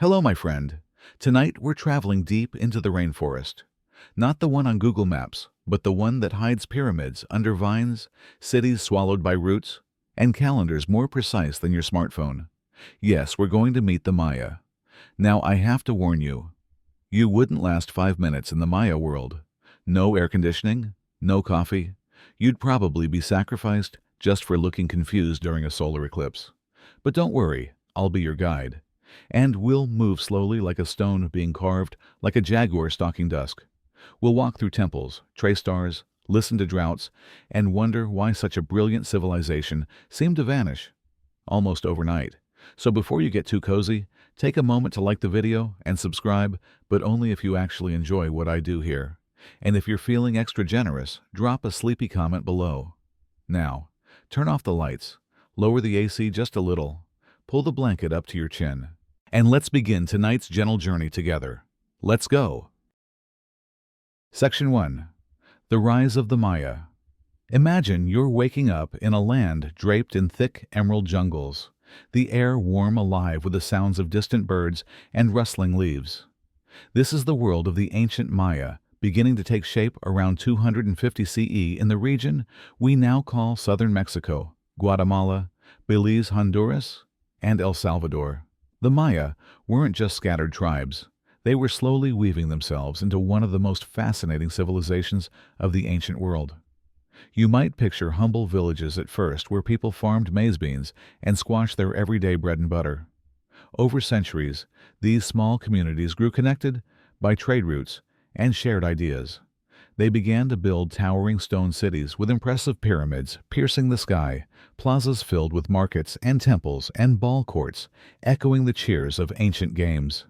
Hello, my friend. Tonight we're traveling deep into the rainforest. Not the one on Google Maps, but the one that hides pyramids under vines, cities swallowed by roots, and calendars more precise than your smartphone. Yes, we're going to meet the Maya. Now, I have to warn you, you wouldn't last 5 minutes in the Maya world. No air conditioning, no coffee. You'd probably be sacrificed just for looking confused during a solar eclipse. But don't worry, I'll be your guide. And we'll move slowly like a stone being carved, like a jaguar stalking dusk. We'll walk through temples, trace stars, listen to droughts, and wonder why such a brilliant civilization seemed to vanish almost overnight. So before you get too cozy, take a moment to like the video and subscribe, but only if you actually enjoy what I do here. And if you're feeling extra generous, drop a sleepy comment below. Now, turn off the lights, lower the AC just a little, pull the blanket up to your chin, and let's begin tonight's gentle journey together. Let's go! Section 1. The Rise of the Maya. Imagine you're waking up in a land draped in thick emerald jungles, the air warm alive with the sounds of distant birds and rustling leaves. This is the world of the ancient Maya, beginning to take shape around 250 CE in the region we now call southern Mexico, Guatemala, Belize, Honduras, and El Salvador. The Maya weren't just scattered tribes. They were slowly weaving themselves into one of the most fascinating civilizations of the ancient world. You might picture humble villages at first where people farmed maize beans and squashed their everyday bread and butter. Over centuries, these small communities grew connected by trade routes and shared ideas. They began to build towering stone cities with impressive pyramids piercing the sky, plazas filled with markets and temples and ball courts, echoing the cheers of ancient games.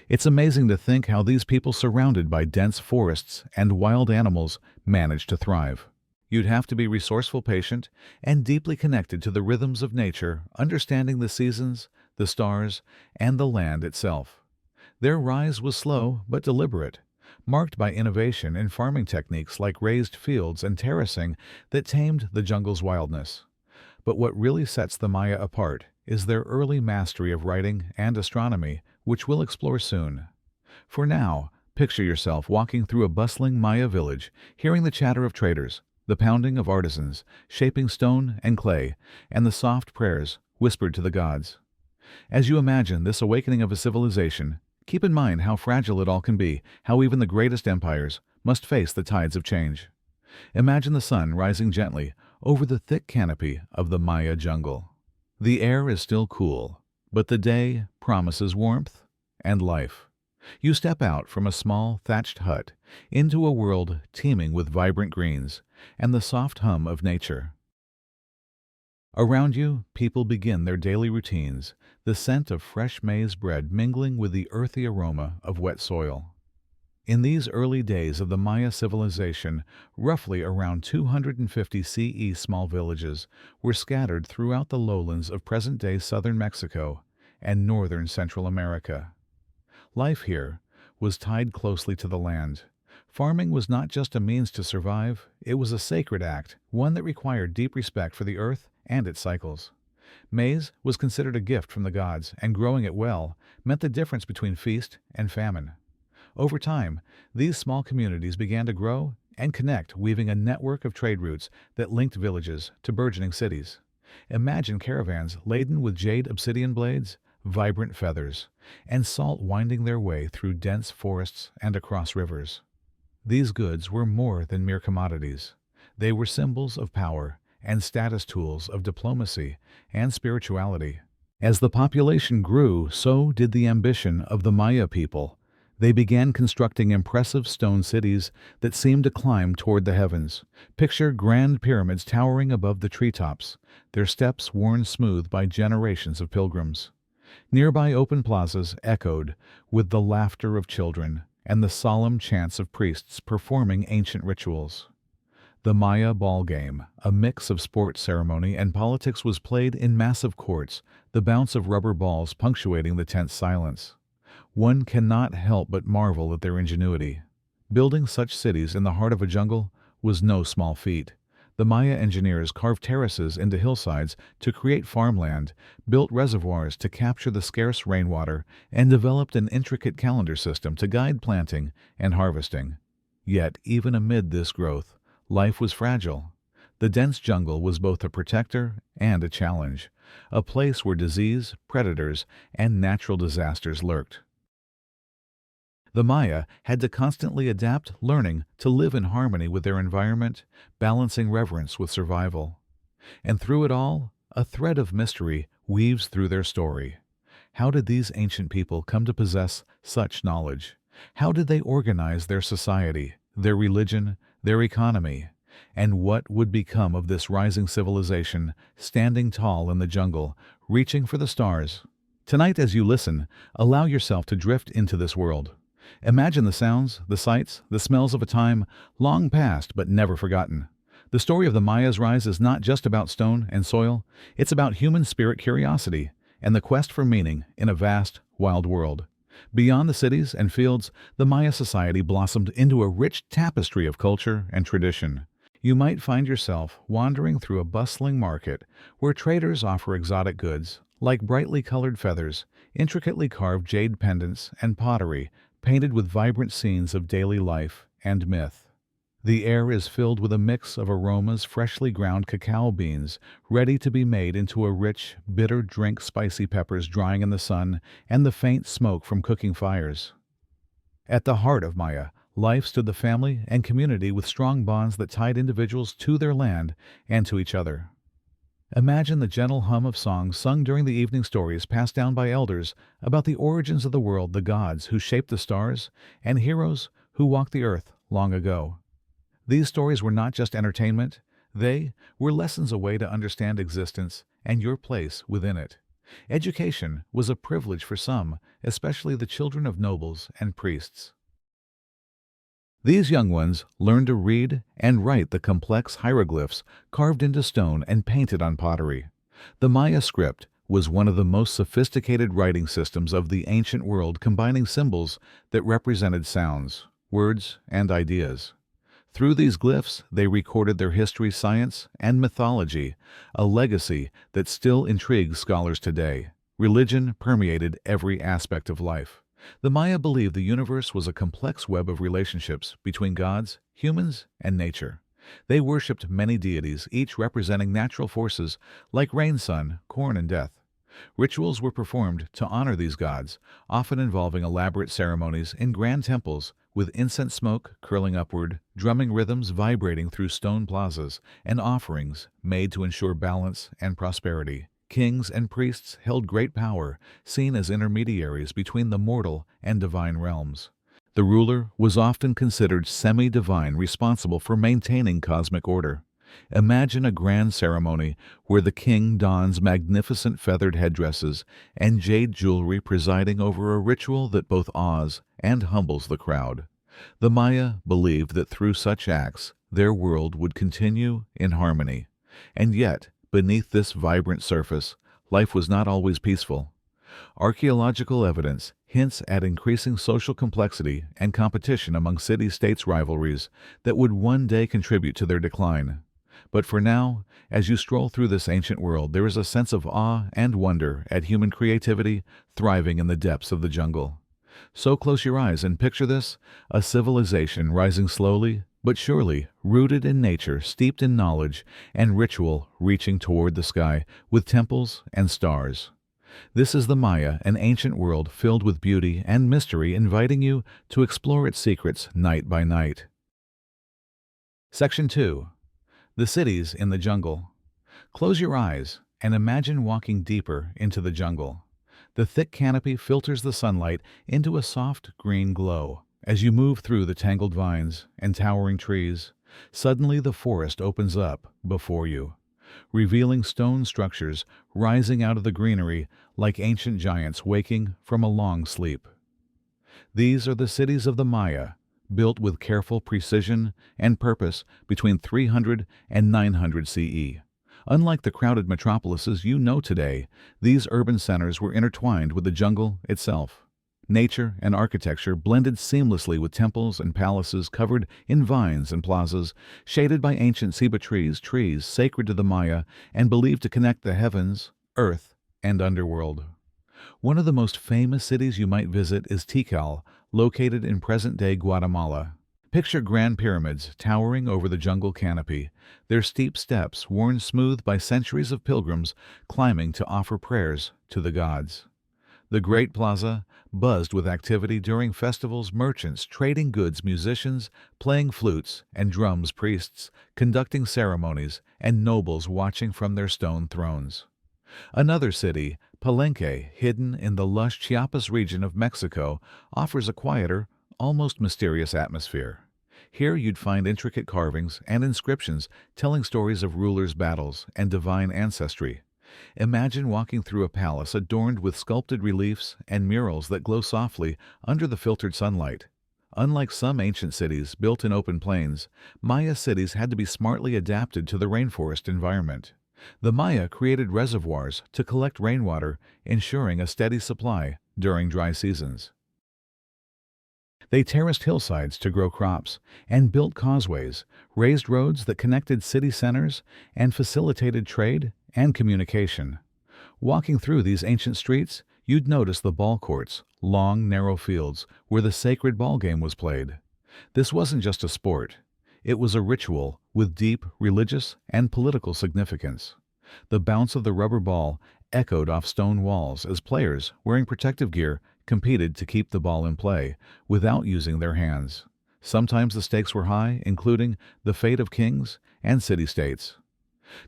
It's amazing to think how these people surrounded by dense forests and wild animals managed to thrive. You'd have to be resourceful, patient, and deeply connected to the rhythms of nature, understanding the seasons, the stars, and the land itself. Their rise was slow but deliberate, marked by innovation in farming techniques like raised fields and terracing that tamed the jungle's wildness. But what really sets the Maya apart is their early mastery of writing and astronomy, which we'll explore soon. For now, picture yourself walking through a bustling Maya village, hearing the chatter of traders, the pounding of artisans, shaping stone and clay, and the soft prayers whispered to the gods. As you imagine this awakening of a civilization, keep in mind how fragile it all can be, how even the greatest empires must face the tides of change. Imagine the sun rising gently over the thick canopy of the Maya jungle. The air is still cool, but the day promises warmth and life. You step out from a small thatched hut into a world teeming with vibrant greens and the soft hum of nature. Around you, people begin their daily routines, the scent of fresh maize bread mingling with the earthy aroma of wet soil. In these early days of the Maya civilization, roughly around 250 CE small villages were scattered throughout the lowlands of present-day southern Mexico and northern Central America. Life here was tied closely to the land. Farming was not just a means to survive, it was a sacred act, one that required deep respect for the earth and its cycles. Maize was considered a gift from the gods, and growing it well meant the difference between feast and famine. Over time, these small communities began to grow and connect, weaving a network of trade routes that linked villages to burgeoning cities. Imagine caravans laden with jade obsidian blades, vibrant feathers, and salt winding their way through dense forests and across rivers. These goods were more than mere commodities. They were symbols of power and status tools of diplomacy and spirituality. As the population grew, so did the ambition of the Maya people. They began constructing impressive stone cities that seemed to climb toward the heavens. Picture grand pyramids towering above the treetops, their steps worn smooth by generations of pilgrims. Nearby open plazas echoed with the laughter of children and the solemn chants of priests performing ancient rituals. The Maya ball game, a mix of sports ceremony and politics, was played in massive courts, the bounce of rubber balls punctuating the tense silence. One cannot help but marvel at their ingenuity. Building such cities in the heart of a jungle was no small feat. The Maya engineers carved terraces into hillsides to create farmland, built reservoirs to capture the scarce rainwater, and developed an intricate calendar system to guide planting and harvesting. Yet, even amid this growth, life was fragile. The dense jungle was both a protector and a challenge, a place where disease, predators, and natural disasters lurked. The Maya had to constantly adapt, learning to live in harmony with their environment, balancing reverence with survival. And through it all, a thread of mystery weaves through their story. How did these ancient people come to possess such knowledge? How did they organize their society, their religion, their economy? And what would become of this rising civilization, standing tall in the jungle, reaching for the stars? Tonight, as you listen, allow yourself to drift into this world. Imagine the sounds, the sights, the smells of a time long past but never forgotten. The story of the Maya's rise is not just about stone and soil, it's about human spirit curiosity and the quest for meaning in a vast, wild world. Beyond the cities and fields, the Maya society blossomed into a rich tapestry of culture and tradition. You might find yourself wandering through a bustling market where traders offer exotic goods, like brightly colored feathers, intricately carved jade pendants, and pottery painted with vibrant scenes of daily life and myth. The air is filled with a mix of aromas, freshly ground cacao beans, ready to be made into a rich, bitter drink, spicy peppers drying in the sun, and the faint smoke from cooking fires. At the heart of Maya life stood the family and community with strong bonds that tied individuals to their land and to each other. Imagine the gentle hum of songs sung during the evening stories passed down by elders about the origins of the world, the gods who shaped the stars, and heroes who walked the earth long ago. These stories were not just entertainment, they were lessons, a way to understand existence and your place within it. Education was a privilege for some, especially the children of nobles and priests. These young ones learned to read and write the complex hieroglyphs carved into stone and painted on pottery. The Maya script was one of the most sophisticated writing systems of the ancient world, combining symbols that represented sounds, words, and ideas. Through these glyphs, they recorded their history, science, and mythology, a legacy that still intrigues scholars today. Religion permeated every aspect of life. The Maya believed the universe was a complex web of relationships between gods, humans, and nature. They worshipped many deities, each representing natural forces like rain, sun, corn, and death. Rituals were performed to honor these gods, often involving elaborate ceremonies in grand temples with incense smoke curling upward, drumming rhythms vibrating through stone plazas, and offerings made to ensure balance and prosperity. Kings and priests held great power, seen as intermediaries between the mortal and divine realms. The ruler was often considered semi-divine, responsible for maintaining cosmic order. Imagine a grand ceremony where the king dons magnificent feathered headdresses and jade jewelry, presiding over a ritual that both awes and humbles the crowd. The Maya believed that through such acts, their world would continue in harmony. And yet, beneath this vibrant surface, life was not always peaceful. Archaeological evidence hints at increasing social complexity and competition among city-states rivalries that would one day contribute to their decline. But for now, as you stroll through this ancient world, there is a sense of awe and wonder at human creativity thriving in the depths of the jungle. So close your eyes and picture this, a civilization rising slowly but surely, rooted in nature, steeped in knowledge and ritual, reaching toward the sky with temples and stars. This is the Maya, an ancient world filled with beauty and mystery, inviting you to explore its secrets night by night. Section 2. The Cities in the Jungle. Close your eyes and imagine walking deeper into the jungle. The thick canopy filters the sunlight into a soft green glow. As you move through the tangled vines and towering trees, suddenly the forest opens up before you, revealing stone structures rising out of the greenery like ancient giants waking from a long sleep. These are the cities of the Maya, built with careful precision and purpose between 300 and 900 CE. Unlike the crowded metropolises you know today, these urban centers were intertwined with the jungle itself. Nature and architecture blended seamlessly with temples and palaces covered in vines and plazas, shaded by ancient ceiba trees, trees sacred to the Maya and believed to connect the heavens, earth, and underworld. One of the most famous cities you might visit is Tikal, located in present-day Guatemala. Picture grand pyramids towering over the jungle canopy, their steep steps worn smooth by centuries of pilgrims climbing to offer prayers to the gods. The Great Plaza buzzed with activity during festivals, merchants trading goods, musicians playing flutes and drums, priests conducting ceremonies, and nobles watching from their stone thrones. Another city, Palenque, hidden in the lush Chiapas region of Mexico, offers a quieter, almost mysterious atmosphere. Here you'd find intricate carvings and inscriptions telling stories of rulers' battles and divine ancestry. Imagine walking through a palace adorned with sculpted reliefs and murals that glow softly under the filtered sunlight. Unlike some ancient cities built in open plains, Maya cities had to be smartly adapted to the rainforest environment. The Maya created reservoirs to collect rainwater, ensuring a steady supply during dry seasons. They terraced hillsides to grow crops and built causeways, raised roads that connected city centers, and facilitated trade and communication. Walking through these ancient streets, you'd notice the ball courts, long, narrow fields where the sacred ball game was played. This wasn't just a sport. It was a ritual with deep religious and political significance. The bounce of the rubber ball echoed off stone walls as players, wearing protective gear, competed to keep the ball in play without using their hands. Sometimes the stakes were high, including the fate of kings and city-states.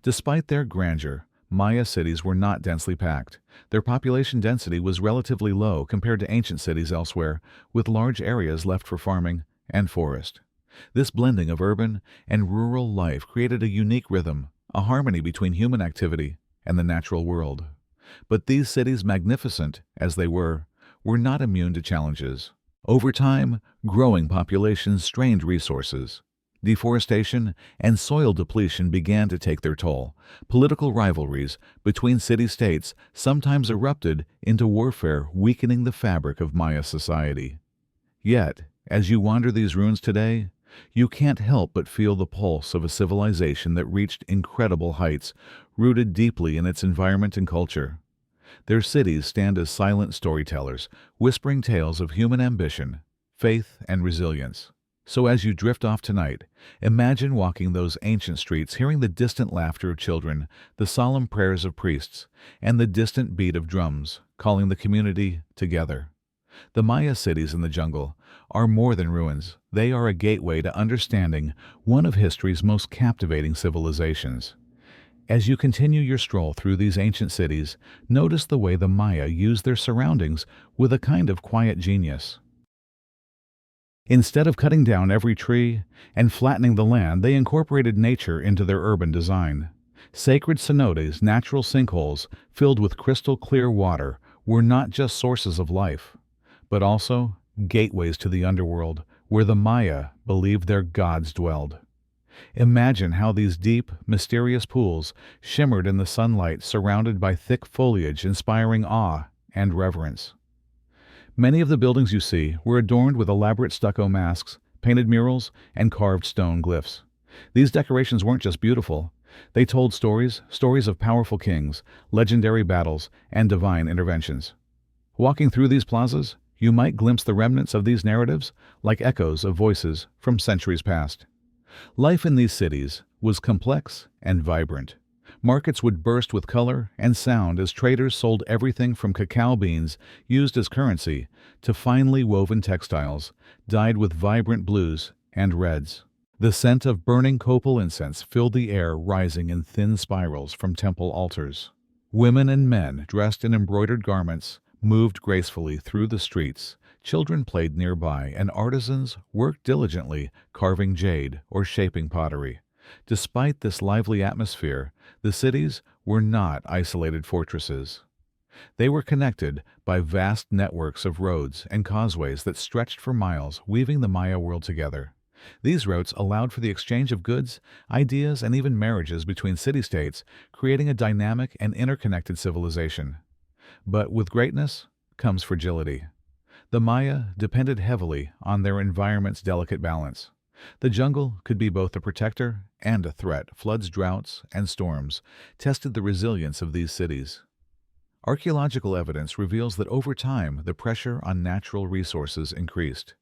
Despite their grandeur, Maya cities were not densely packed. Their population density was relatively low compared to ancient cities elsewhere, with large areas left for farming and forest. This blending of urban and rural life created a unique rhythm, a harmony between human activity and the natural world. But these cities, magnificent as they were not immune to challenges. Over time, growing populations strained resources. Deforestation and soil depletion began to take their toll. Political rivalries between city-states sometimes erupted into warfare, weakening the fabric of Maya society. Yet, as you wander these ruins today, you can't help but feel the pulse of a civilization that reached incredible heights, rooted deeply in its environment and culture. Their cities stand as silent storytellers, whispering tales of human ambition, faith, and resilience. So as you drift off tonight, imagine walking those ancient streets, hearing the distant laughter of children, the solemn prayers of priests, and the distant beat of drums, calling the community together. The Maya cities in the jungle are more than ruins. They are a gateway to understanding one of history's most captivating civilizations. As you continue your stroll through these ancient cities, notice the way the Maya used their surroundings with a kind of quiet genius. Instead of cutting down every tree and flattening the land, they incorporated nature into their urban design. Sacred cenotes, natural sinkholes filled with crystal-clear water, were not just sources of life, but also gateways to the underworld, where the Maya believed their gods dwelled. Imagine how these deep, mysterious pools shimmered in the sunlight, surrounded by thick foliage, inspiring awe and reverence. Many of the buildings you see were adorned with elaborate stucco masks, painted murals, and carved stone glyphs. These decorations weren't just beautiful. They told stories of powerful kings, legendary battles, and divine interventions. Walking through these plazas, you might glimpse the remnants of these narratives, like echoes of voices from centuries past. Life in these cities was complex and vibrant. Markets would burst with color and sound as traders sold everything from cacao beans used as currency to finely woven textiles dyed with vibrant blues and reds. The scent of burning copal incense filled the air, rising in thin spirals from temple altars. Women and men, dressed in embroidered garments, moved gracefully through the streets. Children played nearby, and artisans worked diligently, carving jade or shaping pottery. Despite this lively atmosphere, the cities were not isolated fortresses. They were connected by vast networks of roads and causeways that stretched for miles, weaving the Maya world together. These routes allowed for the exchange of goods, ideas, and even marriages between city-states, creating a dynamic and interconnected civilization. But with greatness comes fragility. The Maya depended heavily on their environment's delicate balance. The jungle could be both a protector and a threat. Floods, droughts, and storms tested the resilience of these cities. Archaeological evidence reveals that over time the pressure on natural resources increased.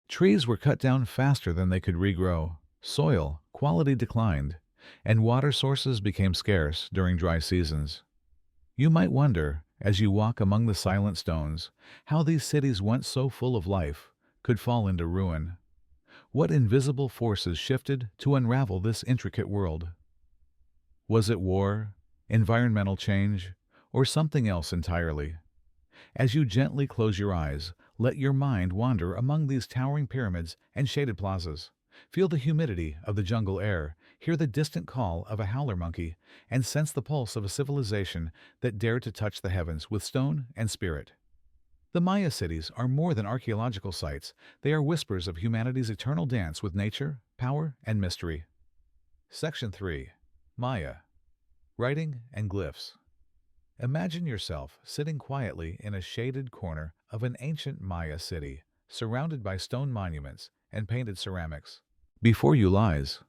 Trees were cut down faster than they could regrow, soil quality declined, and water sources became scarce during dry seasons. You might wonder, as you walk among the silent stones, how these cities once so full of life could fall into ruin. What invisible forces shifted to unravel this intricate world? Was it war, environmental change, or something else entirely? As you gently close your eyes, let your mind wander among these towering pyramids and shaded plazas. Feel the humidity of the jungle air, hear the distant call of a howler monkey, and sense the pulse of a civilization that dared to touch the heavens with stone and spirit. The Maya cities are more than archaeological sites. They are whispers of humanity's eternal dance with nature, power, and mystery. Section 3. Maya. Writing and Glyphs. Imagine yourself sitting quietly in a shaded corner of an ancient Maya city, surrounded by stone monuments and painted ceramics. Before you lies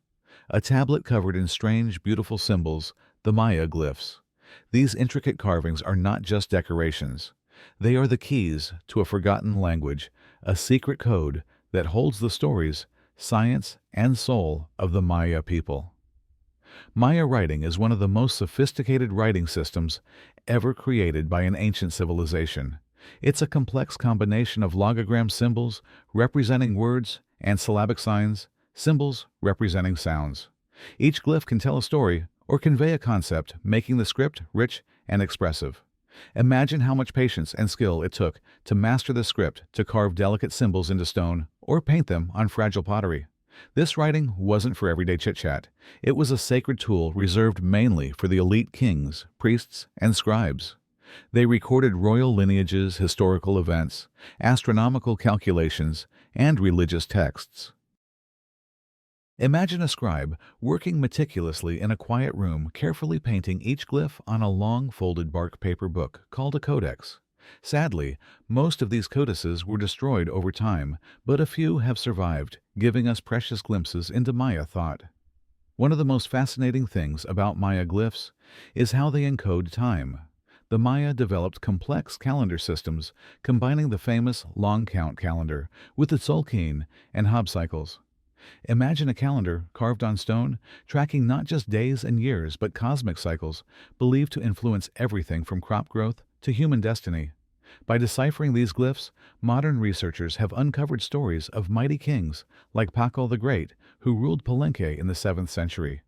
a tablet covered in strange, beautiful symbols, the Maya glyphs. These intricate carvings are not just decorations. They are the keys to a forgotten language, a secret code that holds the stories, science, and soul of the Maya people. Maya writing is one of the most sophisticated writing systems ever created by an ancient civilization. It's a complex combination of logogram symbols representing words and syllabic signs, symbols representing sounds. Each glyph can tell a story or convey a concept, making the script rich and expressive. Imagine how much patience and skill it took to master the script, to carve delicate symbols into stone or paint them on fragile pottery. This writing wasn't for everyday chit-chat. It was a sacred tool reserved mainly for the elite kings, priests, and scribes. They recorded royal lineages, historical events, astronomical calculations, and religious texts. Imagine a scribe working meticulously in a quiet room, carefully painting each glyph on a long folded bark paper book called a codex. Sadly, most of these codices were destroyed over time, but a few have survived, giving us precious glimpses into Maya thought. One of the most fascinating things about Maya glyphs is how they encode time. The Maya developed complex calendar systems, combining the famous long count calendar with the Tzolk'in and Hab cycles. Imagine a calendar carved on stone, tracking not just days and years, but cosmic cycles, believed to influence everything from crop growth to human destiny. By deciphering these glyphs, modern researchers have uncovered stories of mighty kings like Pakal the Great, who ruled Palenque in the 7th century.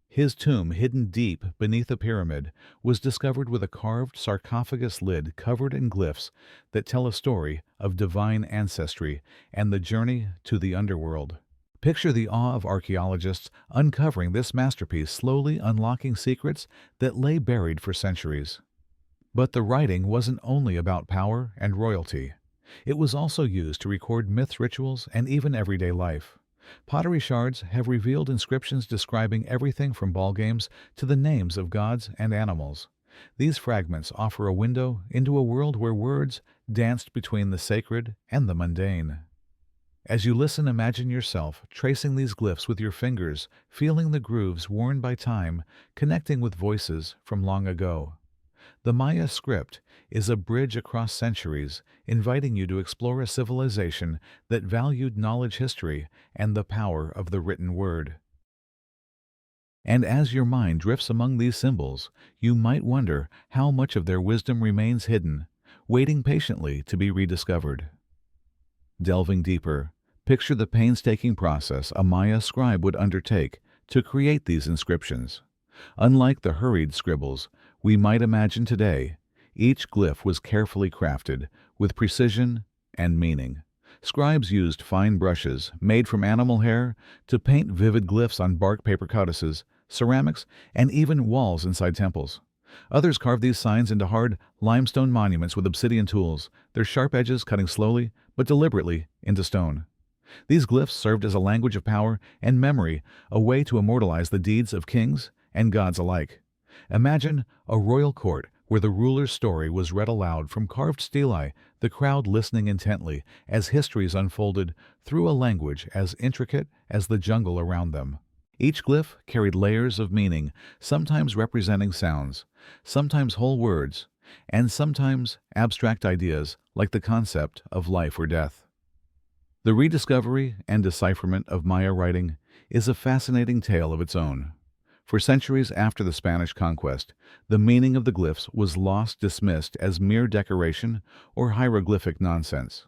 His tomb, hidden deep beneath a pyramid, was discovered with a carved sarcophagus lid covered in glyphs that tell a story of divine ancestry and the journey to the underworld. Picture the awe of archaeologists uncovering this masterpiece, slowly unlocking secrets that lay buried for centuries. But the writing wasn't only about power and royalty. It was also used to record myths, rituals, and even everyday life. Pottery shards have revealed inscriptions describing everything from ball games to the names of gods and animals. These fragments offer a window into a world where words danced between the sacred and the mundane. As you listen, imagine yourself tracing these glyphs with your fingers, feeling the grooves worn by time, connecting with voices from long ago. The Maya script is a bridge across centuries, inviting you to explore a civilization that valued knowledge, history, and the power of the written word. And as your mind drifts among these symbols, you might wonder how much of their wisdom remains hidden, waiting patiently to be rediscovered. Delving deeper, picture the painstaking process a Maya scribe would undertake to create these inscriptions. Unlike the hurried scribbles we might imagine today, each glyph was carefully crafted with precision and meaning. Scribes used fine brushes made from animal hair to paint vivid glyphs on bark paper codices, ceramics, and even walls inside temples. Others carved these signs into hard limestone monuments with obsidian tools, their sharp edges cutting slowly but deliberately into stone. These glyphs served as a language of power and memory, a way to immortalize the deeds of kings and gods alike. Imagine a royal court where the ruler's story was read aloud from carved stelae, the crowd listening intently as histories unfolded through a language as intricate as the jungle around them. Each glyph carried layers of meaning, sometimes representing sounds, sometimes whole words, and sometimes abstract ideas like the concept of life or death. The rediscovery and decipherment of Maya writing is a fascinating tale of its own. For centuries after the Spanish conquest, the meaning of the glyphs was dismissed as mere decoration or hieroglyphic nonsense.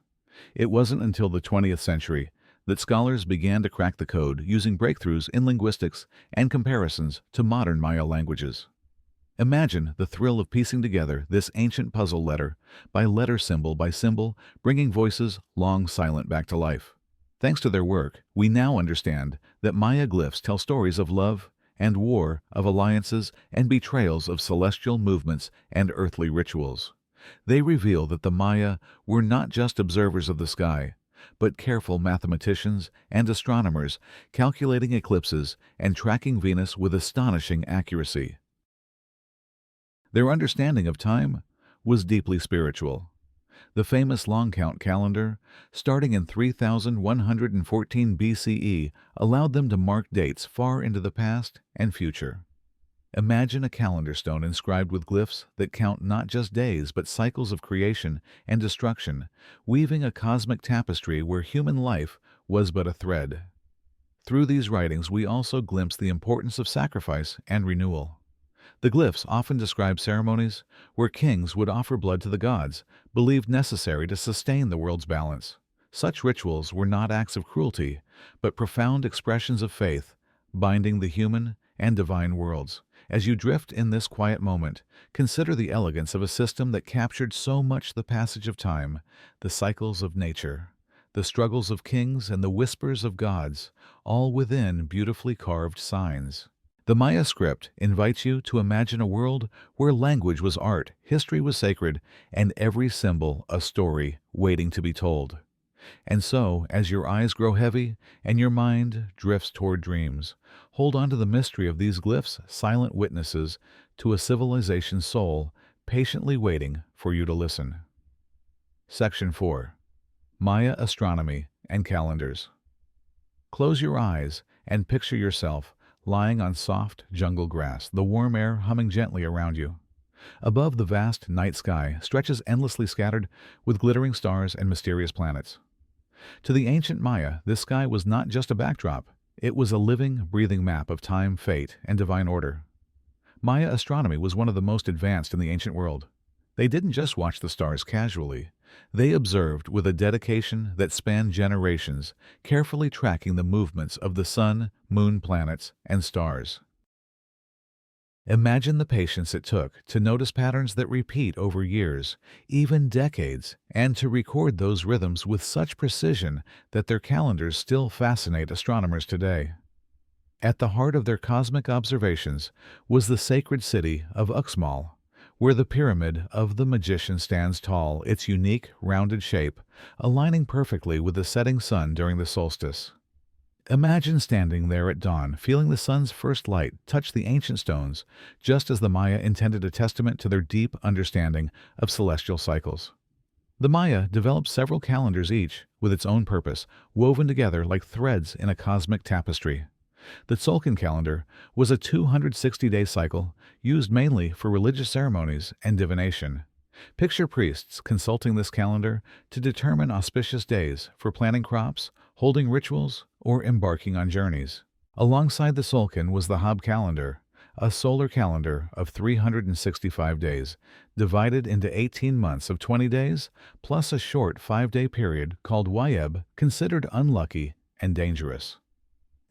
It wasn't until the 20th century that scholars began to crack the code using breakthroughs in linguistics and comparisons to modern Maya languages. Imagine the thrill of piecing together this ancient puzzle letter symbol by symbol, bringing voices long silent back to life. Thanks to their work, we now understand that Maya glyphs tell stories of love and war, of alliances and betrayals, of celestial movements and earthly rituals. They reveal that the Maya were not just observers of the sky, but careful mathematicians and astronomers calculating eclipses and tracking Venus with astonishing accuracy. Their understanding of time was deeply spiritual. The famous long count calendar, starting in 3114 BCE, allowed them to mark dates far into the past and future. Imagine a calendar stone inscribed with glyphs that count not just days but cycles of creation and destruction, weaving a cosmic tapestry where human life was but a thread. Through these writings we also glimpse the importance of sacrifice and renewal. The glyphs often describe ceremonies where kings would offer blood to the gods, believed necessary to sustain the world's balance. Such rituals were not acts of cruelty, but profound expressions of faith, binding the human and divine worlds. As you drift in this quiet moment, consider the elegance of a system that captured so much the passage of time, the cycles of nature, the struggles of kings and the whispers of gods, all within beautifully carved signs. The Maya script invites you to imagine a world where language was art, history was sacred, and every symbol a story waiting to be told. And so, as your eyes grow heavy and your mind drifts toward dreams, hold on to the mystery of these glyphs, silent witnesses to a civilization's soul patiently waiting for you to listen. Section 4. Maya Astronomy and Calendars. Close your eyes and picture yourself lying on soft jungle grass, the warm air humming gently around you. Above, the vast night sky stretches endlessly, scattered with glittering stars and mysterious planets. To the ancient Maya, this sky was not just a backdrop. It was a living, breathing map of time, fate, and divine order. Maya astronomy was one of the most advanced in the ancient world. They didn't just watch the stars casually. They observed with a dedication that spanned generations, carefully tracking the movements of the sun, moon, planets, and stars. Imagine the patience it took to notice patterns that repeat over years, even decades, and to record those rhythms with such precision that their calendars still fascinate astronomers today. At the heart of their cosmic observations was the sacred city of Uxmal, where the pyramid of the magician stands tall, its unique, rounded shape aligning perfectly with the setting sun during the solstice. Imagine standing there at dawn, feeling the sun's first light touch the ancient stones, just as the Maya intended a testament to their deep understanding of celestial cycles. The Maya developed several calendars, each with its own purpose, woven together like threads in a cosmic tapestry. The Tzolk'in calendar was a 260-day cycle used mainly for religious ceremonies and divination. Picture priests consulting this calendar to determine auspicious days for planting crops, holding rituals, or embarking on journeys. Alongside the Tzolk'in was the Hab calendar, a solar calendar of 365 days, divided into 18 months of 20 days, plus a short 5-day period called Wayeb, considered unlucky and dangerous.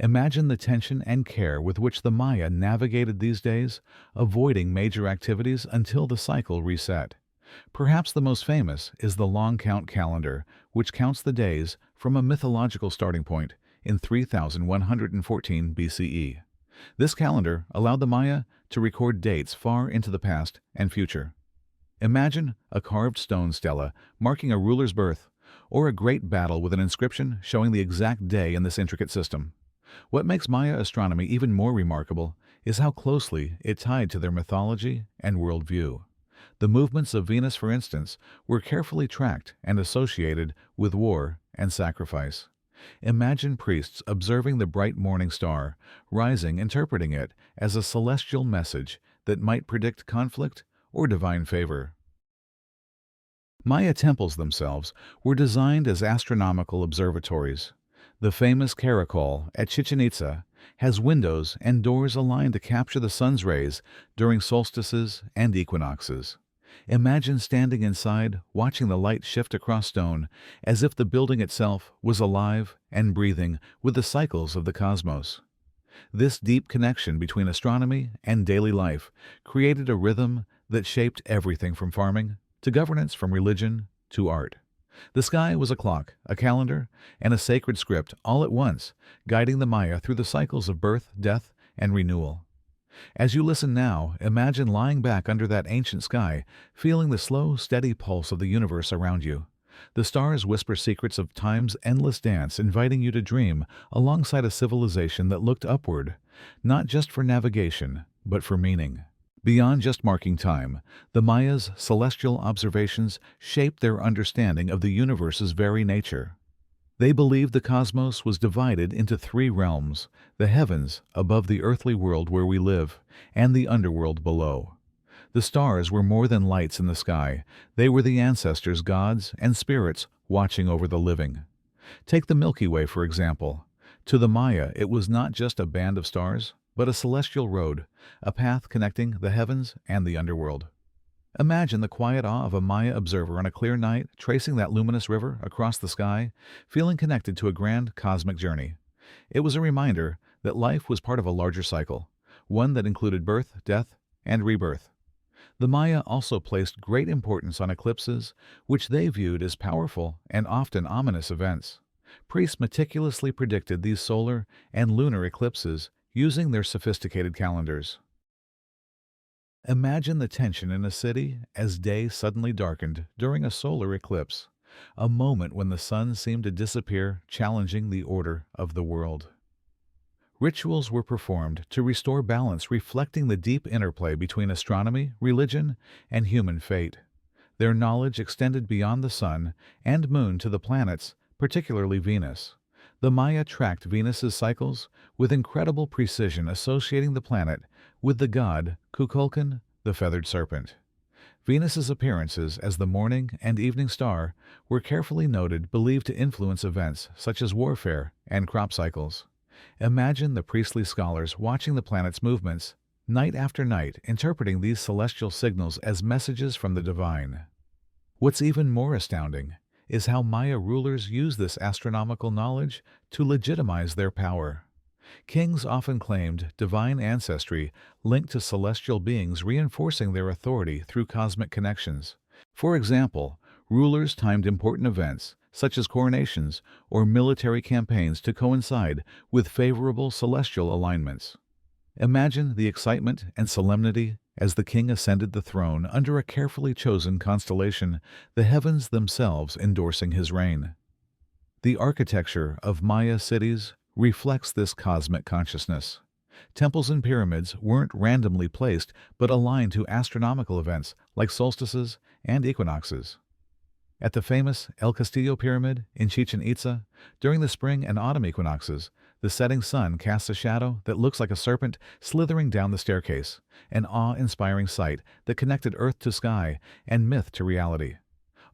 Imagine the tension and care with which the Maya navigated these days, avoiding major activities until the cycle reset. Perhaps the most famous is the long count calendar, which counts the days from a mythological starting point in 3114 BCE. This calendar allowed the Maya to record dates far into the past and future. Imagine a carved stone stela marking a ruler's birth, or a great battle with an inscription showing the exact day in this intricate system. What makes Maya astronomy even more remarkable is how closely it tied to their mythology and worldview. The movements of Venus, for instance, were carefully tracked and associated with war and sacrifice. Imagine priests observing the bright morning star, rising, interpreting it as a celestial message that might predict conflict or divine favor. Maya temples themselves were designed as astronomical observatories. The famous Caracol at Chichen Itza has windows and doors aligned to capture the sun's rays during solstices and equinoxes. Imagine standing inside, watching the light shift across stone, as if the building itself was alive and breathing with the cycles of the cosmos. This deep connection between astronomy and daily life created a rhythm that shaped everything from farming to governance, from religion to art. The sky was a clock, a calendar, and a sacred script all at once, guiding the Maya through the cycles of birth, death, and renewal. As you listen now, imagine lying back under that ancient sky, feeling the slow, steady pulse of the universe around you. The stars whisper secrets of time's endless dance, inviting you to dream alongside a civilization that looked upward, not just for navigation, but for meaning. Beyond just marking time, the Mayas' celestial observations shaped their understanding of the universe's very nature. They believed the cosmos was divided into three realms: the heavens, above the earthly world where we live, and the underworld below. The stars were more than lights in the sky. They were the ancestors, gods, and spirits watching over the living. Take the Milky Way, for example. To the Maya, it was not just a band of stars, but a celestial road, a path connecting the heavens and the underworld. Imagine the quiet awe of a Maya observer on a clear night, tracing that luminous river across the sky, feeling connected to a grand cosmic journey. It was a reminder that life was part of a larger cycle, one that included birth, death, and rebirth. The Maya also placed great importance on eclipses, which they viewed as powerful and often ominous events. Priests meticulously predicted these solar and lunar eclipses using their sophisticated calendars. Imagine the tension in a city as day suddenly darkened during a solar eclipse, a moment when the sun seemed to disappear, challenging the order of the world. Rituals were performed to restore balance, reflecting the deep interplay between astronomy, religion, and human fate. Their knowledge extended beyond the sun and moon to the planets, particularly Venus. The Maya tracked Venus's cycles with incredible precision, associating the planet with the god Kukulkan, the feathered serpent. Venus's appearances as the morning and evening star were carefully noted, believed to influence events such as warfare and crop cycles. Imagine the priestly scholars watching the planet's movements night after night, interpreting these celestial signals as messages from the divine. What's even more astounding is how Maya rulers use this astronomical knowledge to legitimize their power. Kings often claimed divine ancestry linked to celestial beings, reinforcing their authority through cosmic connections. For example, rulers timed important events, such as coronations or military campaigns, to coincide with favorable celestial alignments. Imagine the excitement and solemnity as the king ascended the throne under a carefully chosen constellation, the heavens themselves endorsing his reign. The architecture of Maya cities reflects this cosmic consciousness. Temples and pyramids weren't randomly placed, but aligned to astronomical events like solstices and equinoxes. At the famous El Castillo Pyramid in Chichen Itza, during the spring and autumn equinoxes, the setting sun casts a shadow that looks like a serpent slithering down the staircase, an awe-inspiring sight that connected earth to sky and myth to reality.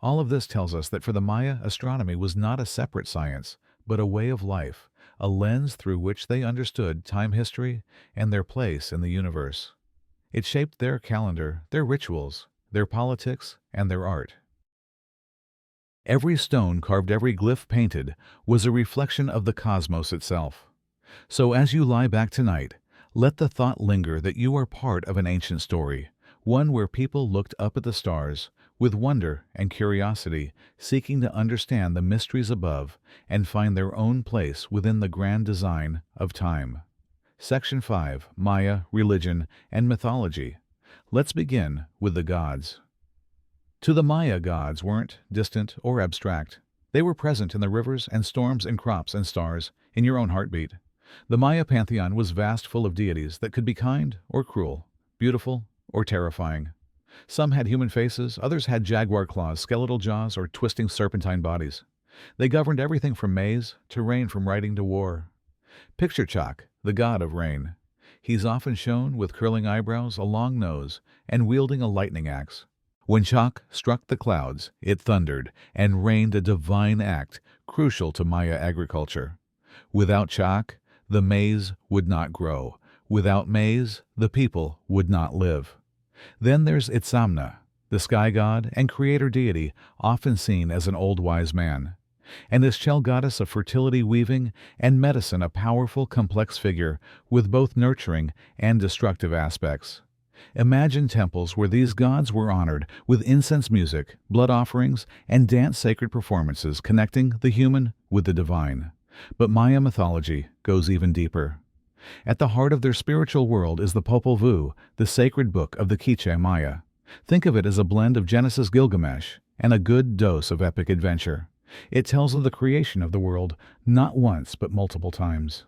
All of this tells us that for the Maya, astronomy was not a separate science, but a way of life, a lens through which they understood time, history, and their place in the universe. It shaped their calendar, their rituals, their politics, and their art. Every stone carved, every glyph painted, was a reflection of the cosmos itself. So as you lie back tonight, let the thought linger that you are part of an ancient story, one where people looked up at the stars with wonder and curiosity, seeking to understand the mysteries above and find their own place within the grand design of time. Section 5. Maya, Religion, and Mythology. Let's begin with the gods. To the Maya, gods weren't distant or abstract. They were present in the rivers and storms and crops and stars, in your own heartbeat. The Maya pantheon was vast, full of deities that could be kind or cruel, beautiful or terrifying. Some had human faces, others had jaguar claws, skeletal jaws, or twisting serpentine bodies. They governed everything from maize to rain, from writing to war. Picture Chak, the god of rain. He's often shown with curling eyebrows, a long nose, and wielding a lightning axe. When Chak struck the clouds, it thundered and rained, a divine act crucial to Maya agriculture. Without Chak, the maize would not grow. Without maize, the people would not live. Then there's Itzamna, the sky god and creator deity, often seen as an old wise man. And this Chel goddess of fertility, weaving, and medicine, a powerful, complex figure with both nurturing and destructive aspects. Imagine temples where these gods were honored with incense music, blood offerings, and dance sacred performances connecting the human with the divine. But Maya mythology goes even deeper. At the heart of their spiritual world is the Popol Vuh, the sacred book of the Quiche Maya. Think of it as a blend of Genesis Gilgamesh and a good dose of epic adventure. It tells of the creation of the world, not once but multiple times.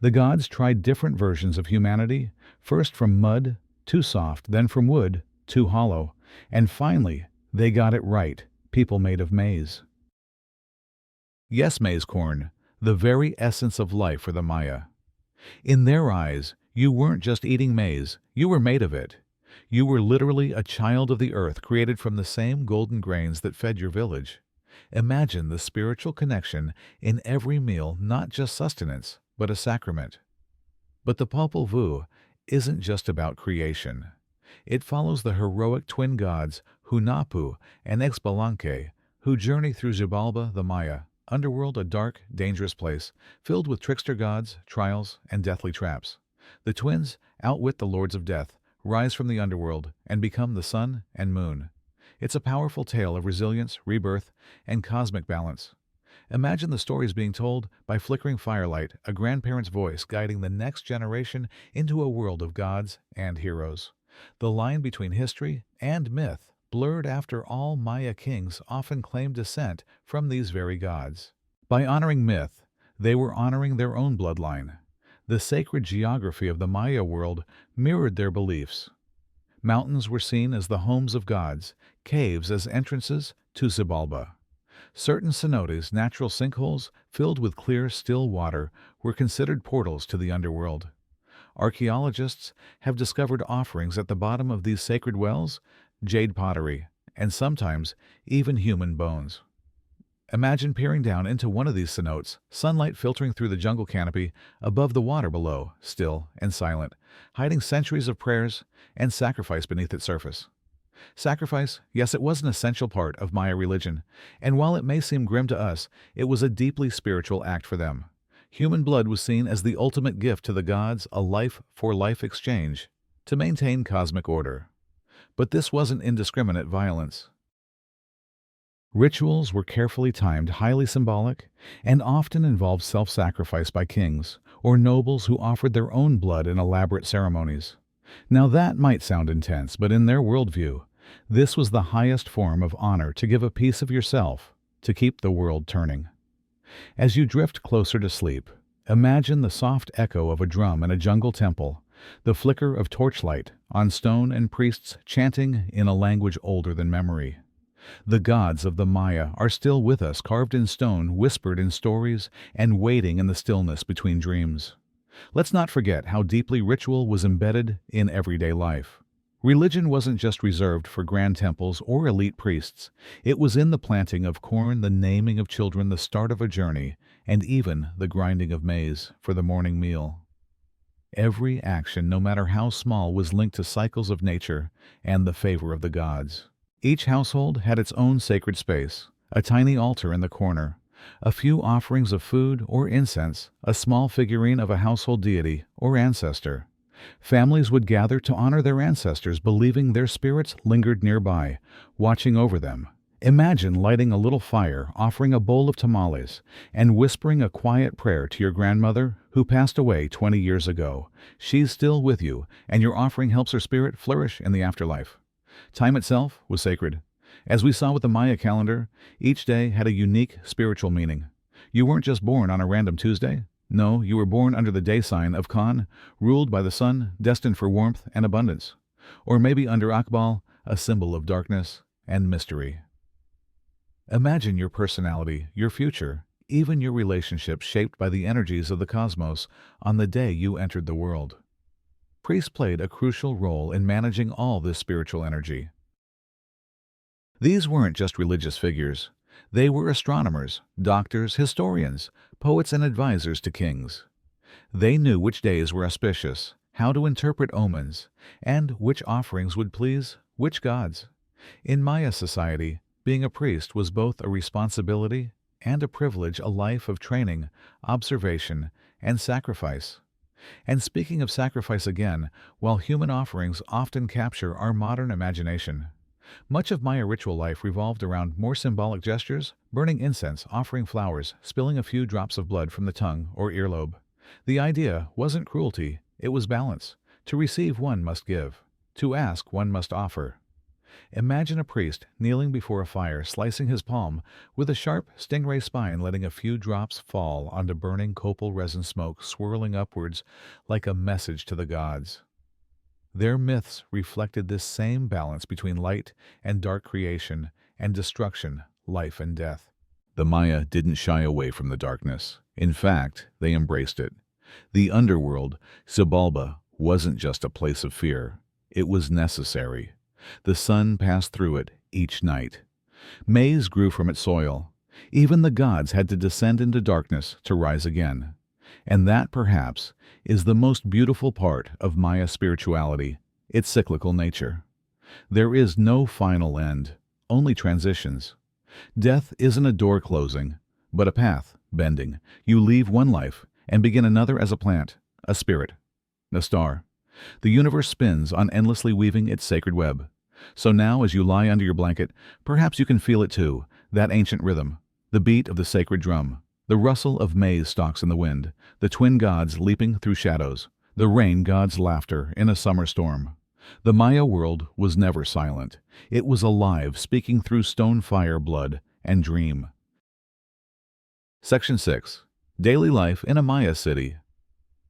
The gods tried different versions of humanity, first from mud, too soft, then from wood, too hollow, and finally, they got it right, people made of maize. Yes, maize corn, the very essence of life for the Maya. In their eyes, you weren't just eating maize, you were made of it. You were literally a child of the earth, created from the same golden grains that fed your village. Imagine the spiritual connection in every meal, not just sustenance, but a sacrament. But the Popol Vuh isn't just about creation. It follows the heroic twin gods Hunahpu and Xbalanque, who journey through Xibalba, the Maya underworld, a dark, dangerous place filled with trickster gods, trials, and deathly traps. The twins outwit the lords of death, rise from the underworld, and become the sun and moon. It's a powerful tale of resilience, rebirth, and cosmic balance. Imagine the stories being told by flickering firelight, a grandparent's voice guiding the next generation into a world of gods and heroes. The line between history and myth blurred, after all Maya kings often claimed descent from these very gods. By honoring myth, they were honoring their own bloodline. The sacred geography of the Maya world mirrored their beliefs. Mountains were seen as the homes of gods, caves as entrances to Xibalba. Certain cenotes, natural sinkholes filled with clear, still water, were considered portals to the underworld. Archaeologists have discovered offerings at the bottom of these sacred wells, jade pottery, and sometimes even human bones. Imagine peering down into one of these cenotes, sunlight filtering through the jungle canopy, above the water below, still and silent, hiding centuries of prayers and sacrifice beneath its surface. Sacrifice, yes, it was an essential part of Maya religion, and while it may seem grim to us, it was a deeply spiritual act for them. Human blood was seen as the ultimate gift to the gods, a life-for-life exchange to maintain cosmic order. But this wasn't indiscriminate violence. Rituals were carefully timed, highly symbolic, and often involved self-sacrifice by kings or nobles who offered their own blood in elaborate ceremonies. Now that might sound intense, but in their worldview, this was the highest form of honor, to give a piece of yourself to keep the world turning. As you drift closer to sleep, imagine the soft echo of a drum in a jungle temple, the flicker of torchlight on stone, and priests chanting in a language older than memory. The gods of the Maya are still with us, carved in stone, whispered in stories, and waiting in the stillness between dreams. Let's not forget how deeply ritual was embedded in everyday life. Religion wasn't just reserved for grand temples or elite priests. It was in the planting of corn, the naming of children, the start of a journey, and even the grinding of maize for the morning meal. Every action, no matter how small, was linked to cycles of nature and the favor of the gods. Each household had its own sacred space, a tiny altar in the corner, a few offerings of food or incense, a small figurine of a household deity or ancestor. Families would gather to honor their ancestors, believing their spirits lingered nearby, watching over them. Imagine lighting a little fire, offering a bowl of tamales, and whispering a quiet prayer to your grandmother who passed away 20 years ago. She's still with you, and your offering helps her spirit flourish in the afterlife. Time itself was sacred. As we saw with the Maya calendar, each day had a unique spiritual meaning. You weren't just born on a random Tuesday. No, you were born under the day sign of Khan, ruled by the sun, destined for warmth and abundance. Or maybe under Akbal, a symbol of darkness and mystery. Imagine your personality, your future, even your relationships shaped by the energies of the cosmos on the day you entered the world. Priests played a crucial role in managing all this spiritual energy. These weren't just religious figures. They were astronomers, doctors, historians, poets, and advisors to kings. They knew which days were auspicious, how to interpret omens, and which offerings would please which gods. In Maya society, being a priest was both a responsibility and a privilege, a life of training, observation, and sacrifice. And speaking of sacrifice again, while human offerings often capture our modern imagination, much of Maya ritual life revolved around more symbolic gestures, burning incense, offering flowers, spilling a few drops of blood from the tongue or earlobe. The idea wasn't cruelty, it was balance. To receive one must give, to ask one must offer. Imagine a priest kneeling before a fire, slicing his palm, with a sharp stingray spine letting a few drops fall onto burning copal resin smoke swirling upwards like a message to the gods. Their myths reflected this same balance between light and dark, creation and destruction, life and death. The Maya didn't shy away from the darkness. In fact, they embraced it. The underworld, Xibalba, wasn't just a place of fear. It was necessary. The sun passed through it each night. Maize grew from its soil. Even the gods had to descend into darkness to rise again. And that, perhaps, is the most beautiful part of Maya spirituality, its cyclical nature. There is no final end, only transitions. Death isn't a door closing, but a path bending. You leave one life and begin another as a plant, a spirit, a star. The universe spins on endlessly weaving its sacred web. So now, as you lie under your blanket, perhaps you can feel it too, that ancient rhythm, the beat of the sacred drum, the rustle of maize stalks in the wind, the twin gods leaping through shadows, the rain god's laughter in a summer storm. The Maya world was never silent. It was alive, speaking through stone, fire, blood, and dream. Section 6. Daily Life in a Maya City.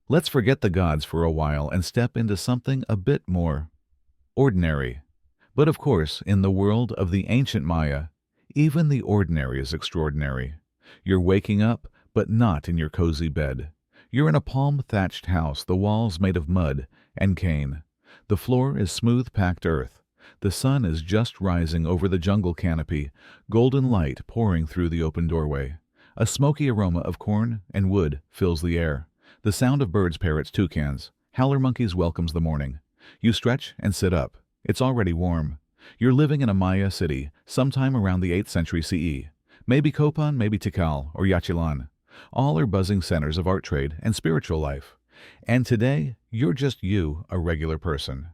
Let's forget the gods for a while and step into something a bit more ordinary. But of course, in the world of the ancient Maya, even the ordinary is extraordinary. You're waking up, but not in your cozy bed. You're in a palm-thatched house, the walls made of mud and cane. The floor is smooth packed earth. The sun is just rising over the jungle canopy, golden light pouring through the open doorway. A smoky aroma of corn and wood fills the air. The sound of birds, parrots, toucans, howler monkeys welcomes the morning. You stretch and sit up. It's already warm. You're living in a Maya city, sometime around the 8th century CE. Maybe Copan, maybe Tikal, or Yachilan. All are buzzing centers of art trade and spiritual life. And today, you're just you, a regular person.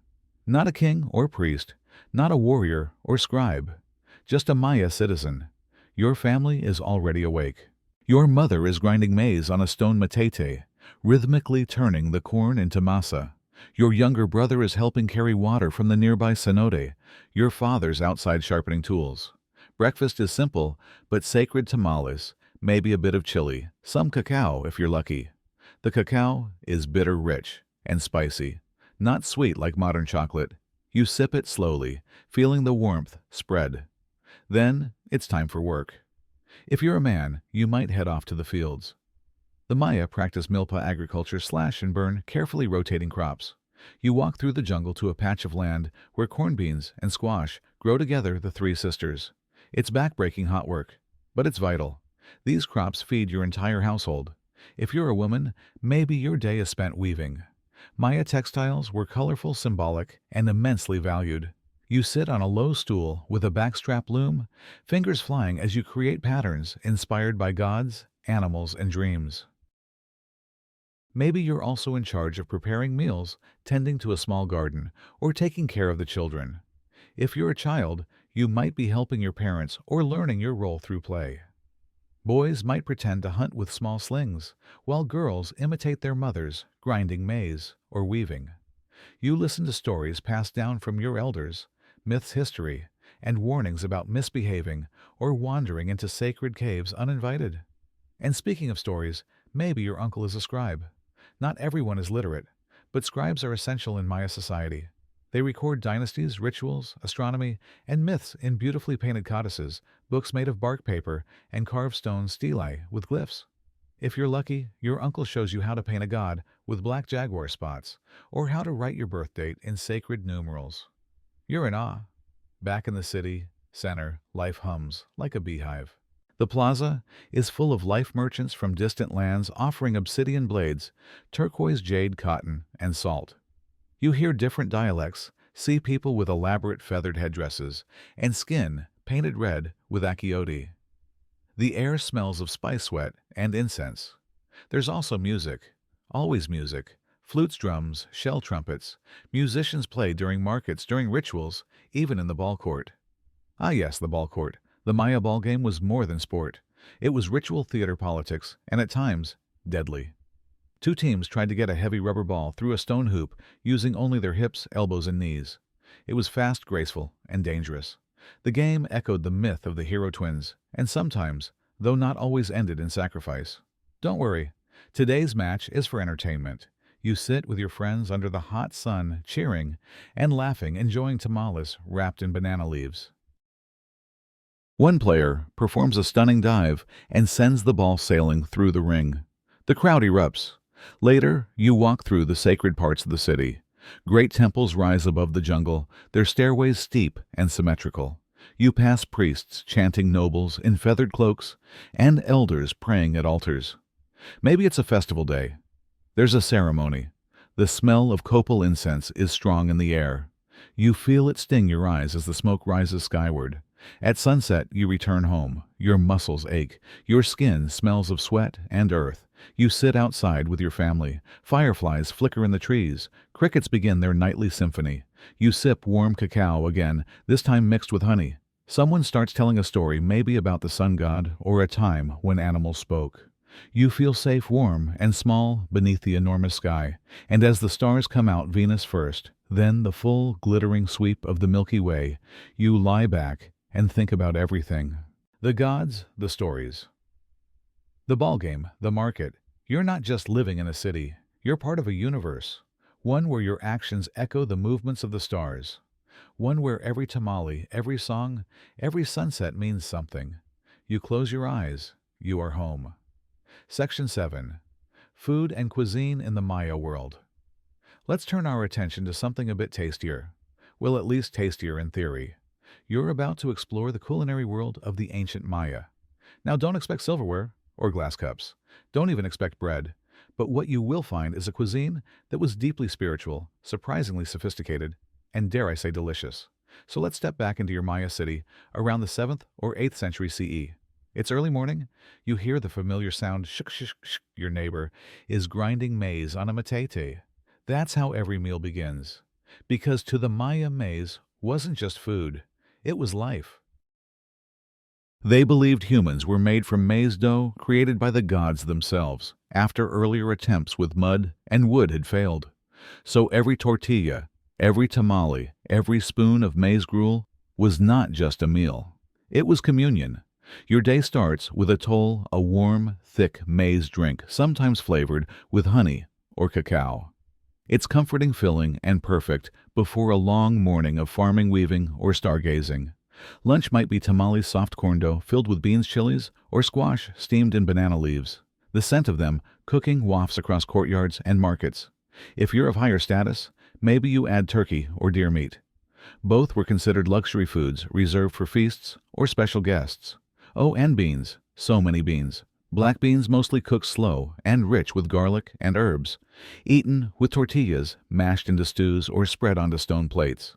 Not a king or priest, not a warrior or scribe. Just a Maya citizen. Your family is already awake. Your mother is grinding maize on a stone matete, rhythmically turning the corn into masa. Your younger brother is helping carry water from the nearby cenote. Your father's outside sharpening tools. Breakfast is simple, but sacred tamales, maybe a bit of chili, some cacao if you're lucky. The cacao is bitter rich and spicy, not sweet like modern chocolate. You sip it slowly, feeling the warmth spread. Then it's time for work. If you're a man, you might head off to the fields. The Maya practice milpa agriculture, slash and burn, carefully rotating crops. You walk through the jungle to a patch of land where corn beans and squash grow together, the three sisters. It's back-breaking hot work, but it's vital. These crops feed your entire household. If you're a woman, maybe your day is spent weaving. Maya textiles were colorful, symbolic, and immensely valued. You sit on a low stool with a backstrap loom, fingers flying as you create patterns inspired by gods, animals, and dreams. Maybe you're also in charge of preparing meals, tending to a small garden, or taking care of the children. If you're a child, you might be helping your parents or learning your role through play. Boys might pretend to hunt with small slings, while girls imitate their mothers, grinding maize or weaving. You listen to stories passed down from your elders, myths, history, and warnings about misbehaving or wandering into sacred caves uninvited. And speaking of stories, maybe your uncle is a scribe. Not everyone is literate, but scribes are essential in Maya society. They record dynasties, rituals, astronomy, and myths in beautifully painted codices, books made of bark paper, and carved stone stelae with glyphs. If you're lucky, your uncle shows you how to paint a god with black jaguar spots, or how to write your birth date in sacred numerals. You're in awe. Back in the city center, life hums like a beehive. The plaza is full of life merchants from distant lands offering obsidian blades, turquoise jade cotton, and salt. You hear different dialects, see people with elaborate feathered headdresses, and skin painted red with achiote. The air smells of spice sweat and incense. There's also music, always music, flutes, drums, shell trumpets. Musicians play during markets, during rituals, even in the ball court. Ah yes, the ball court. The Maya ball game was more than sport. It was ritual theater politics, and at times, deadly. Two teams tried to get a heavy rubber ball through a stone hoop using only their hips, elbows, and knees. It was fast, graceful, and dangerous. The game echoed the myth of the hero twins, and sometimes, though not always, ended in sacrifice. Don't worry, today's match is for entertainment. You sit with your friends under the hot sun, cheering and laughing, enjoying tamales wrapped in banana leaves. One player performs a stunning dive and sends the ball sailing through the ring. The crowd erupts. Later, you walk through the sacred parts of the city. Great temples rise above the jungle, their stairways steep and symmetrical. You pass priests chanting, nobles in feathered cloaks, and elders praying at altars. Maybe it's a festival day. There's a ceremony. The smell of copal incense is strong in the air. You feel it sting your eyes as the smoke rises skyward. At sunset, you return home. Your muscles ache. Your skin smells of sweat and earth. You sit outside with your family. Fireflies flicker in the trees. Crickets begin their nightly symphony. You sip warm cacao again, this time mixed with honey. Someone starts telling a story, maybe about the sun god or a time when animals spoke. You feel safe, warm, and small beneath the enormous sky. And as the stars come out, Venus first, then the full, glittering sweep of the Milky Way, you lie back and think about everything. The gods, the stories. The ball game, the market. You're not just living in a city. You're part of a universe. One where your actions echo the movements of the stars. One where every tamale, every song, every sunset means something. You close your eyes. You are home. Section 7. Food and cuisine in the Maya world. Let's turn our attention to something a bit tastier. Well, at least tastier in theory. You're about to explore the culinary world of the ancient Maya. Now, don't expect silverware or glass cups. Don't even expect bread. But what you will find is a cuisine that was deeply spiritual, surprisingly sophisticated, and dare I say delicious. So let's step back into your Maya city around the 7th or 8th century CE. It's early morning. You hear the familiar sound, shuk shuk shuk. Your neighbor is grinding maize on a matete. That's how every meal begins. Because to the Maya, maize wasn't just food. It was life. They believed humans were made from maize dough created by the gods themselves, after earlier attempts with mud and wood had failed. So every tortilla, every tamale, every spoon of maize gruel was not just a meal. It was communion. Your day starts with a toll, a warm, thick maize drink, sometimes flavored with honey or cacao. It's comforting, filling, and perfect before a long morning of farming, weaving, or stargazing. Lunch might be tamales, soft corn dough filled with beans, chilies, or squash steamed in banana leaves. The scent of them cooking wafts across courtyards and markets. If you're of higher status, maybe you add turkey or deer meat. Both were considered luxury foods reserved for feasts or special guests. Oh, and beans. So many beans. Black beans mostly cooked slow and rich with garlic and herbs, eaten with tortillas mashed into stews or spread onto stone plates.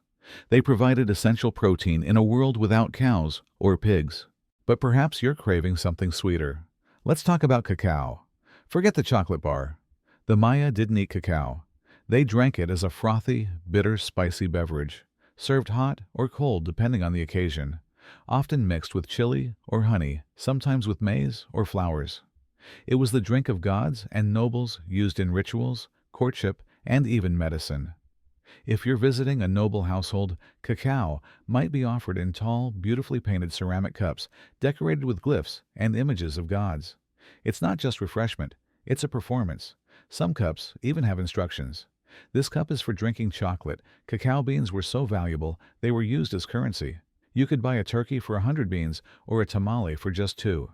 They provided essential protein in a world without cows or pigs. But perhaps you're craving something sweeter. Let's talk about cacao. Forget the chocolate bar. The Maya didn't eat cacao. They drank it as a frothy, bitter, spicy beverage, served hot or cold depending on the occasion, often mixed with chili or honey, sometimes with maize or flowers. It was the drink of gods and nobles used in rituals, courtship, and even medicine. If you're visiting a noble household, cacao might be offered in tall, beautifully painted ceramic cups decorated with glyphs and images of gods. It's not just refreshment, it's a performance. Some cups even have instructions. This cup is for drinking chocolate. Cacao beans were so valuable, they were used as currency. You could buy a turkey for 100 beans or a tamale for just two.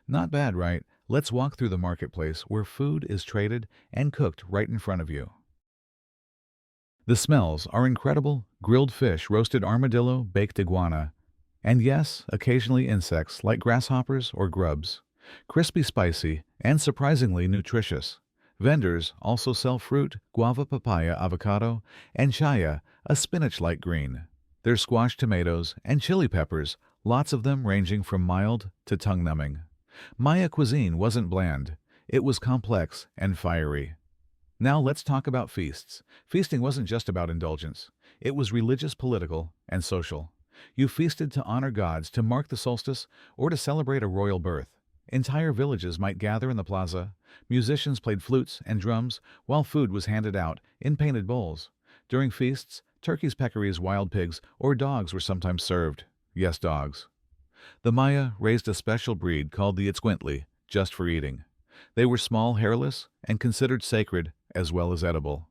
Not bad, right? Let's walk through the marketplace where food is traded and cooked right in front of you. The smells are incredible: grilled fish, roasted armadillo, baked iguana, and yes, occasionally insects like grasshoppers or grubs. Crispy, spicy, and surprisingly nutritious. Vendors also sell fruit, guava, papaya, avocado, and chaya, a spinach-like green. There's squash tomatoes and chili peppers, lots of them ranging from mild to tongue-numbing. Maya cuisine wasn't bland. It was complex and fiery. Now let's talk about feasts. Feasting wasn't just about indulgence. It was religious, political, and social. You feasted to honor gods, to mark the solstice, or to celebrate a royal birth. Entire villages might gather in the plaza. Musicians played flutes and drums, while food was handed out in painted bowls. During feasts, turkeys, peccaries, wild pigs, or dogs were sometimes served. Yes, dogs. The Maya raised a special breed called the Itzcuintli, just for eating. They were small, hairless, and considered sacred as well as edible.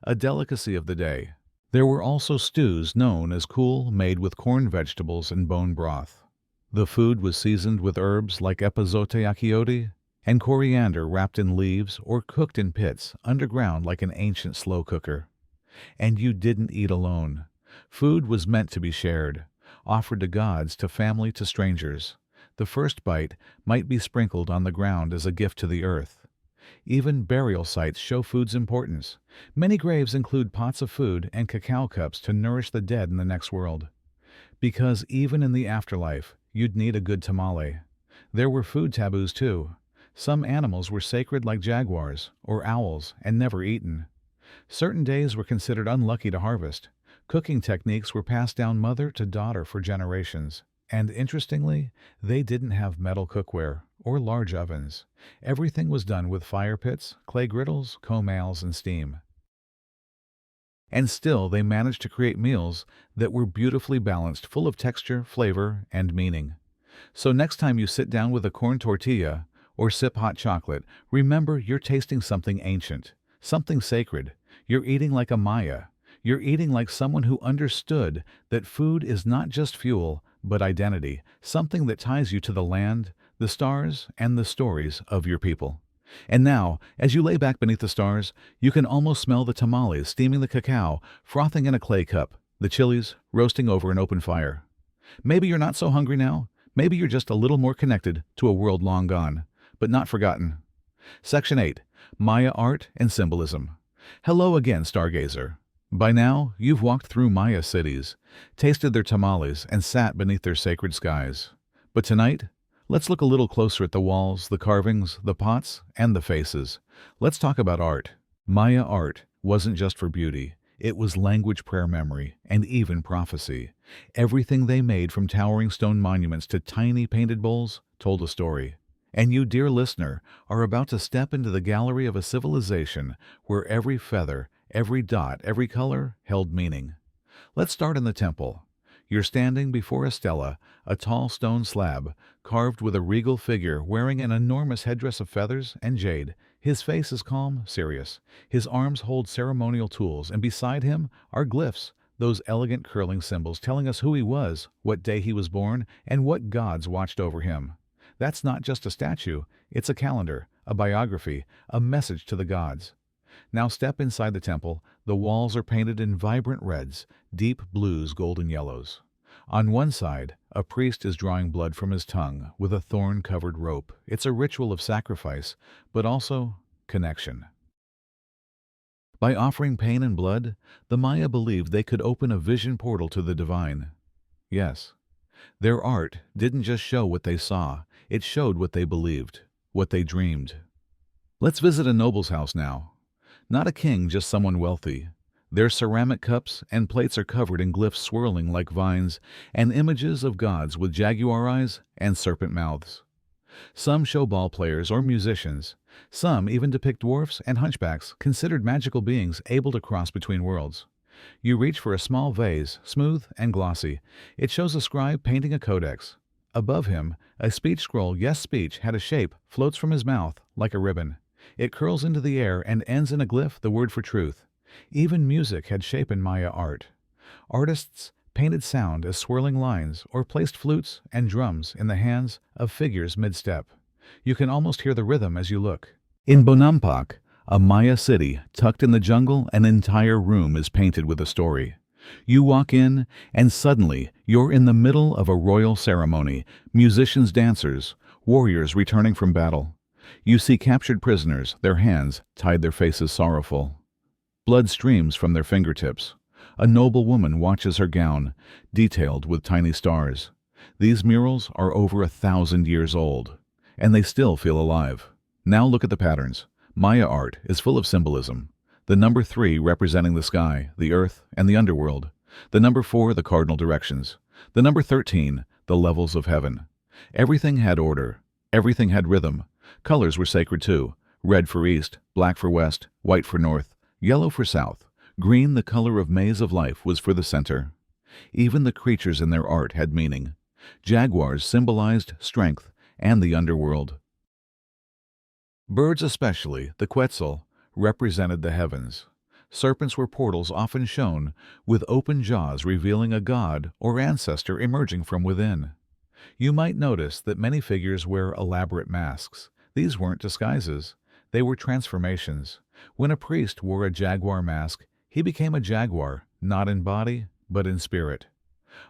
A delicacy of the day. There were also stews known as cool, made with corn, vegetables, and bone broth. The food was seasoned with herbs like epazote achiote and coriander, wrapped in leaves or cooked in pits underground like an ancient slow cooker. And you didn't eat alone. Food was meant to be shared, offered to gods, to family, to strangers. The first bite might be sprinkled on the ground as a gift to the earth. Even burial sites show food's importance. Many graves include pots of food and cacao cups to nourish the dead in the next world. Because even in the afterlife, you'd need a good tamale. There were food taboos too. Some animals were sacred, like jaguars or owls, and never eaten. Certain days were considered unlucky to harvest. Cooking techniques were passed down mother to daughter for generations. And interestingly, they didn't have metal cookware or large ovens. Everything was done with fire pits, clay griddles, combales, and steam. And still, they managed to create meals that were beautifully balanced, full of texture, flavor, and meaning. So next time you sit down with a corn tortilla or sip hot chocolate, remember you're tasting something ancient, something sacred. You're eating like a Maya. You're eating like someone who understood that food is not just fuel, but identity, something that ties you to the land, the stars, and the stories of your people. And now, as you lay back beneath the stars, you can almost smell the tamales steaming, the cacao frothing in a clay cup, the chilies roasting over an open fire. Maybe you're not so hungry now. Maybe you're just a little more connected to a world long gone, but not forgotten. Section 8. Maya Art and Symbolism. Hello again, stargazer. By now, you've walked through Maya cities, tasted their tamales, and sat beneath their sacred skies. But tonight, let's look a little closer at the walls, the carvings, the pots, and the faces. Let's talk about art. Maya art wasn't just for beauty. It was language, prayer, memory, and even prophecy. Everything they made, from towering stone monuments to tiny painted bowls, told a story. And you, dear listener, are about to step into the gallery of a civilization where every feather, every dot, every color held meaning. Let's start in the temple. You're standing before a stela, a tall stone slab, carved with a regal figure wearing an enormous headdress of feathers and jade. His face is calm, serious. His arms hold ceremonial tools, and beside him are glyphs, those elegant curling symbols telling us who he was, what day he was born, and what gods watched over him. That's not just a statue, it's a calendar, a biography, a message to the gods. Now step inside the temple. The walls are painted in vibrant reds, deep blues, golden yellows. On one side, a priest is drawing blood from his tongue with a thorn-covered rope. It's a ritual of sacrifice, but also connection. By offering pain and blood, the Maya believed they could open a vision portal to the divine. Yes, their art didn't just show what they saw, it showed what they believed, what they dreamed. Let's visit a noble's house now. Not a king, just someone wealthy. Their ceramic cups and plates are covered in glyphs swirling like vines and images of gods with jaguar eyes and serpent mouths. Some show ball players or musicians. Some even depict dwarfs and hunchbacks, considered magical beings able to cross between worlds. You reach for a small vase, smooth and glossy. It shows a scribe painting a codex. Above him, a speech scroll, yes, speech, had a shape, floats from his mouth like a ribbon. It curls into the air and ends in a glyph, the word for truth. Even music had shape in Maya art. Artists painted sound as swirling lines or placed flutes and drums in the hands of figures mid-step. You can almost hear the rhythm as you look. In Bonampak, a Maya city tucked in the jungle, an entire room is painted with a story. You walk in, and suddenly you're in the middle of a royal ceremony, musicians, dancers, warriors returning from battle. You see captured prisoners, their hands tied, their faces sorrowful. Blood streams from their fingertips. A noble woman watches her gown, detailed with tiny stars. These murals are over 1,000 years old, and they still feel alive. Now look at the patterns. Maya art is full of symbolism. The number 3 representing the sky, the earth, and the underworld. The number 4, the cardinal directions. The number 13, the levels of heaven. Everything had order. Everything had rhythm. Colors were sacred too. Red for east, black for west, white for north, yellow for south. Green, the color of maze of life, was for the center. Even the creatures in their art had meaning. Jaguars symbolized strength and the underworld. Birds, especially the quetzal, represented the heavens. Serpents were portals often shown, with open jaws revealing a god or ancestor emerging from within. You might notice that many figures wear elaborate masks. These weren't disguises. They were transformations. When a priest wore a jaguar mask, he became a jaguar, not in body, but in spirit.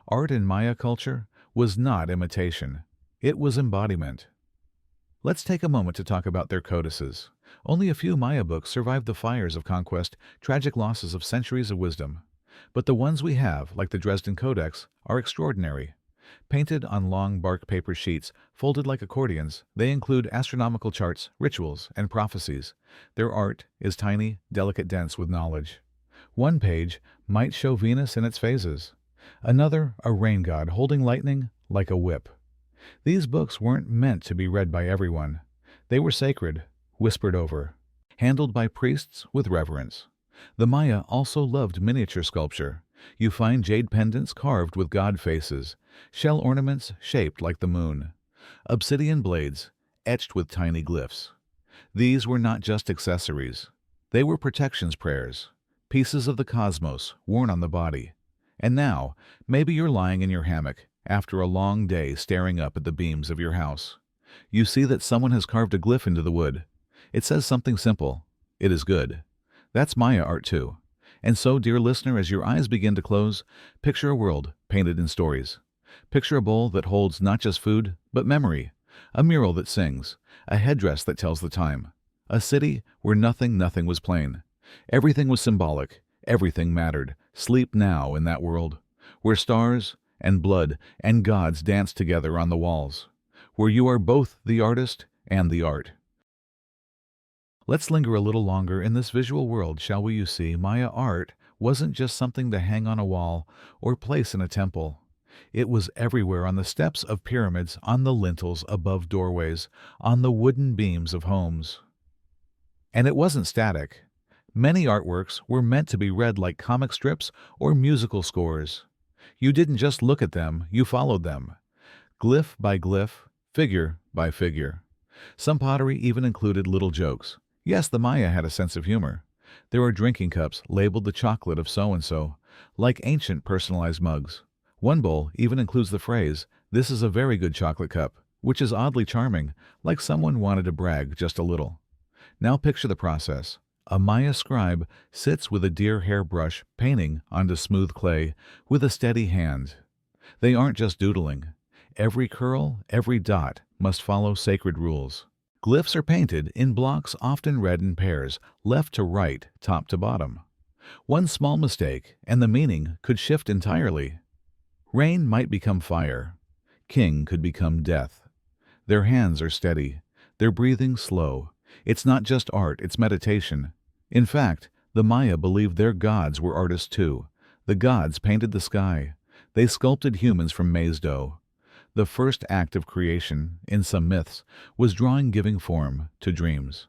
Art in Maya culture was not imitation. It was embodiment. Let's take a moment to talk about their codices. Only a few Maya books survived the fires of conquest, tragic losses of centuries of wisdom. But the ones we have, like the Dresden Codex, are extraordinary. Painted on long bark paper sheets, folded like accordions, they include astronomical charts, rituals, and prophecies. Their art is tiny, delicate, dense with knowledge. One page might show Venus in its phases. Another, a rain god holding lightning like a whip. These books weren't meant to be read by everyone. They were sacred, whispered over, handled by priests with reverence. The Maya also loved miniature sculpture. You find jade pendants carved with god faces, shell ornaments shaped like the moon, obsidian blades etched with tiny glyphs. These were not just accessories. They were protections prayers, pieces of the cosmos worn on the body. And now, maybe you're lying in your hammock after a long day staring up at the beams of your house. You see that someone has carved a glyph into the wood. It says something simple. It is good. That's Maya art too. And so, dear listener, as your eyes begin to close, picture a world painted in stories. Picture a bowl that holds not just food, but memory. A mural that sings. A headdress that tells the time. A city where nothing was plain. Everything was symbolic. Everything mattered. Sleep now in that world, where stars and blood and gods dance together on the walls, where you are both the artist and the art. Let's linger a little longer in this visual world, shall we? You see, Maya art wasn't just something to hang on a wall or place in a temple. It was everywhere, on the steps of pyramids, on the lintels above doorways, on the wooden beams of homes. And it wasn't static. Many artworks were meant to be read like comic strips or musical scores. You didn't just look at them, you followed them. Glyph by glyph, figure by figure. Some pottery even included little jokes. Yes, the Maya had a sense of humor. There are drinking cups labeled the chocolate of so-and-so, like ancient personalized mugs. One bowl even includes the phrase, "This is a very good chocolate cup," which is oddly charming, like someone wanted to brag just a little. Now picture the process. A Maya scribe sits with a deer hair brush painting onto smooth clay with a steady hand. They aren't just doodling. Every curl, every dot must follow sacred rules. Glyphs are painted in blocks often read in pairs, left to right, top to bottom. One small mistake and the meaning could shift entirely. Rain might become fire. King could become death. Their hands are steady. Their breathing slow. It's not just art, it's meditation. In fact, the Maya believed their gods were artists too. The gods painted the sky. They sculpted humans from maize dough. The first act of creation, in some myths, was drawing, giving form to dreams.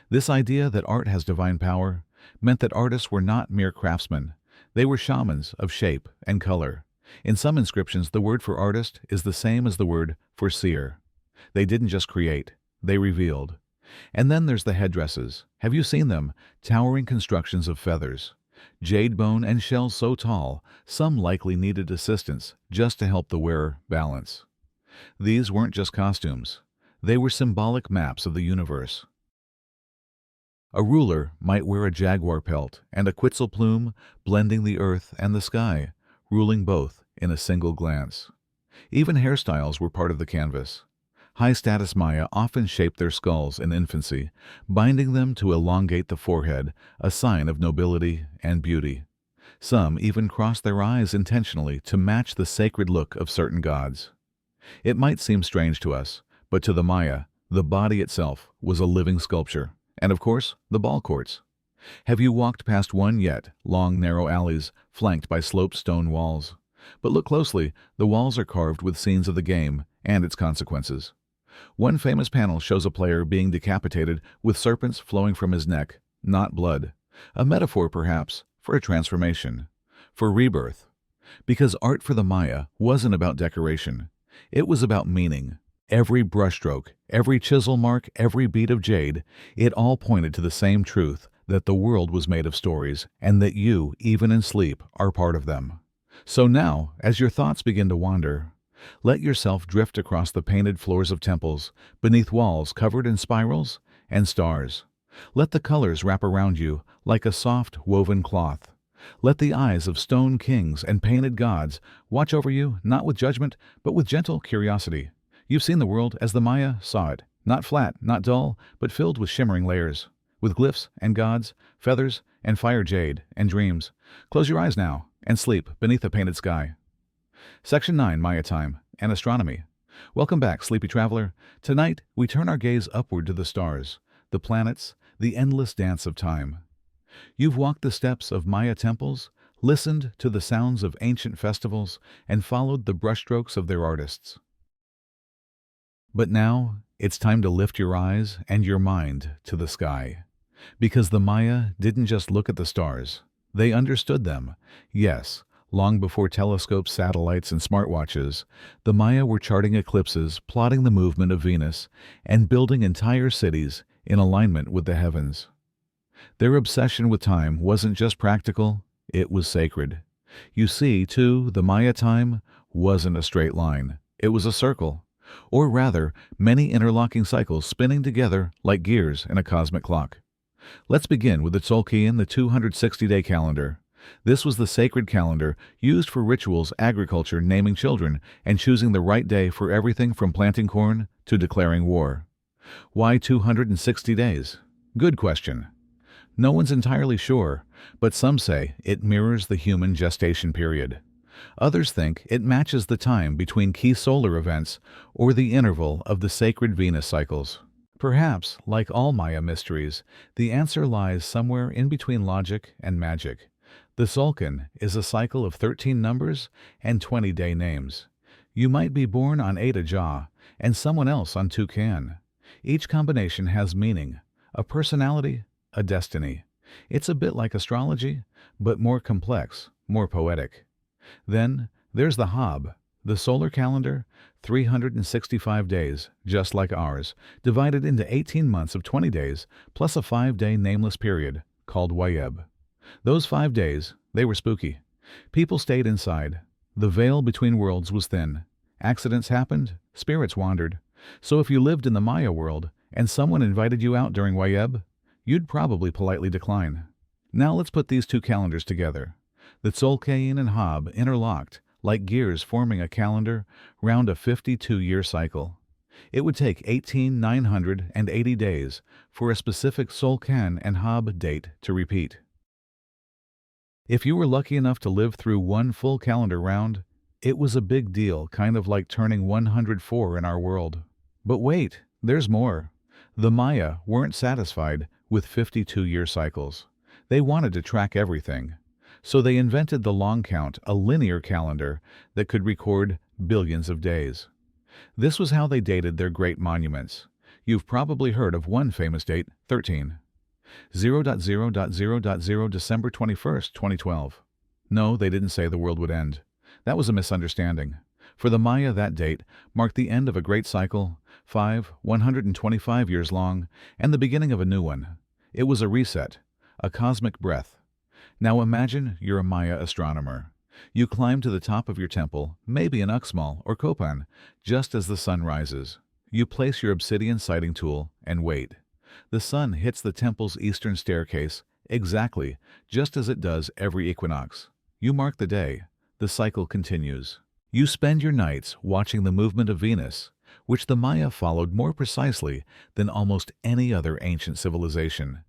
This idea that art has divine power meant that artists were not mere craftsmen. They were shamans of shape and color. In some inscriptions, the word for artist is the same as the word for seer. They didn't just create, they revealed. And then there's the headdresses. Have you seen them? Towering constructions of feathers. Jade bone and shells so tall, some likely needed assistance just to help the wearer balance. These weren't just costumes. They were symbolic maps of the universe. A ruler might wear a jaguar pelt and a quetzal plume, blending the earth and the sky, ruling both in a single glance. Even hairstyles were part of the canvas. High-status Maya often shaped their skulls in infancy, binding them to elongate the forehead, a sign of nobility and beauty. Some even crossed their eyes intentionally to match the sacred look of certain gods. It might seem strange to us, but to the Maya, the body itself was a living sculpture. And of course, the ball courts. Have you walked past one yet? Long, narrow alleys, flanked by sloped stone walls. But look closely, the walls are carved with scenes of the game and its consequences. One famous panel shows a player being decapitated with serpents flowing from his neck, not blood. A metaphor, perhaps, for a transformation, for rebirth. Because art for the Maya wasn't about decoration. It was about meaning. Every brushstroke, every chisel mark, every bead of jade, it all pointed to the same truth, that the world was made of stories, and that you, even in sleep, are part of them. So now, as your thoughts begin to wander, let yourself drift across the painted floors of temples, beneath walls covered in spirals and stars. Let the colors wrap around you like a soft woven cloth. Let the eyes of stone kings and painted gods watch over you, not with judgment, but with gentle curiosity. You've seen the world as the Maya saw it, not flat, not dull, but filled with shimmering layers, with glyphs and gods, feathers and fire jade and dreams. Close your eyes now and sleep beneath a painted sky. Section 9, Maya Time and Astronomy. Welcome back, sleepy traveler. Tonight, we turn our gaze upward to the stars, the planets, the endless dance of time. You've walked the steps of Maya temples, listened to the sounds of ancient festivals, and followed the brushstrokes of their artists. But now, it's time to lift your eyes and your mind to the sky. Because the Maya didn't just look at the stars. They understood them. Yes, long before telescopes, satellites, and smartwatches, the Maya were charting eclipses, plotting the movement of Venus, and building entire cities in alignment with the heavens. Their obsession with time wasn't just practical, it was sacred. You see, too, the Maya time wasn't a straight line. It was a circle. Or rather, many interlocking cycles spinning together like gears in a cosmic clock. Let's begin with the Tzolk'in, the 260-day calendar. This was the sacred calendar used for rituals, agriculture, naming children, and choosing the right day for everything from planting corn to declaring war. Why 260 days? Good question. No one's entirely sure, but some say it mirrors the human gestation period. Others think it matches the time between key solar events or the interval of the sacred Venus cycles. Perhaps, like all Maya mysteries, the answer lies somewhere in between logic and magic. The Tzolk'in is a cycle of 13 numbers and 20-day names. You might be born on Eta Jah and someone else on Tucan. Each combination has meaning, a personality, a destiny. It's a bit like astrology, but more complex, more poetic. Then there's the Hab, the solar calendar, 365 days, just like ours, divided into 18 months of 20 days, plus a 5-day nameless period, called Wayeb. Those 5 days, they were spooky. People stayed inside. The veil between worlds was thin. Accidents happened, spirits wandered. So if you lived in the Maya world, and someone invited you out during Wayeb, you'd probably politely decline. Now let's put these two calendars together. The Tzolk'in and Hab interlocked, like gears forming a calendar, round a 52-year cycle. It would take 18,980 days for a specific Tzolk'in and Hab date to repeat. If you were lucky enough to live through one full calendar round, it was a big deal, kind of like turning 104 in our world. But wait, there's more. The Maya weren't satisfied with 52-year cycles. They wanted to track everything. So they invented the long count, a linear calendar that could record billions of days. This was how they dated their great monuments. You've probably heard of one famous date, 13. 0.0.0.0 December 21st, 2012. No, they didn't say the world would end. That was a misunderstanding. For the Maya, that date marked the end of a great cycle, 125 years long, and the beginning of a new one. It was a reset, a cosmic breath. Now imagine you're a Maya astronomer. You climb to the top of your temple, maybe in Uxmal or Copan, just as the sun rises. You place your obsidian sighting tool and wait. The sun hits the temple's eastern staircase exactly, just as it does every equinox. You mark the day. The cycle continues. You spend your nights watching the movement of Venus, which the Maya followed more precisely than almost any other ancient civilization.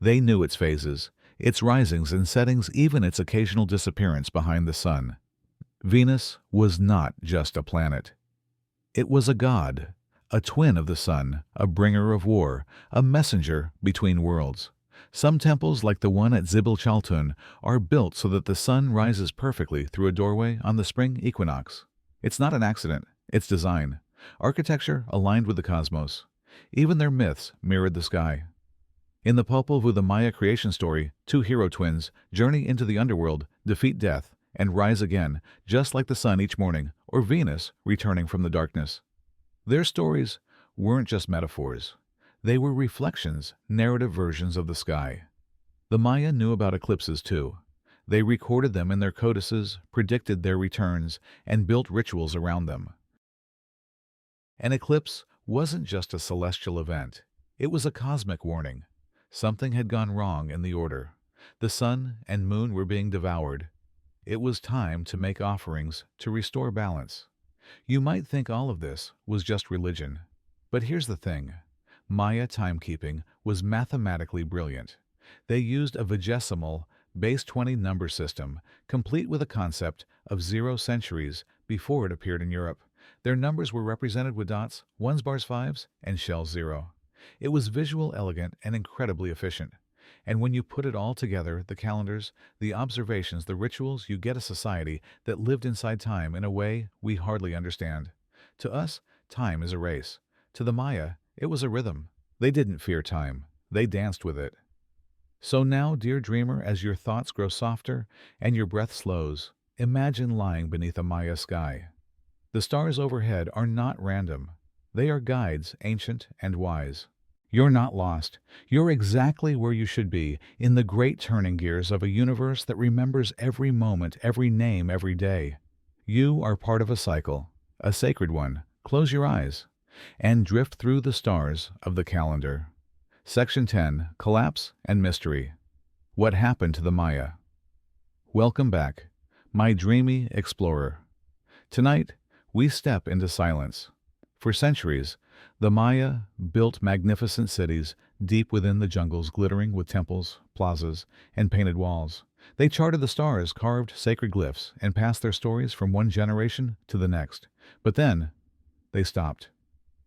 They knew its phases, its risings and settings, even its occasional disappearance behind the sun. Venus was not just a planet. It was a god, a twin of the sun, a bringer of war, a messenger between worlds. Some temples, like the one at Zibil Chaltun, are built so that the sun rises perfectly through a doorway on the spring equinox. It's not an accident, it's design. Architecture aligned with the cosmos. Even their myths mirrored the sky. In the Popol Vuh, the Maya creation story, two hero twins journey into the underworld, defeat death, and rise again, just like the sun each morning, or Venus returning from the darkness. Their stories weren't just metaphors. They were reflections, narrative versions of the sky. The Maya knew about eclipses too. They recorded them in their codices, predicted their returns, and built rituals around them. An eclipse wasn't just a celestial event. It was a cosmic warning. Something had gone wrong in the order. The sun and moon were being devoured. It was time to make offerings to restore balance. You might think all of this was just religion. But here's the thing. Maya timekeeping was mathematically brilliant. They used a vigesimal, base 20 number system, complete with a concept of 0 centuries before it appeared in Europe. Their numbers were represented with dots, ones, bars, fives, and shells 0. It was visual, elegant, and incredibly efficient. And when you put it all together, the calendars, the observations, the rituals, you get a society that lived inside time in a way we hardly understand. To us, time is a race. To the Maya, it was a rhythm. They didn't fear time. They danced with it. So now, dear dreamer, as your thoughts grow softer and your breath slows, imagine lying beneath a Maya sky. The stars overhead are not random. They are guides, ancient and wise. You're not lost. You're exactly where you should be, in the great turning gears of a universe that remembers every moment, every name, every day. You are part of a cycle, a sacred one. Close your eyes and drift through the stars of the calendar. Section 10, Collapse and Mystery. What happened to the Maya? Welcome back, my dreamy explorer. Tonight, we step into silence. For centuries, the Maya built magnificent cities deep within the jungles, glittering with temples, plazas, and painted walls. They charted the stars, carved sacred glyphs, and passed their stories from one generation to the next. But then, they stopped.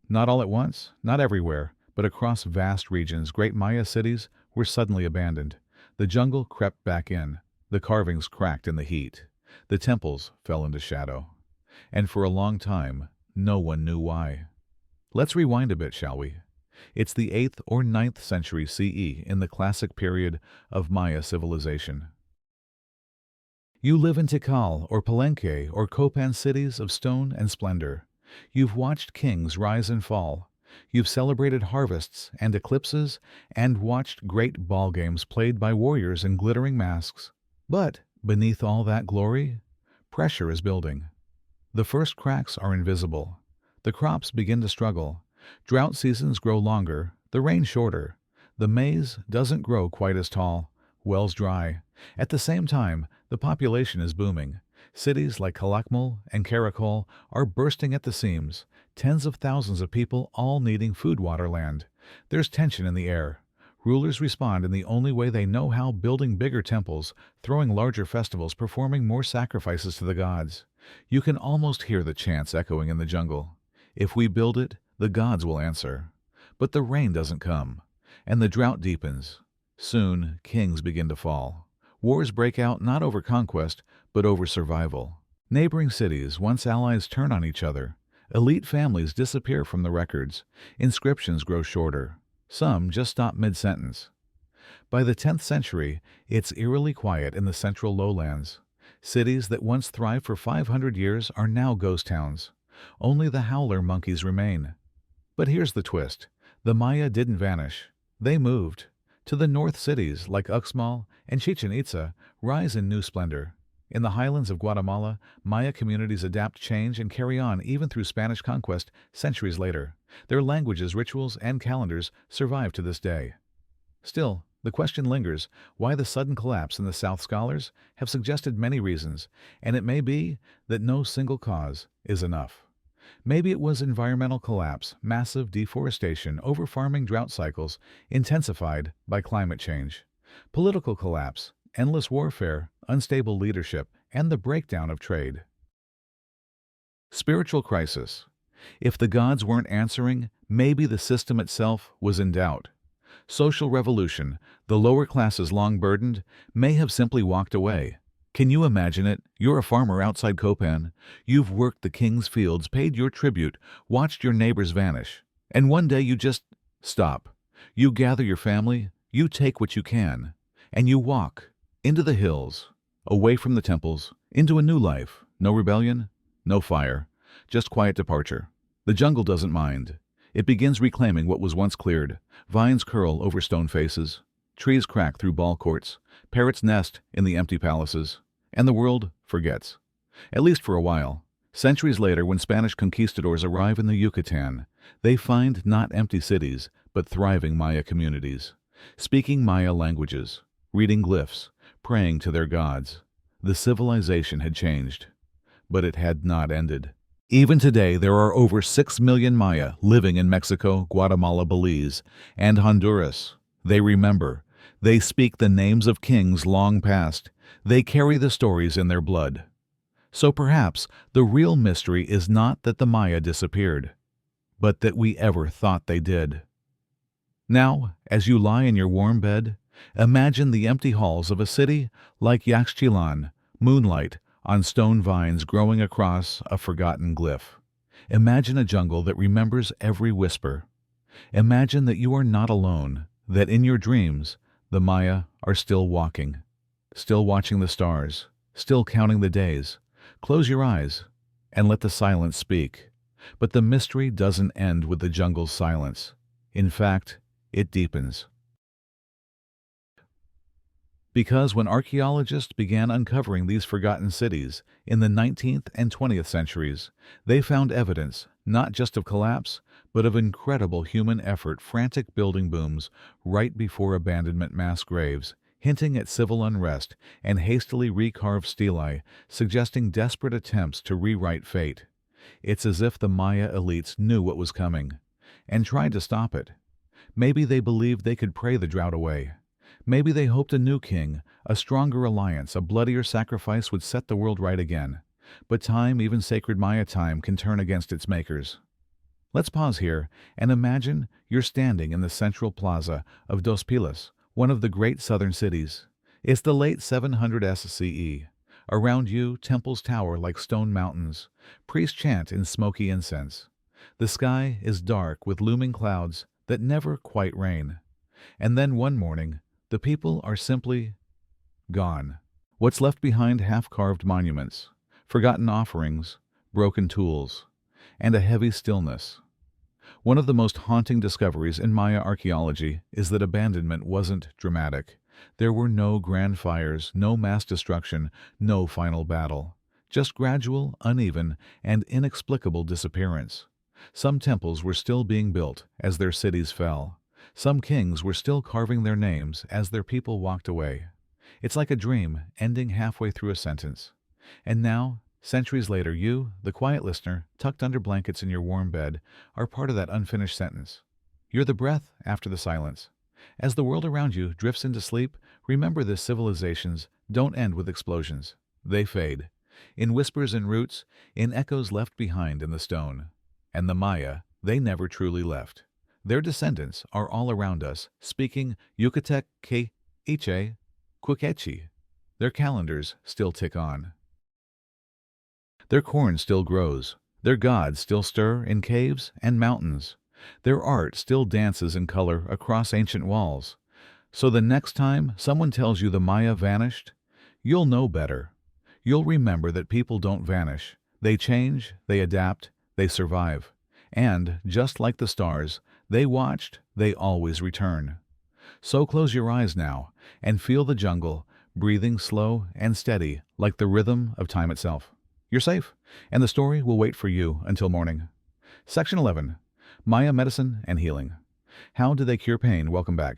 Not all at once, not everywhere, but across vast regions, great Maya cities were suddenly abandoned. The jungle crept back in. The carvings cracked in the heat. The temples fell into shadow. And for a long time, no one knew why. Let's rewind a bit, shall we? It's the 8th or 9th century CE, in the classic period of Maya civilization. You live in Tikal or Palenque or Copan, cities of stone and splendor. You've watched kings rise and fall. You've celebrated harvests and eclipses and watched great ball games played by warriors in glittering masks. But beneath all that glory, pressure is building. The first cracks are invisible. The crops begin to struggle. Drought seasons grow longer, the rain shorter. The maize doesn't grow quite as tall, wells dry. At the same time, the population is booming. Cities like Calakmul and Caracol are bursting at the seams, tens of thousands of people all needing food, water, land. There's tension in the air. Rulers respond in the only way they know how, building bigger temples, throwing larger festivals, performing more sacrifices to the gods. You can almost hear the chants echoing in the jungle. If we build it, the gods will answer. But the rain doesn't come, and the drought deepens. Soon, kings begin to fall. Wars break out not over conquest, but over survival. Neighboring cities, once allies, turn on each other. Elite families disappear from the records. Inscriptions grow shorter. Some just stop mid-sentence. By the 10th century, it's eerily quiet in the central lowlands. Cities that once thrived for 500 years are now ghost towns. Only the howler monkeys remain. But here's the twist. The Maya didn't vanish. They moved. To the north, cities like Uxmal and Chichen Itza rise in new splendor. In the highlands of Guatemala, Maya communities adapt, change, and carry on even through Spanish conquest centuries later. Their languages, rituals, and calendars survive to this day. Still, the question lingers, why the sudden collapse in the South? Scholars have suggested many reasons, and it may be that no single cause is enough. Maybe it was environmental collapse, massive deforestation, overfarming, drought cycles, intensified by climate change. Political collapse, endless warfare, unstable leadership, and the breakdown of trade. Spiritual crisis. If the gods weren't answering, maybe the system itself was in doubt. Social revolution, the lower classes long burdened, may have simply walked away. Can you imagine it? You're a farmer outside Copan. You've worked the king's fields, paid your tribute, watched your neighbors vanish. And one day you just stop. You gather your family, you take what you can, and you walk into the hills, away from the temples, into a new life. No rebellion, no fire, just quiet departure. The jungle doesn't mind. It begins reclaiming what was once cleared. Vines curl over stone faces, trees crack through ball courts, parrots nest in the empty palaces, and the world forgets. At least for a while. Centuries later, when Spanish conquistadors arrive in the Yucatan, they find not empty cities, but thriving Maya communities, speaking Maya languages, reading glyphs, praying to their gods. The civilization had changed, but it had not ended. Even today, there are over 6 million Maya living in Mexico, Guatemala, Belize, and Honduras. They remember. They speak the names of kings long past. They carry the stories in their blood. So perhaps the real mystery is not that the Maya disappeared, but that we ever thought they did. Now, as you lie in your warm bed, imagine the empty halls of a city like Yaxchilan, moonlight on stone vines growing across a forgotten glyph. Imagine a jungle that remembers every whisper. Imagine that you are not alone, that in your dreams, the Maya are still walking, still watching the stars, still counting the days. Close your eyes and let the silence speak. But the mystery doesn't end with the jungle's silence. In fact, it deepens. Because when archaeologists began uncovering these forgotten cities in the 19th and 20th centuries, they found evidence not just of collapse, but of incredible human effort, frantic building booms right before abandonment, mass graves, hinting at civil unrest, and hastily recarved stelae, suggesting desperate attempts to rewrite fate. It's as if the Maya elites knew what was coming and tried to stop it. Maybe they believed they could pray the drought away. Maybe they hoped a new king, a stronger alliance, a bloodier sacrifice would set the world right again. But time, even sacred Maya time, can turn against its makers. Let's pause here and imagine you're standing in the central plaza of Dos Pilas, one of the great southern cities. It's the late 700 CE. Around you, temples tower like stone mountains. Priests chant in smoky incense. The sky is dark with looming clouds that never quite rain. And then one morning, the people are simply gone. What's left behind? Half-carved monuments, forgotten offerings, broken tools, and a heavy stillness. One of the most haunting discoveries in Maya archaeology is that abandonment wasn't dramatic. There were no grand fires, no mass destruction, no final battle. Just gradual, uneven, and inexplicable disappearance. Some temples were still being built as their cities fell. Some kings were still carving their names as their people walked away. It's like a dream ending halfway through a sentence. And now, centuries later, you, the quiet listener, tucked under blankets in your warm bed, are part of that unfinished sentence. You're the breath after the silence. As the world around you drifts into sleep, remember this: civilizations don't end with explosions. They fade. In whispers and roots, in echoes left behind in the stone. And the Maya, they never truly left. Their descendants are all around us, speaking Yucatec que Iche Quequechi. Their calendars still tick on. Their corn still grows. Their gods still stir in caves and mountains. Their art still dances in color across ancient walls. So the next time someone tells you the Maya vanished, you'll know better. You'll remember that people don't vanish. They change, they adapt, they survive. And, just like the stars, they watched, they always return. So close your eyes now and feel the jungle, breathing slow and steady like the rhythm of time itself. You're safe, and the story will wait for you until morning. Section 11. Maya Medicine and Healing. How do they cure pain? Welcome back.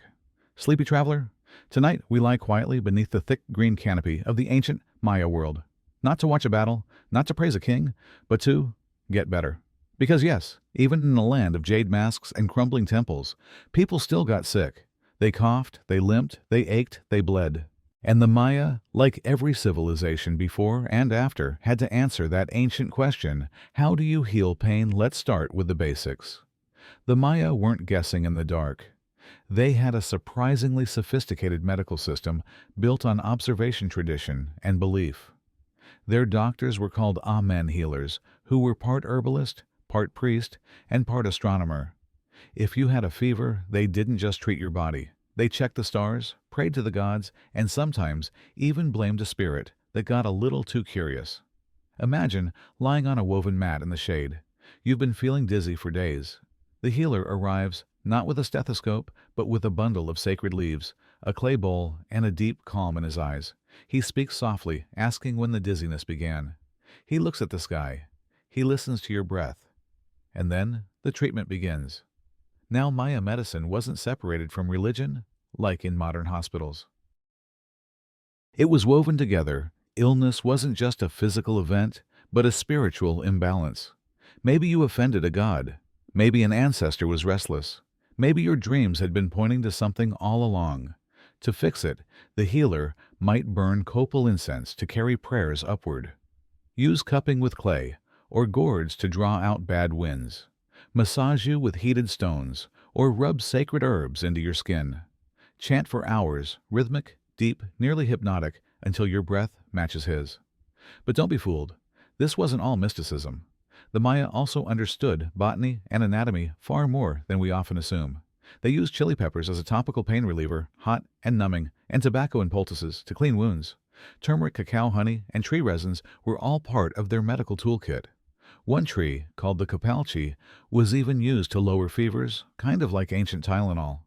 Sleepy traveler, tonight we lie quietly beneath the thick green canopy of the ancient Maya world. Not to watch a battle, not to praise a king, but to get better. Because yes, even in a land of jade masks and crumbling temples, people still got sick. They coughed, they limped, they ached, they bled. And the Maya, like every civilization before and after, had to answer that ancient question, how do you heal pain? Let's start with the basics. The Maya weren't guessing in the dark. They had a surprisingly sophisticated medical system built on observation, tradition, and belief. Their doctors were called Amen healers, who were part herbalist, part priest, and part astronomer. If you had a fever, they didn't just treat your body. They checked the stars, prayed to the gods, and sometimes even blamed a spirit that got a little too curious. Imagine lying on a woven mat in the shade. You've been feeling dizzy for days. The healer arrives not with a stethoscope, but with a bundle of sacred leaves, a clay bowl, and a deep calm in his eyes. He speaks softly, asking when the dizziness began. He looks at the sky. He listens to your breath. And then the treatment begins. Now Maya medicine wasn't separated from religion, like in modern hospitals. It was woven together. Illness wasn't just a physical event, but a spiritual imbalance. Maybe you offended a god. Maybe an ancestor was restless. Maybe your dreams had been pointing to something all along. To fix it, the healer might burn copal incense to carry prayers upward. Use cupping with clay, or gourds to draw out bad winds. Massage you with heated stones, or rub sacred herbs into your skin. Chant for hours, rhythmic, deep, nearly hypnotic, until your breath matches his. But don't be fooled. This wasn't all mysticism. The Maya also understood botany and anatomy far more than we often assume. They used chili peppers as a topical pain reliever, hot and numbing, and tobacco in poultices to clean wounds. Turmeric, cacao, honey, and tree resins were all part of their medical toolkit. One tree, called the kapalchi, was even used to lower fevers, kind of like ancient Tylenol.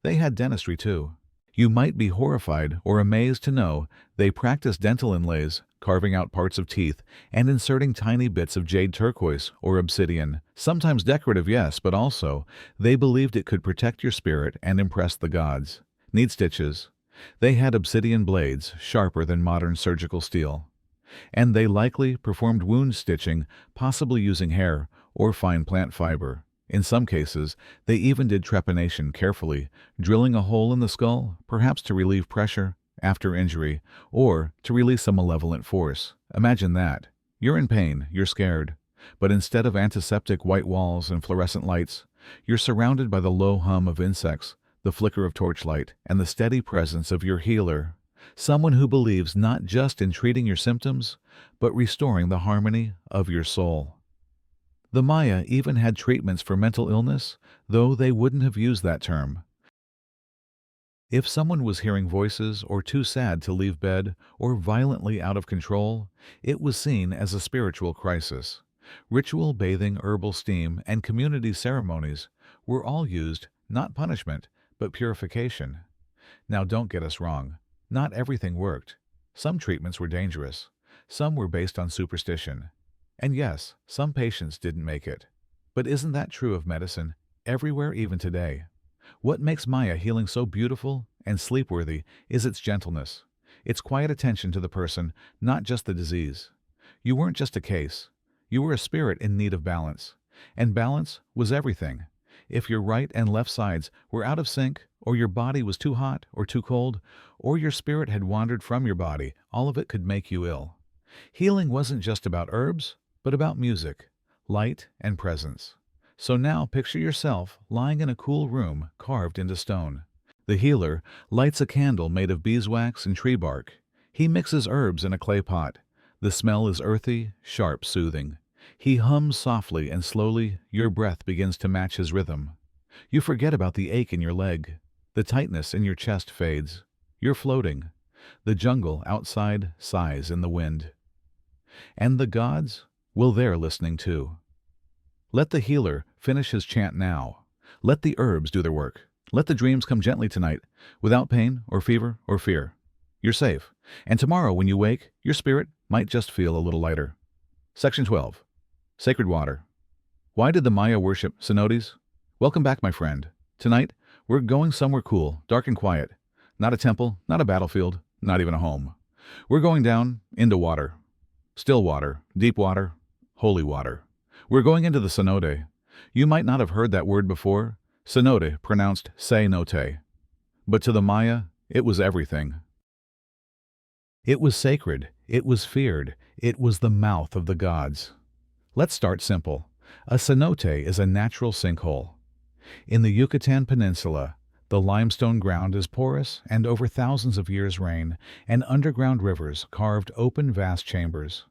They had dentistry too. You might be horrified or amazed to know they practiced dental inlays, carving out parts of teeth, and inserting tiny bits of jade turquoise or obsidian. Sometimes decorative, yes, but also they believed it could protect your spirit and impress the gods. Need stitches. They had obsidian blades, sharper than modern surgical steel. And they likely performed wound stitching, possibly using hair or fine plant fiber. In some cases, they even did trepanation carefully, drilling a hole in the skull, perhaps to relieve pressure after injury, or to release a malevolent force. Imagine that. You're in pain, you're scared. But instead of antiseptic white walls and fluorescent lights, you're surrounded by the low hum of insects, the flicker of torchlight, and the steady presence of your healer. Someone who believes not just in treating your symptoms, but restoring the harmony of your soul. The Maya even had treatments for mental illness, though they wouldn't have used that term. If someone was hearing voices or too sad to leave bed or violently out of control, it was seen as a spiritual crisis. Ritual bathing, herbal steam, and community ceremonies were all used, not punishment, but purification. Now don't get us wrong. Not everything worked. Some treatments were dangerous. Some were based on superstition. And yes, some patients didn't make it. But isn't that true of medicine everywhere, even today? What makes Maya healing so beautiful and sleep-worthy is its gentleness, its quiet attention to the person, not just the disease. You weren't just a case. You were a spirit in need of balance. And balance was everything. If your right and left sides were out of sync, or your body was too hot or too cold, or your spirit had wandered from your body, all of it could make you ill. Healing wasn't just about herbs, but about music, light, and presence. So now picture yourself lying in a cool room carved into stone. The healer lights a candle made of beeswax and tree bark. He mixes herbs in a clay pot. The smell is earthy, sharp, soothing. He hums softly, and slowly your breath begins to match his rhythm. You forget about the ache in your leg. The tightness in your chest fades. You're floating. The jungle outside sighs in the wind. And the gods? Well, they're listening too. Let the healer finish his chant now. Let the herbs do their work. Let the dreams come gently tonight, without pain or fever or fear. You're safe, and tomorrow when you wake, your spirit might just feel a little lighter. Section 12. Sacred Water. Why did the Maya worship cenotes? Welcome back, my friend. Tonight, we're going somewhere cool, dark and quiet. Not a temple, not a battlefield, not even a home. We're going down into water. Still water, deep water, holy water. We're going into the cenote. You might not have heard that word before. Cenote, pronounced se-note. But to the Maya, it was everything. It was sacred, it was feared, it was the mouth of the gods. Let's start simple. A cenote is a natural sinkhole. In the Yucatan Peninsula, the limestone ground is porous, and over thousands of years' rain and underground rivers carved open vast chambers.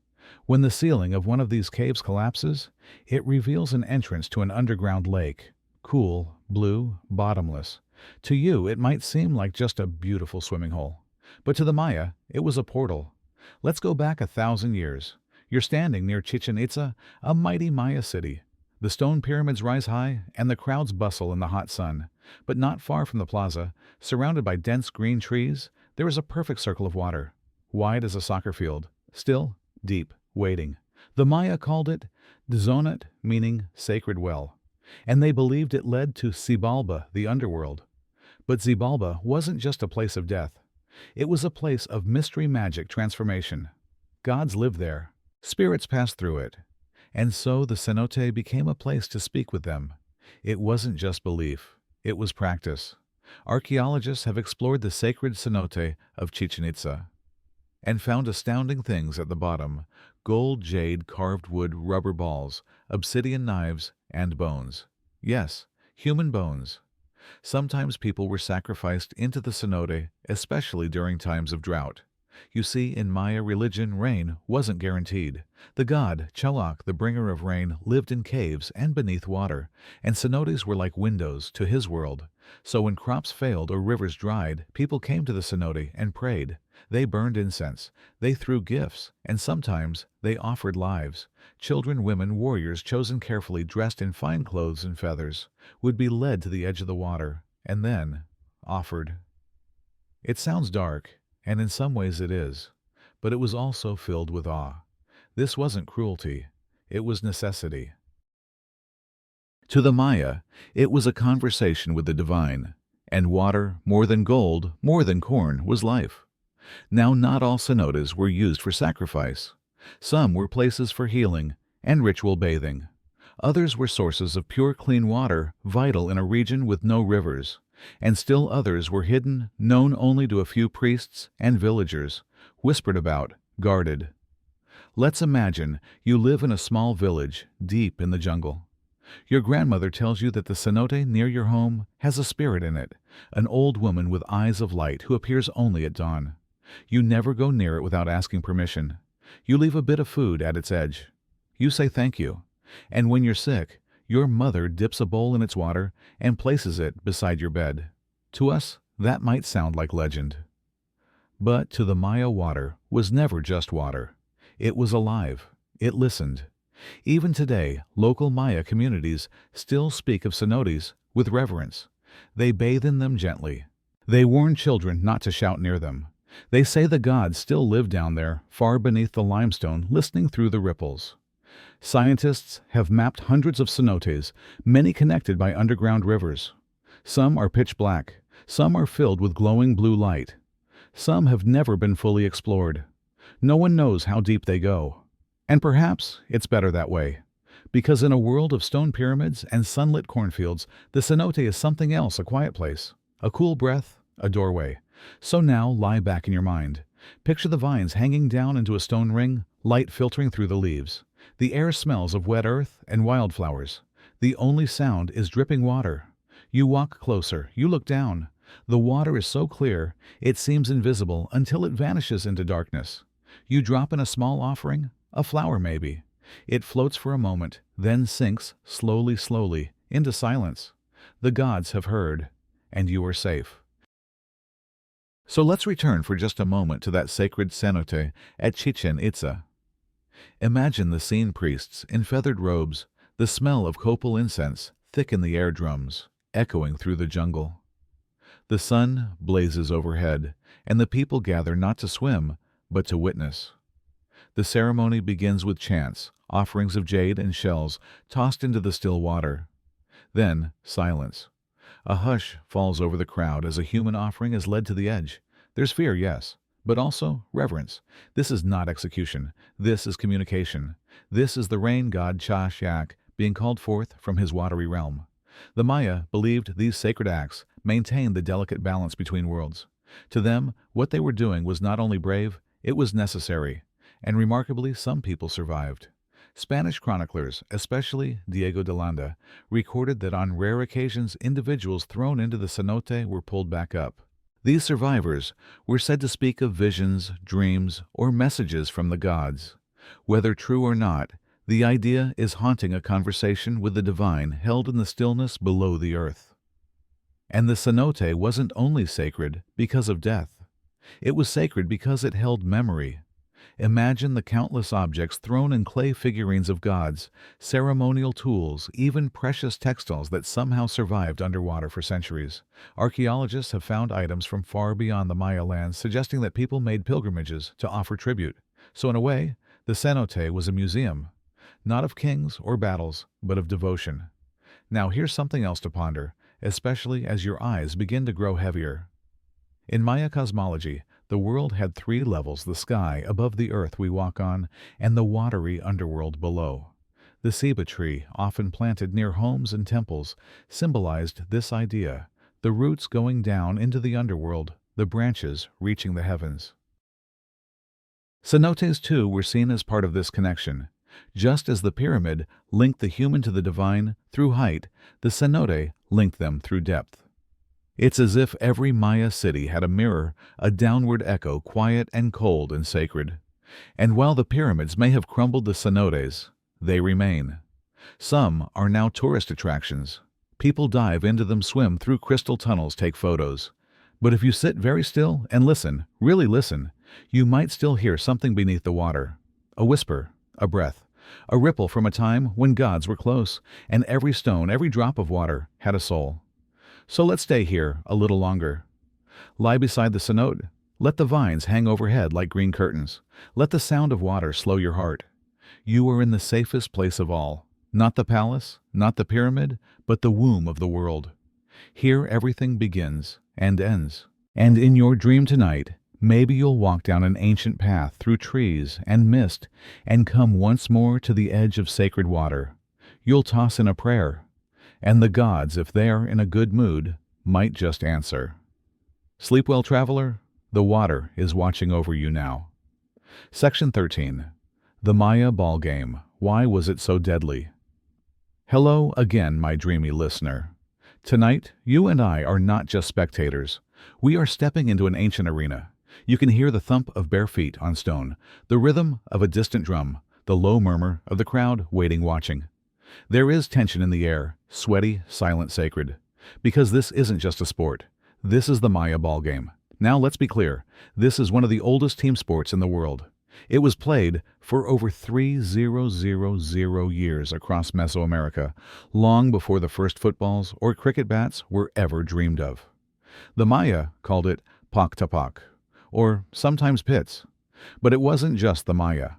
When the ceiling of one of these caves collapses, it reveals an entrance to an underground lake, cool, blue, bottomless. To you, it might seem like just a beautiful swimming hole. But to the Maya, it was a portal. Let's go back 1,000 years. You're standing near Chichen Itza, a mighty Maya city. The stone pyramids rise high, and the crowds bustle in the hot sun. But not far from the plaza, surrounded by dense green trees, there is a perfect circle of water, wide as a soccer field, still, deep, waiting. The Maya called it Dzonot, meaning sacred well, and they believed it led to Xibalba, the underworld. But Xibalba wasn't just a place of death. It was a place of mystery magic transformation. Gods lived there. Spirits passed through it. And so the cenote became a place to speak with them. It wasn't just belief. It was practice. Archaeologists have explored the sacred cenote of Chichen Itza and found astounding things at the bottom: gold, jade, carved wood, rubber balls, obsidian knives, and bones. Yes, human bones. Sometimes people were sacrificed into the cenote, especially during times of drought. You see, in Maya religion, rain wasn't guaranteed. The god, Chelak, the bringer of rain, lived in caves and beneath water, and cenotes were like windows to his world. So when crops failed or rivers dried, people came to the cenote and prayed. They burned incense, they threw gifts, and sometimes they offered lives. Children, women, warriors, chosen carefully, dressed in fine clothes and feathers, would be led to the edge of the water, and then offered. It sounds dark, and in some ways it is, but it was also filled with awe. This wasn't cruelty, it was necessity. To the Maya, it was a conversation with the divine, and water, more than gold, more than corn, was life. Now, not all cenotes were used for sacrifice. Some were places for healing and ritual bathing. Others were sources of pure, clean water, vital in a region with no rivers. And still others were hidden, known only to a few priests and villagers, whispered about, guarded. Let's imagine you live in a small village deep in the jungle. Your grandmother tells you that the cenote near your home has a spirit in it, an old woman with eyes of light who appears only at dawn. You never go near it without asking permission. You leave a bit of food at its edge. You say thank you. And when you're sick, your mother dips a bowl in its water and places it beside your bed. To us, that might sound like legend. But to the Maya, water was never just water. It was alive. It listened. Even today, local Maya communities still speak of cenotes with reverence. They bathe in them gently. They warn children not to shout near them. They say the gods still live down there, far beneath the limestone, listening through the ripples. Scientists have mapped hundreds of cenotes, many connected by underground rivers. Some are pitch black. Some are filled with glowing blue light. Some have never been fully explored. No one knows how deep they go. And perhaps it's better that way, because in a world of stone pyramids and sunlit cornfields, the cenote is something else, a quiet place, a cool breath, a doorway. So now lie back in your mind. Picture the vines hanging down into a stone ring, light filtering through the leaves. The air smells of wet earth and wildflowers. The only sound is dripping water. You walk closer, you look down. The water is so clear, it seems invisible until it vanishes into darkness. You drop in a small offering, a flower maybe. It floats for a moment, then sinks slowly, into silence. The gods have heard, and you are safe. So let's return for just a moment to that sacred cenote at Chichen Itza. Imagine the scene: priests in feathered robes, the smell of copal incense thick in the air drums, echoing through the jungle. The sun blazes overhead, and the people gather not to swim, but to witness. The ceremony begins with chants, offerings of jade and shells tossed into the still water. Then silence. A hush falls over the crowd as a human offering is led to the edge. There's fear, yes, but also reverence. This is not execution. This is communication. This is the rain god Shashak being called forth from his watery realm. The Maya believed these sacred acts maintained the delicate balance between worlds. To them, what they were doing was not only brave, it was necessary, and remarkably some people survived. Spanish chroniclers, especially Diego de Landa, recorded that on rare occasions individuals thrown into the cenote were pulled back up. These survivors were said to speak of visions, dreams, or messages from the gods. Whether true or not, the idea is haunting a conversation with the divine held in the stillness below the earth. And the cenote wasn't only sacred because of death. It was sacred because it held memory. Imagine the countless objects thrown in clay figurines of gods, ceremonial tools, even precious textiles that somehow survived underwater for centuries. Archaeologists have found items from far beyond the Maya lands suggesting that people made pilgrimages to offer tribute. So in a way, the cenote was a museum, not of kings or battles, but of devotion. Now here's something else to ponder, especially as your eyes begin to grow heavier. In Maya cosmology, the world had three levels: the sky above the earth we walk on, and the watery underworld below. The ceiba tree, often planted near homes and temples, symbolized this idea, the roots going down into the underworld, the branches reaching the heavens. Cenotes, too, were seen as part of this connection. Just as the pyramid linked the human to the divine through height, the cenote linked them through depth. It's as if every Maya city had a mirror, a downward echo, quiet and cold and sacred. And while the pyramids may have crumbled the cenotes, they remain. Some are now tourist attractions. People dive into them, swim through crystal tunnels, take photos. But if you sit very still and listen, really listen, you might still hear something beneath the water. A whisper, a breath, a ripple from a time when gods were close, and every stone, every drop of water had a soul. So let's stay here a little longer. Lie beside the cenote. Let the vines hang overhead like green curtains. Let the sound of water slow your heart. You are in the safest place of all. Not the palace, not the pyramid, but the womb of the world. Here everything begins and ends. And in your dream tonight, maybe you'll walk down an ancient path through trees and mist and come once more to the edge of sacred water. You'll toss in a prayer, and the gods, if they're in a good mood, might just answer. Sleep well, traveler. The water is watching over you now. Section 13. The Maya Ball Game. Why was it so deadly? Hello again, my dreamy listener. Tonight, you and I are not just spectators. We are stepping into an ancient arena. You can hear the thump of bare feet on stone, the rhythm of a distant drum, the low murmur of the crowd waiting, watching. There is tension in the air, sweaty, silent, sacred. Because this isn't just a sport. This is the Maya ball game. Now let's be clear. This is one of the oldest team sports in the world. It was played for over 3,000 years across Mesoamerica, long before the first footballs or cricket bats were ever dreamed of. The Maya called it pak tapak, or sometimes pits. But it wasn't just the Maya.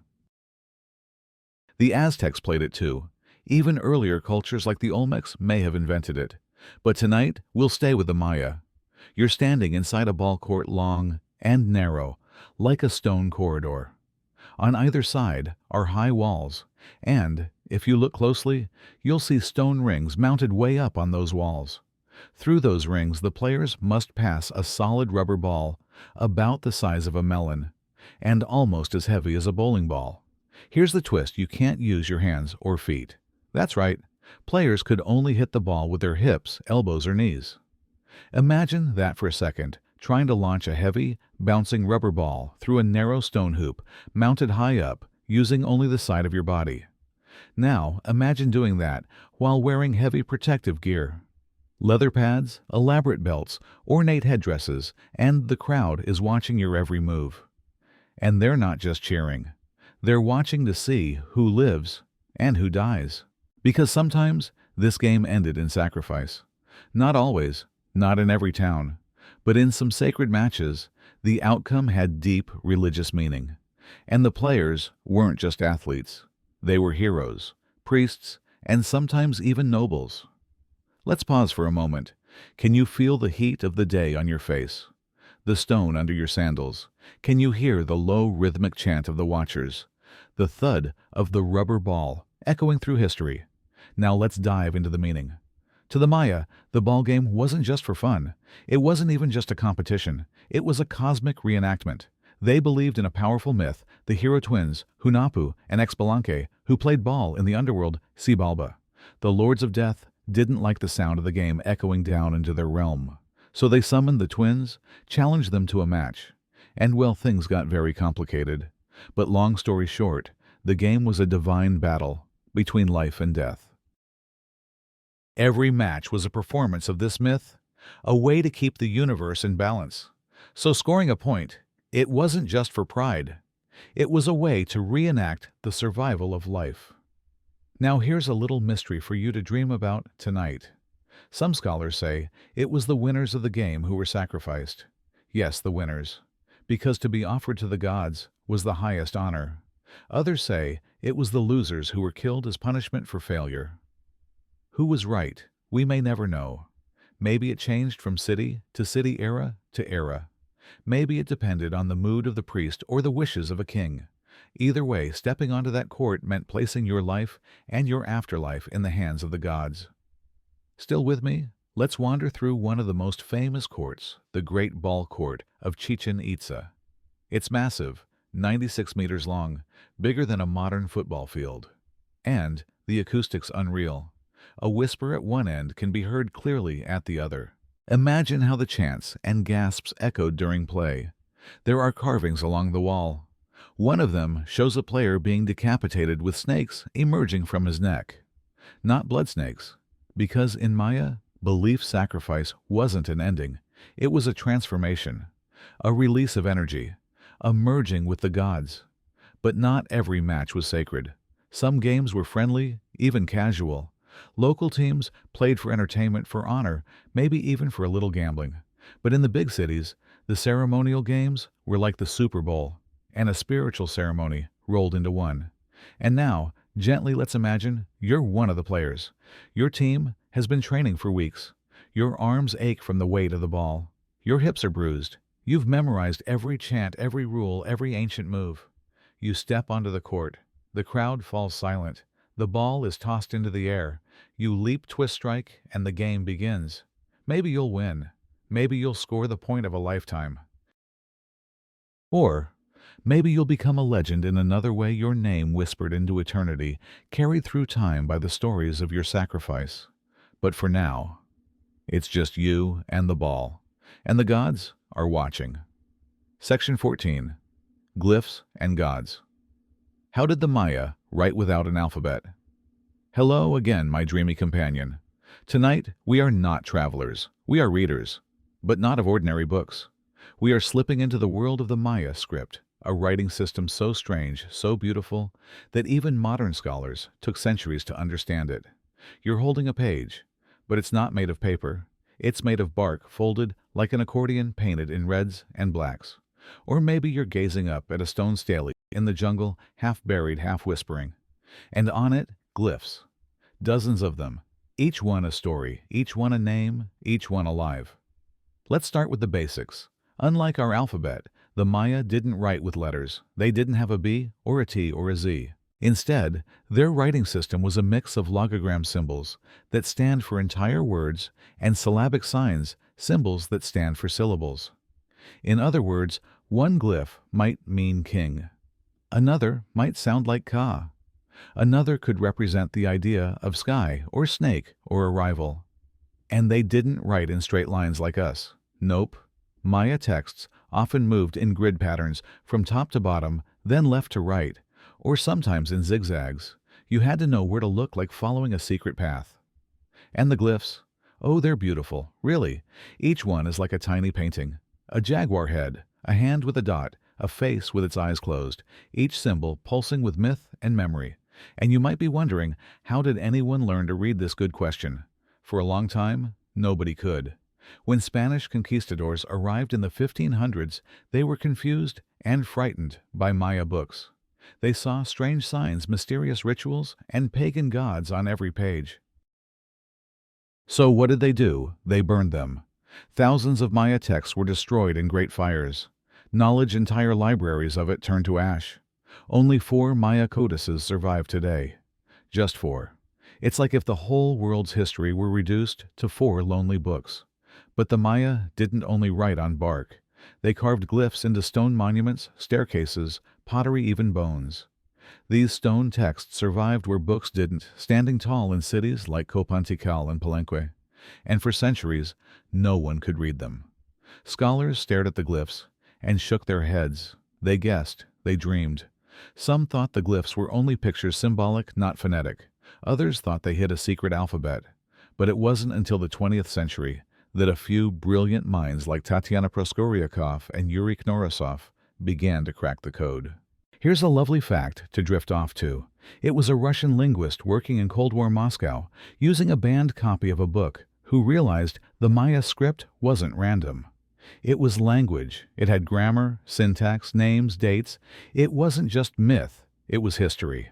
The Aztecs played it too. Even earlier cultures like the Olmecs may have invented it. But tonight, we'll stay with the Maya. You're standing inside a ball court, long and narrow, like a stone corridor. On either side are high walls, and, if you look closely, you'll see stone rings mounted way up on those walls. Through those rings, the players must pass a solid rubber ball about the size of a melon, and almost as heavy as a bowling ball. Here's the twist: you can't use your hands or feet. That's right, players could only hit the ball with their hips, elbows, or knees. Imagine that for a second, trying to launch a heavy, bouncing rubber ball through a narrow stone hoop, mounted high up, using only the side of your body. Now, imagine doing that while wearing heavy protective gear. Leather pads, elaborate belts, ornate headdresses, and the crowd is watching your every move. And they're not just cheering. They're watching to see who lives and who dies. Because sometimes this game ended in sacrifice. Not always, not in every town. But in some sacred matches, the outcome had deep religious meaning. And the players weren't just athletes. They were heroes, priests, and sometimes even nobles. Let's pause for a moment. Can you feel the heat of the day on your face? The stone under your sandals? Can you hear the low rhythmic chant of the watchers? The thud of the rubber ball echoing through history? Now let's dive into the meaning. To the Maya, the ball game wasn't just for fun. It wasn't even just a competition. It was a cosmic reenactment. They believed in a powerful myth, the hero twins, Hunahpu and Xbalanque, who played ball in the underworld Xibalba. The Lords of Death didn't like the sound of the game echoing down into their realm. So they summoned the twins, challenged them to a match. And well, things got very complicated. But long story short, the game was a divine battle between life and death. Every match was a performance of this myth, a way to keep the universe in balance. So scoring a point, it wasn't just for pride. It was a way to reenact the survival of life. Now here's a little mystery for you to dream about tonight. Some scholars say it was the winners of the game who were sacrificed. Yes, the winners, because to be offered to the gods was the highest honor. Others say it was the losers who were killed as punishment for failure. Who was right? We may never know. Maybe it changed from city to city, era to era. Maybe it depended on the mood of the priest or the wishes of a king. Either way, stepping onto that court meant placing your life and your afterlife in the hands of the gods. Still with me? Let's wander through one of the most famous courts, the Great Ball Court of Chichen Itza. It's massive, 96 meters long, bigger than a modern football field. And the acoustics unreal. A whisper at one end can be heard clearly at the other. Imagine how the chants and gasps echoed during play. There are carvings along the wall. One of them shows a player being decapitated with snakes emerging from his neck. Not blood snakes, because in Maya, belief sacrifice wasn't an ending. It was a transformation, a release of energy, a merging with the gods. But not every match was sacred. Some games were friendly, even casual. Local teams played for entertainment, for honor, maybe even for a little gambling. But in the big cities, the ceremonial games were like the Super Bowl, and a spiritual ceremony rolled into one. And now, gently let's imagine you're one of the players. Your team has been training for weeks. Your arms ache from the weight of the ball. Your hips are bruised. You've memorized every chant, every rule, every ancient move. You step onto the court. The crowd falls silent. The ball is tossed into the air. You leap, twist, strike, and the game begins. Maybe you'll win. Maybe you'll score the point of a lifetime. Or maybe you'll become a legend in another way, your name whispered into eternity, carried through time by the stories of your sacrifice. But for now, it's just you and the ball. And the gods are watching. Section 14. Glyphs and Gods. How did the Maya write without an alphabet? Hello again, my dreamy companion. Tonight, we are not travelers. We are readers, but not of ordinary books. We are slipping into the world of the Maya script, a writing system so strange, so beautiful, that even modern scholars took centuries to understand it. You're holding a page, but it's not made of paper. It's made of bark folded like an accordion, painted in reds and blacks. Or maybe you're gazing up at a stone stele in the jungle, half buried, half whispering. And on it, glyphs. Dozens of them. Each one a story, each one a name, each one alive. Let's start with the basics. Unlike our alphabet, the Maya didn't write with letters. They didn't have a B or a T or a Z. Instead, their writing system was a mix of logogram symbols that stand for entire words and syllabic signs, symbols that stand for syllables. In other words, one glyph might mean king. Another might sound like Ka. Another could represent the idea of sky or snake or arrival. And they didn't write in straight lines like us. Nope. Maya texts often moved in grid patterns from top to bottom, then left to right, or sometimes in zigzags. You had to know where to look, like following a secret path. And the glyphs? Oh, they're beautiful, really. Each one is like a tiny painting. A jaguar head, a hand with a dot, a face with its eyes closed, each symbol pulsing with myth and memory. And you might be wondering, how did anyone learn to read this? Good question. For a long time, nobody could. When Spanish conquistadors arrived in the 1500s, they were confused and frightened by Maya books. They saw strange signs, mysterious rituals, and pagan gods on every page. So what did they do? They burned them. Thousands of Maya texts were destroyed in great fires. Knowledge, entire libraries of it, turned to ash. Only 4 Maya codices survive today. Just 4. It's like if the whole world's history were reduced to 4 lonely books. But the Maya didn't only write on bark. They carved glyphs into stone monuments, staircases, pottery, even bones. These stone texts survived where books didn't, standing tall in cities like Copantical and Palenque. And for centuries, no one could read them. Scholars stared at the glyphs and shook their heads. They guessed, they dreamed. Some thought the glyphs were only pictures, symbolic, not phonetic. Others thought they hid a secret alphabet. But it wasn't until the 20th century that a few brilliant minds like Tatiana Proskouriakov and Yuri Knorosov began to crack the code. Here's a lovely fact to drift off to. It was a Russian linguist working in Cold War Moscow, using a banned copy of a book, who realized the Maya script wasn't random. It was language. It had grammar, syntax, names, dates. It wasn't just myth, it was history.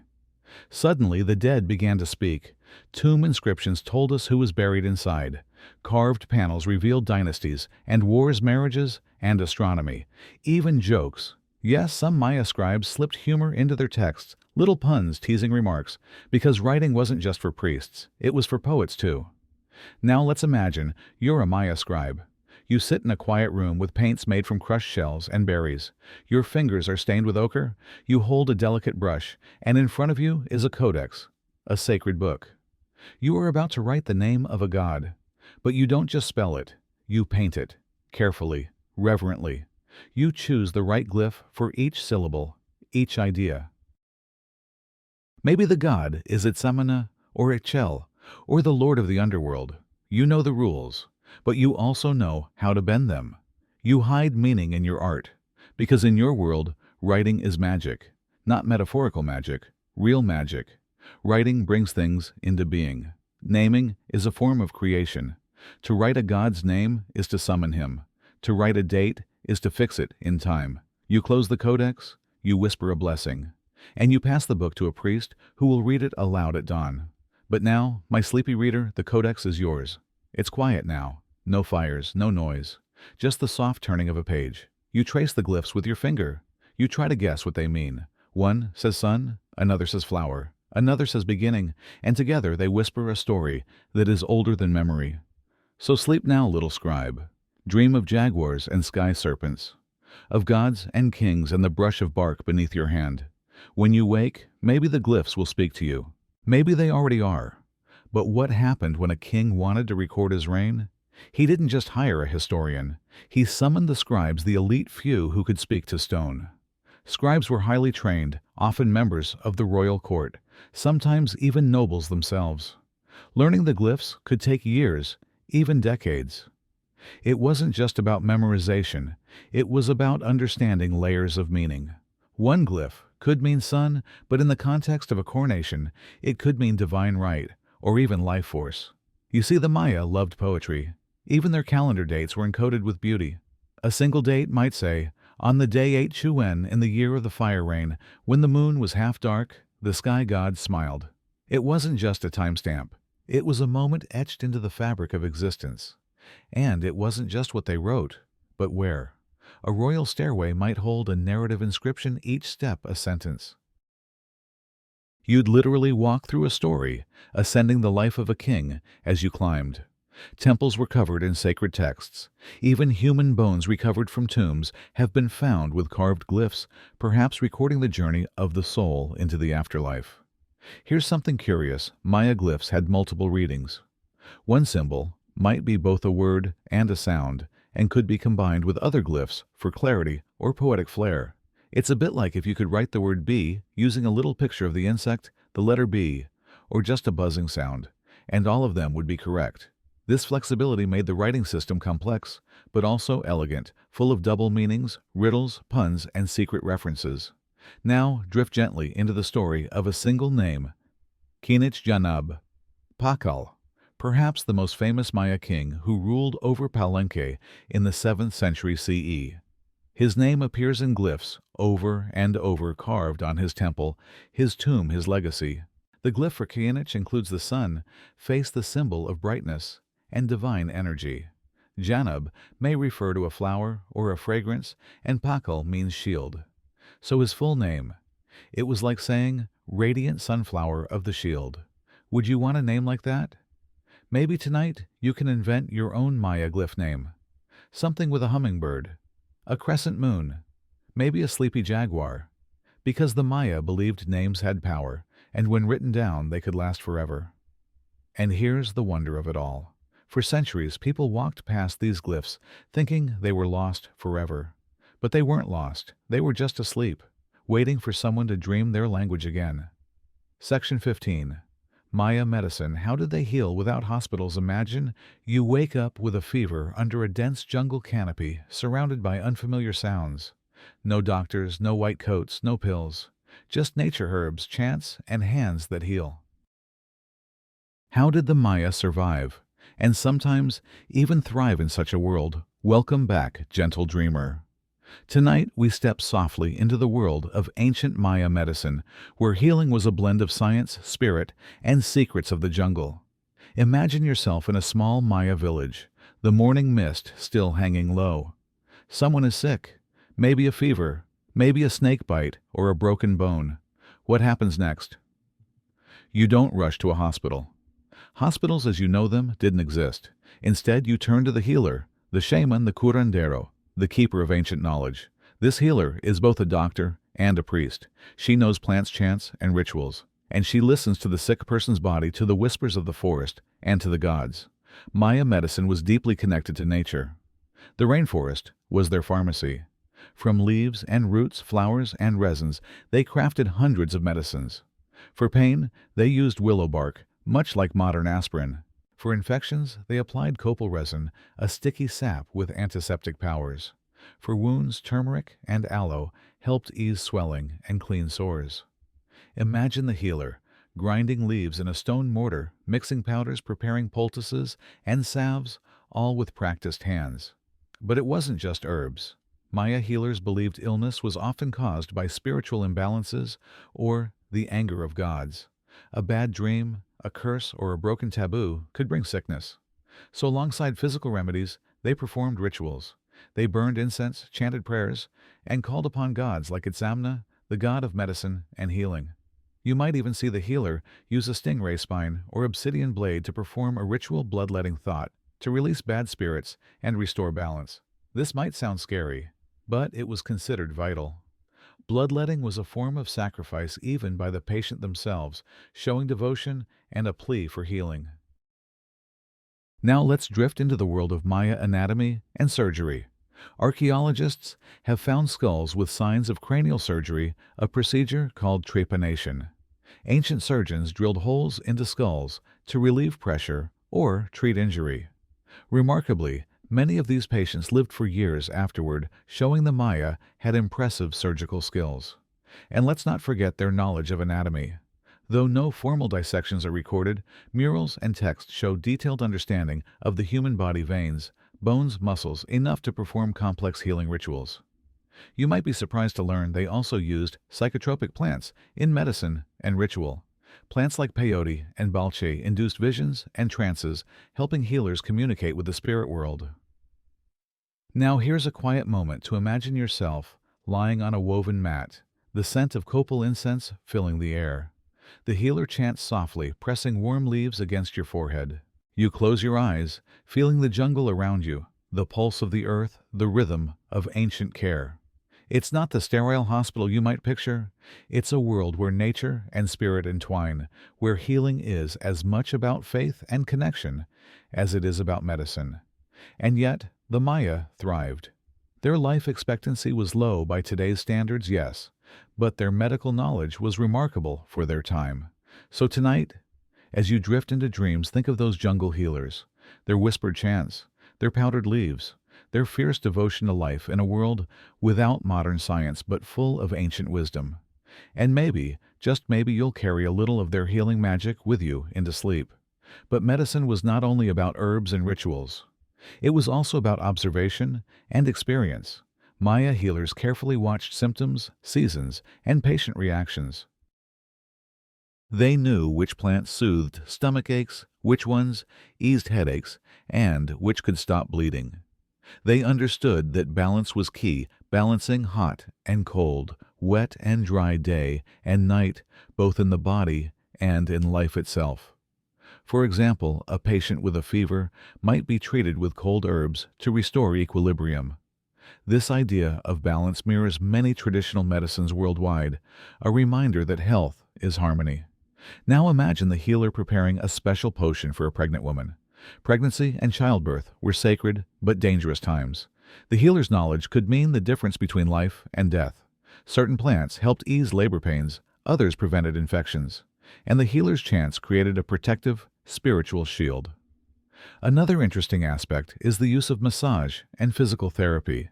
Suddenly, the dead began to speak. Tomb inscriptions told us who was buried inside. Carved panels revealed dynasties, and wars, marriages, and astronomy. Even jokes. Yes, some Maya scribes slipped humor into their texts, little puns, teasing remarks, because writing wasn't just for priests, it was for poets too. Now let's imagine you're a Maya scribe. You sit in a quiet room with paints made from crushed shells and berries. Your fingers are stained with ochre. You hold a delicate brush, and in front of you is a codex, a sacred book. You are about to write the name of a god. But you don't just spell it. You paint it, carefully, reverently. You choose the right glyph for each syllable, each idea. Maybe the god is Itsamana or Echel, or the lord of the underworld. You know the rules, but you also know how to bend them. You hide meaning in your art, because in your world, writing is magic. Not metaphorical magic, real magic. Writing brings things into being. Naming is a form of creation. To write a god's name is to summon him. To write a date is to fix it in time. You close the codex, you whisper a blessing, and you pass the book to a priest who will read it aloud at dawn. But now, my sleepy reader, the codex is yours. It's quiet now. No fires, no noise. Just the soft turning of a page. You trace the glyphs with your finger. You try to guess what they mean. One says sun, another says flower, another says beginning, and together they whisper a story that is older than memory. So sleep now, little scribe. Dream of jaguars and sky serpents, of gods and kings and the brush of bark beneath your hand. When you wake, maybe the glyphs will speak to you. Maybe they already are. But what happened when a king wanted to record his reign? He didn't just hire a historian. He summoned the scribes, the elite few who could speak to stone. Scribes were highly trained, often members of the royal court, sometimes even nobles themselves. Learning the glyphs could take years, even decades. It wasn't just about memorization. It was about understanding layers of meaning. One glyph could mean sun, but in the context of a coronation, it could mean divine right, or even life force. You see, the Maya loved poetry. Even their calendar dates were encoded with beauty. A single date might say, on the day 8 Chuen in the year of the fire rain, when the moon was half dark, the sky god smiled. It wasn't just a timestamp. It was a moment etched into the fabric of existence. And it wasn't just what they wrote, but where. A royal stairway might hold a narrative inscription, each step a sentence. You'd literally walk through a story, ascending the life of a king as you climbed. Temples were covered in sacred texts. Even human bones recovered from tombs have been found with carved glyphs, perhaps recording the journey of the soul into the afterlife. Here's something curious. Maya glyphs had multiple readings. One symbol might be both a word and a sound, and could be combined with other glyphs for clarity or poetic flair. It's a bit like if you could write the word bee using a little picture of the insect, the letter B, or just a buzzing sound, and all of them would be correct. This flexibility made the writing system complex, but also elegant, full of double meanings, riddles, puns, and secret references. Now drift gently into the story of a single name, Kinich Janab, Pakal, perhaps the most famous Maya king who ruled over Palenque in the 7th century CE. His name appears in glyphs over and over carved on his temple, his tomb, his legacy. The glyph for Kianich includes the sun, face the symbol of brightness and divine energy. Janub may refer to a flower or a fragrance, and Pakal means shield. So his full name. It was like saying, radiant sunflower of the shield. Would you want a name like that? Maybe tonight you can invent your own Maya glyph name. Something with a hummingbird, a crescent moon, maybe a sleepy jaguar. Because the Maya believed names had power, and when written down they could last forever. And here's the wonder of it all. For centuries, people walked past these glyphs thinking they were lost forever. But they weren't lost. They were just asleep, waiting for someone to dream their language again. Section 15. Maya medicine. How did they heal without hospitals? Imagine you wake up with a fever under a dense jungle canopy, surrounded by unfamiliar sounds. No doctors, no white coats, no pills. Just nature herbs, chants, and hands that heal. How did the Maya survive, and sometimes even thrive in such a world? Welcome back, gentle dreamer. Tonight we step softly into the world of ancient Maya medicine, where healing was a blend of science, spirit, and secrets of the jungle. Imagine yourself in a small Maya village, the morning mist still hanging low. Someone is sick, maybe a fever, maybe a snake bite or a broken bone. What happens next? You don't rush to a hospital. Hospitals as you know them didn't exist. Instead, you turn to the healer, the shaman, the curandero, the keeper of ancient knowledge. This healer is both a doctor and a priest. She knows plants, chants, and rituals, and she listens to the sick person's body, to the whispers of the forest, and to the gods. Maya medicine was deeply connected to nature. The rainforest was their pharmacy. From leaves and roots, flowers and resins, they crafted hundreds of medicines. For pain, they used willow bark, much like modern aspirin. For infections, they applied copal resin, a sticky sap with antiseptic powers. For wounds, turmeric and aloe helped ease swelling and clean sores. Imagine the healer, grinding leaves in a stone mortar, mixing powders, preparing poultices and salves, all with practiced hands. But it wasn't just herbs. Maya healers believed illness was often caused by spiritual imbalances or the anger of gods. A bad dream, a curse, or a broken taboo could bring sickness. So alongside physical remedies, they performed rituals. They burned incense, chanted prayers, and called upon gods like Itzamna, the god of medicine and healing. You might even see the healer use a stingray spine or obsidian blade to perform a ritual bloodletting thought to release bad spirits and restore balance. This might sound scary, but it was considered vital. Bloodletting was a form of sacrifice even by the patient themselves, showing devotion and a plea for healing. Now let's drift into the world of Maya anatomy and surgery. Archaeologists have found skulls with signs of cranial surgery, a procedure called trepanation. Ancient surgeons drilled holes into skulls to relieve pressure or treat injury. Remarkably, many of these patients lived for years afterward, showing the Maya had impressive surgical skills. And let's not forget their knowledge of anatomy. Though no formal dissections are recorded, murals and texts show detailed understanding of the human body, veins, bones, muscles, enough to perform complex healing rituals. You might be surprised to learn they also used psychotropic plants in medicine and ritual. Plants like peyote and balche induced visions and trances, helping healers communicate with the spirit world. Now here's a quiet moment to imagine yourself lying on a woven mat, the scent of copal incense filling the air. The healer chants softly, pressing warm leaves against your forehead. You close your eyes, feeling the jungle around you, the pulse of the earth, the rhythm of ancient care. It's not the sterile hospital you might picture. It's a world where nature and spirit entwine, where healing is as much about faith and connection as it is about medicine. And yet, the Maya thrived. Their life expectancy was low by today's standards, yes, but their medical knowledge was remarkable for their time. So tonight, as you drift into dreams, think of those jungle healers, their whispered chants, their powdered leaves, their fierce devotion to life in a world without modern science but full of ancient wisdom. And maybe, just maybe, you'll carry a little of their healing magic with you into sleep. But medicine was not only about herbs and rituals. It was also about observation and experience. Maya healers carefully watched symptoms, seasons, and patient reactions. They knew which plants soothed stomach aches, which ones eased headaches, and which could stop bleeding. They understood that balance was key, balancing hot and cold, wet and dry day and night, both in the body and in life itself. For example, a patient with a fever might be treated with cold herbs to restore equilibrium. This idea of balance mirrors many traditional medicines worldwide, a reminder that health is harmony. Now imagine the healer preparing a special potion for a pregnant woman. Pregnancy and childbirth were sacred but dangerous times. The healer's knowledge could mean the difference between life and death. Certain plants helped ease labor pains, others prevented infections, and the healer's chants created a protective, spiritual shield. Another interesting aspect is the use of massage and physical therapy.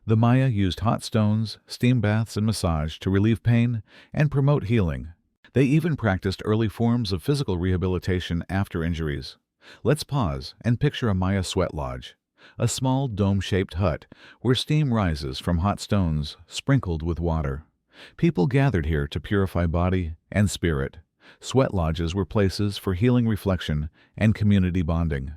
The Maya used hot stones, steam baths, and massage to relieve pain and promote healing. They even practiced early forms of physical rehabilitation after injuries. Let's pause and picture a Maya sweat lodge, a small dome-shaped hut where steam rises from hot stones sprinkled with water. People gathered here to purify body and spirit. Sweat lodges were places for healing reflection and community bonding,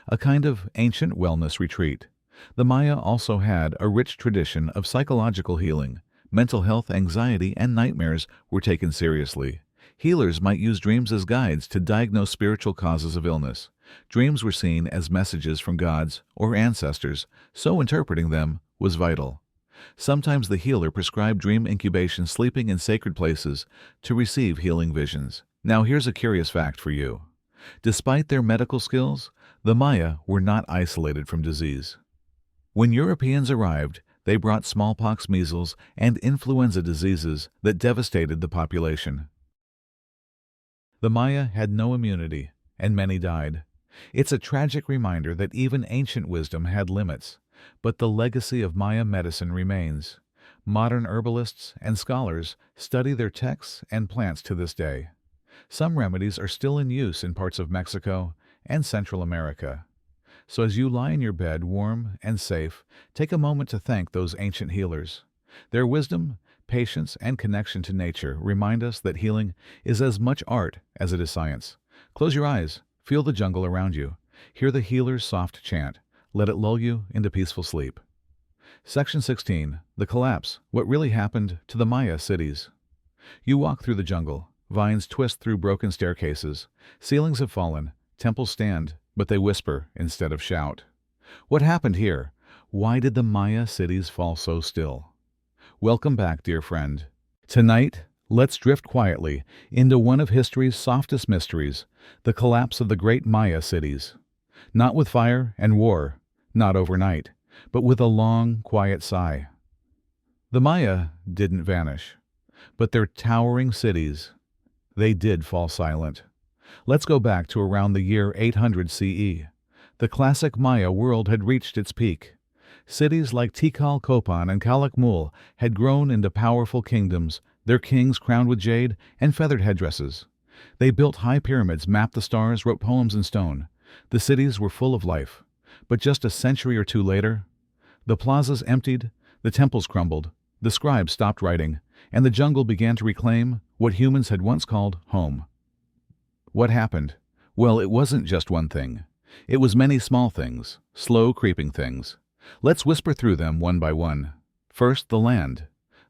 a kind of ancient wellness retreat. The Maya also had a rich tradition of psychological healing. Mental health, anxiety, and nightmares were taken seriously. Healers might use dreams as guides to diagnose spiritual causes of illness. Dreams were seen as messages from gods or ancestors, so interpreting them was vital. Sometimes the healer prescribed dream incubation, sleeping in sacred places to receive healing visions. Now here's a curious fact for you. Despite their medical skills, the Maya were not isolated from disease. When Europeans arrived, they brought smallpox, measles, and influenza diseases that devastated the population. The Maya had no immunity, and many died. It's a tragic reminder that even ancient wisdom had limits, but the legacy of Maya medicine remains. Modern herbalists and scholars study their texts and plants to this day. Some remedies are still in use in parts of Mexico and Central America. So as you lie in your bed, warm and safe, take a moment to thank those ancient healers. Their wisdom, patience, and connection to nature remind us that healing is as much art as it is science. Close your eyes, feel the jungle around you, hear the healer's soft chant. Let it lull you into peaceful sleep. Section 16. The Collapse. What really happened to the Maya cities? You walk through the jungle. Vines twist through broken staircases. Ceilings have fallen. Temples stand, but they whisper instead of shout. What happened here? Why did the Maya cities fall so still? Welcome back, dear friend. Tonight, let's drift quietly into one of history's softest mysteries, the collapse of the great Maya cities. Not with fire and war, not overnight, but with a long, quiet sigh. The Maya didn't vanish, but their towering cities, they did fall silent. Let's go back to around the year 800 CE. The classic Maya world had reached its peak. Cities like Tikal, Copan, and Calakmul had grown into powerful kingdoms, their kings crowned with jade and feathered headdresses. They built high pyramids, mapped the stars, wrote poems in stone. The cities were full of life. But just a century or two later, the plazas emptied, the temples crumbled, the scribes stopped writing, and the jungle began to reclaim what humans had once called home. What happened? Well, it wasn't just one thing. It was many small things, slow creeping things. Let's whisper through them one by one. First, the land.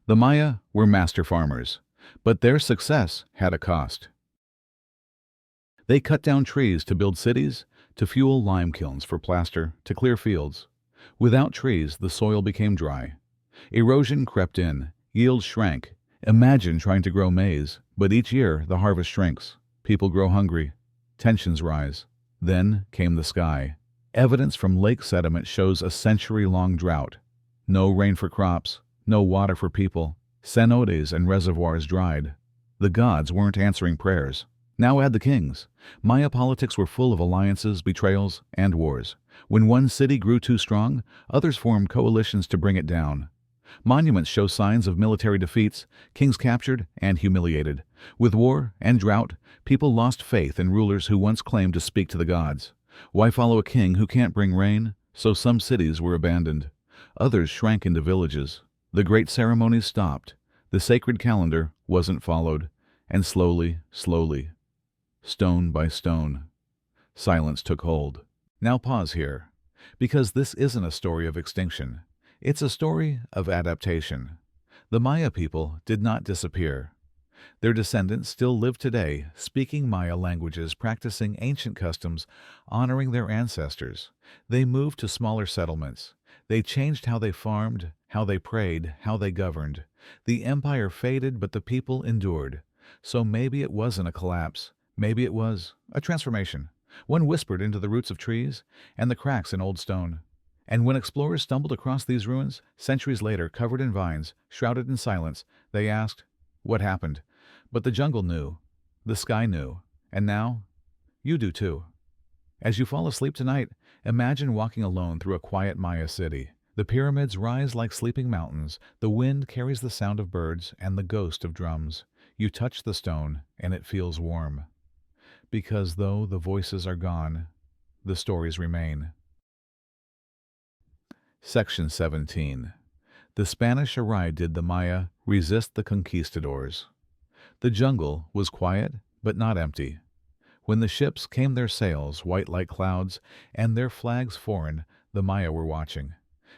The Maya were master farmers, but their success had a cost. They cut down trees to build cities, to fuel lime kilns for plaster, to clear fields. Without trees, the soil became dry. Erosion crept in, yields shrank. Imagine trying to grow maize, but each year the harvest shrinks. People grow hungry. Tensions rise. Then came the sky. Evidence from lake sediment shows a century-long drought. No rain for crops, no water for people. Cenotes and reservoirs dried. The gods weren't answering prayers. Now add the kings. Maya politics were full of alliances, betrayals, and wars. When one city grew too strong, others formed coalitions to bring it down. Monuments show signs of military defeats, kings captured and humiliated. With war and drought, people lost faith in rulers who once claimed to speak to the gods. Why follow a king who can't bring rain? So some cities were abandoned. Others shrank into villages. The great ceremonies stopped. The sacred calendar wasn't followed. And slowly, stone by stone, silence took hold. Now pause here, because this isn't a story of extinction. It's a story of adaptation. The Maya people did not disappear. Their descendants still live today, speaking Maya languages, practicing ancient customs, honoring their ancestors. They moved to smaller settlements. They changed how they farmed, how they prayed, how they governed. The empire faded, but the people endured. So maybe it wasn't a collapse. Maybe it was a transformation. One whispered into the roots of trees and the cracks in old stone. And when explorers stumbled across these ruins, centuries later, covered in vines, shrouded in silence, they asked, "What happened?" But the jungle knew. The sky knew. And now, you do too. As you fall asleep tonight, imagine walking alone through a quiet Maya city. The pyramids rise like sleeping mountains. The wind carries the sound of birds and the ghost of drums. You touch the stone, and it feels warm. Because though the voices are gone, the stories remain. Section 17. The Spanish arrived. Did the Maya resist the conquistadors? The jungle was quiet, but not empty. When the ships came their sails, white like clouds, and their flags foreign, the Maya were watching.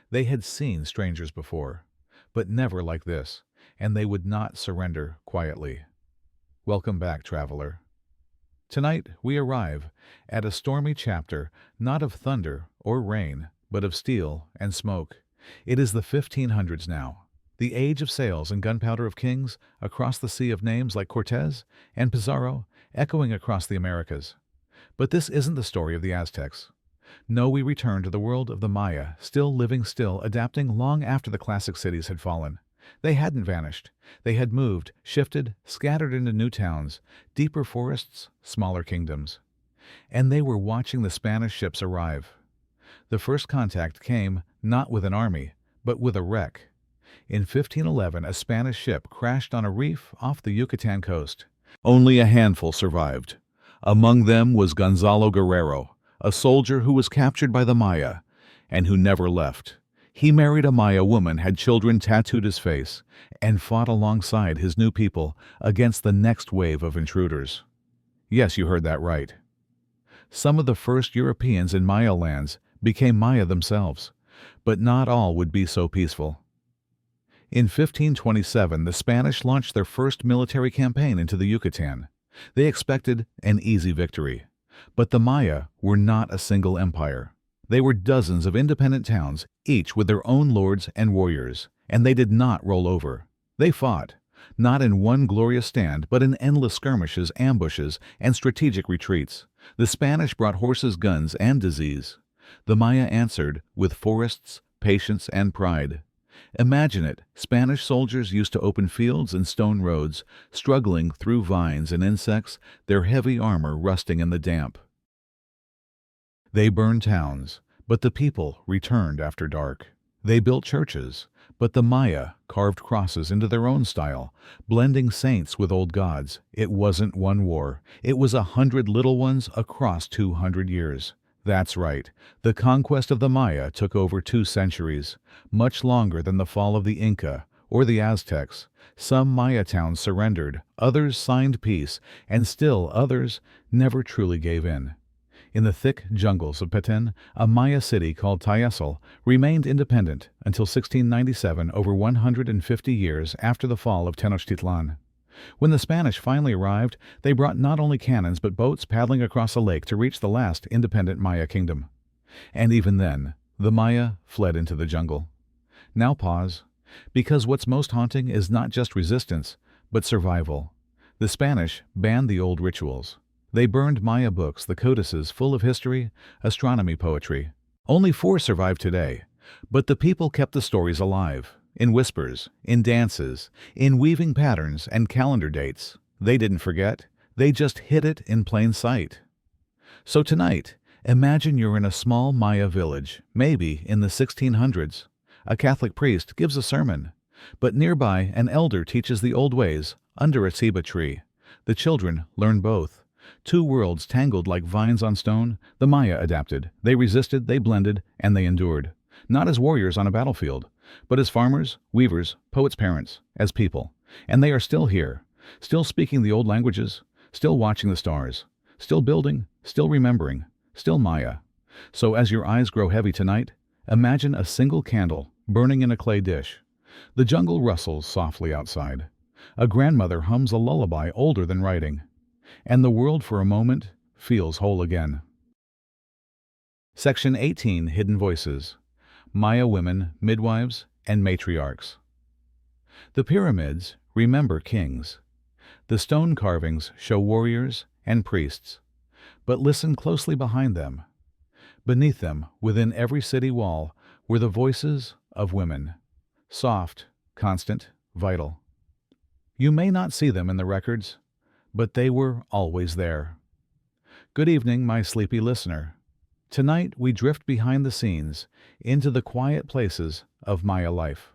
They had seen strangers before, but never like this, and they would not surrender quietly. Welcome back, traveler. Tonight we arrive at a stormy chapter, not of thunder or rain, but of steel and smoke. It is the 1500s now, the age of sails and gunpowder of kings, across the sea of names like Cortez and Pizarro, echoing across the Americas. But this isn't the story of the Aztecs. No, we return to the world of the Maya, still living, still adapting long after the classic cities had fallen. They hadn't vanished. They had moved, shifted, scattered into new towns, deeper forests, smaller kingdoms. And they were watching the Spanish ships arrive. The first contact came not with an army, but with a wreck. In 1511, a Spanish ship crashed on a reef off the Yucatan coast. Only a handful survived. Among them was Gonzalo Guerrero, a soldier who was captured by the Maya and who never left. He married a Maya woman, had children, tattooed his face, and fought alongside his new people against the next wave of intruders. Yes, you heard that right. Some of the first Europeans in Maya lands became Maya themselves, but not all would be so peaceful. In 1527, the Spanish launched their first military campaign into the Yucatan. They expected an easy victory. But the Maya were not a single empire. They were dozens of independent towns, each with their own lords and warriors, and they did not roll over. They fought, not in one glorious stand, but in endless skirmishes, ambushes, and strategic retreats. The Spanish brought horses, guns, and disease. The Maya answered with forests, patience, and pride. Imagine it, Spanish soldiers used to open fields and stone roads, struggling through vines and insects, their heavy armor rusting in the damp. They burned towns, but the people returned after dark. They built churches, but the Maya carved crosses into their own style, blending saints with old gods. It wasn't one war. It was 100 little ones across 200 years. That's right. The conquest of the Maya took over 2 centuries, much longer than the fall of the Inca or the Aztecs. Some Maya towns surrendered, others signed peace, and still others never truly gave in. In the thick jungles of Petén, a Maya city called Tayasal remained independent until 1697, over 150 years after the fall of Tenochtitlan. When the Spanish finally arrived, they brought not only cannons but boats paddling across a lake to reach the last independent Maya kingdom. And even then, the Maya fled into the jungle. Now pause, because what's most haunting is not just resistance, but survival. The Spanish banned the old rituals. They burned Maya books, the codices full of history, astronomy, poetry. Only 4 survive today, but the people kept the stories alive. In whispers, in dances, in weaving patterns and calendar dates. They didn't forget. They just hid it in plain sight. So tonight, imagine you're in a small Maya village, maybe in the 1600s. A Catholic priest gives a sermon, but nearby an elder teaches the old ways under a ceiba tree. The children learn both. Two worlds tangled like vines on stone, the Maya adapted. They resisted, they blended, and they endured. Not as warriors on a battlefield, but as farmers, weavers, poets' parents, as people. And they are still here, still speaking the old languages, still watching the stars, still building, still remembering, still Maya. So as your eyes grow heavy tonight, imagine a single candle burning in a clay dish. The jungle rustles softly outside. A grandmother hums a lullaby older than writing. And the world for a moment feels whole again. Section 18, Hidden Voices. Maya women, midwives, and matriarchs. The pyramids remember kings. The stone carvings show warriors and priests. But listen closely behind them. Beneath them, within every city wall, were the voices of women. Soft, constant, vital. You may not see them in the records, but they were always there. Good evening, my sleepy listener. Tonight we drift behind the scenes into the quiet places of Maya life.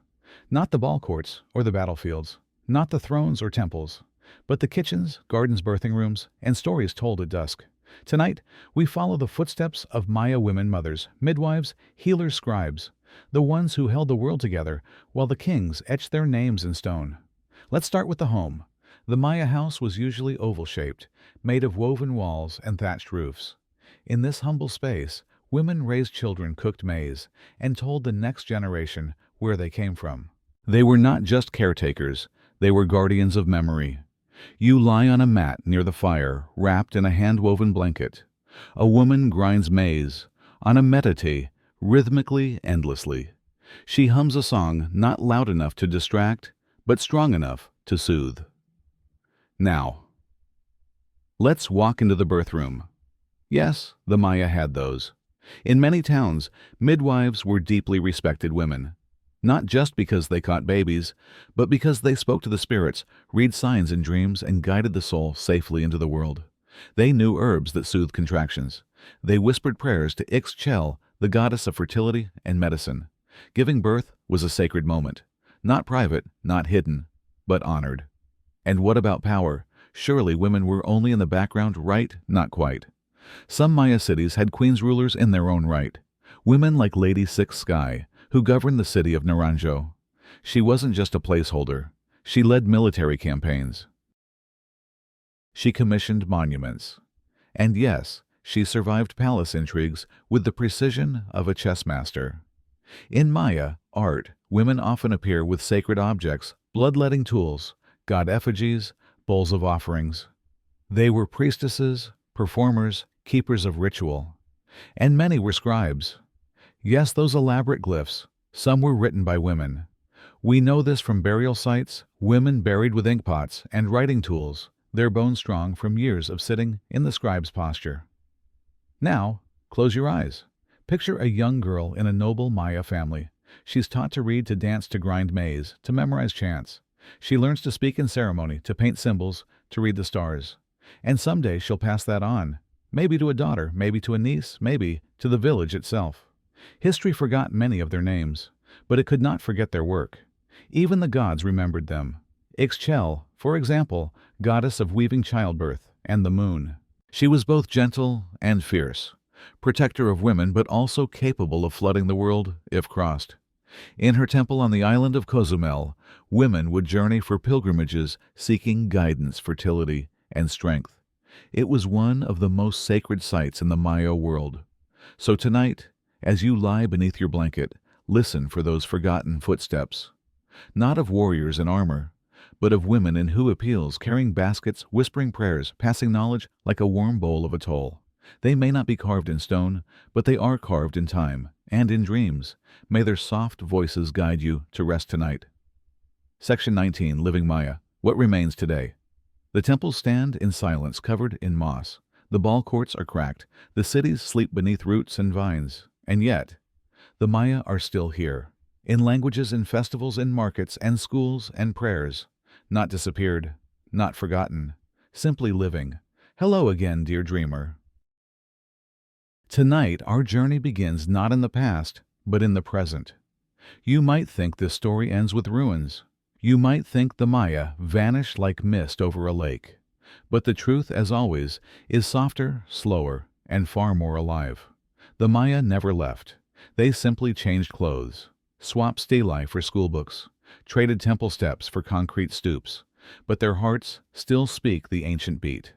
Not the ball courts or the battlefields, not the thrones or temples, but the kitchens, gardens, birthing rooms, and stories told at dusk. Tonight we follow the footsteps of Maya women mothers, midwives, healers, scribes, the ones who held the world together while the kings etched their names in stone. Let's start with the home. The Maya house was usually oval-shaped, made of woven walls and thatched roofs. In this humble space, women raised children, cooked maize, and told the next generation where they came from. They were not just caretakers, they were guardians of memory. You lie on a mat near the fire, wrapped in a hand-woven blanket. A woman grinds maize, on a metate, rhythmically, endlessly. She hums a song not loud enough to distract, but strong enough to soothe. Now, let's walk into the birth room. Yes, the Maya had those. In many towns, midwives were deeply respected women. Not just because they caught babies, but because they spoke to the spirits, read signs in dreams, and guided the soul safely into the world. They knew herbs that soothed contractions. They whispered prayers to Ixchel, the goddess of fertility and medicine. Giving birth was a sacred moment. Not private, not hidden, but honored. And what about power? Surely women were only in the background, right? Not quite. Some Maya cities had queens rulers in their own right. Women like Lady Six Sky, who governed the city of Naranjo. She wasn't just a placeholder. She led military campaigns. She commissioned monuments. And yes, she survived palace intrigues with the precision of a chess master. In Maya art, women often appear with sacred objects, bloodletting tools, god effigies, bowls of offerings. They were priestesses, performers, keepers of ritual. And many were scribes. Yes, those elaborate glyphs, some were written by women. We know this from burial sites, women buried with inkpots and writing tools, their bones strong from years of sitting in the scribe's posture. Now, close your eyes. Picture a young girl in a noble Maya family. She's taught to read, to dance, to grind maize, to memorize chants. She learns to speak in ceremony, to paint symbols, to read the stars. And someday she'll pass that on, maybe to a daughter, maybe to a niece, maybe to the village itself. History forgot many of their names, but it could not forget their work. Even the gods remembered them. Ixchel, for example, goddess of weaving childbirth, and the moon. She was both gentle and fierce, protector of women but also capable of flooding the world if crossed. In her temple on the island of Cozumel, women would journey for pilgrimages seeking guidance, fertility, and strength. It was one of the most sacred sites in the Maya world. So tonight, as you lie beneath your blanket, listen for those forgotten footsteps. Not of warriors in armor, but of women in hu appeals, carrying baskets, whispering prayers, passing knowledge like a warm bowl of atoll. They may not be carved in stone, but they are carved in time and in dreams. May their soft voices guide you to rest tonight. Section 19, Living Maya. What remains today? The temples stand in silence, covered in moss. The ball courts are cracked. The cities sleep beneath roots and vines. And yet, the Maya are still here, in languages, in festivals, in markets, and schools, and prayers. Not disappeared, not forgotten, simply living. Hello again, dear dreamer. Tonight, our journey begins not in the past, but in the present. You might think this story ends with ruins. You might think the Maya vanished like mist over a lake. But the truth, as always, is softer, slower, and far more alive. The Maya never left. They simply changed clothes, swapped stelae for schoolbooks, traded temple steps for concrete stoops, but their hearts still speak the ancient beat.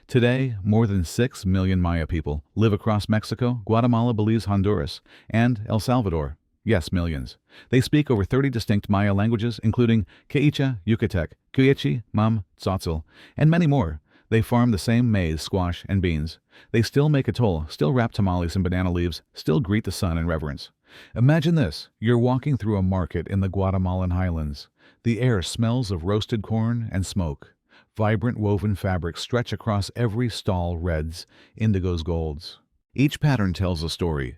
Today, more than 6 million Maya people live across Mexico, Guatemala, Belize, Honduras, and El Salvador. Yes, millions. They speak over 30 distinct Maya languages, including Quechua, Yucatec, Quechi, Mam, Tzotzil, and many more. They farm the same maize, squash, and beans. They still make atole, still wrap tamales in banana leaves, still greet the sun in reverence. Imagine this. You're walking through a market in the Guatemalan highlands. The air smells of roasted corn and smoke. Vibrant woven fabrics stretch across every stall, reds, indigos, golds. Each pattern tells a story.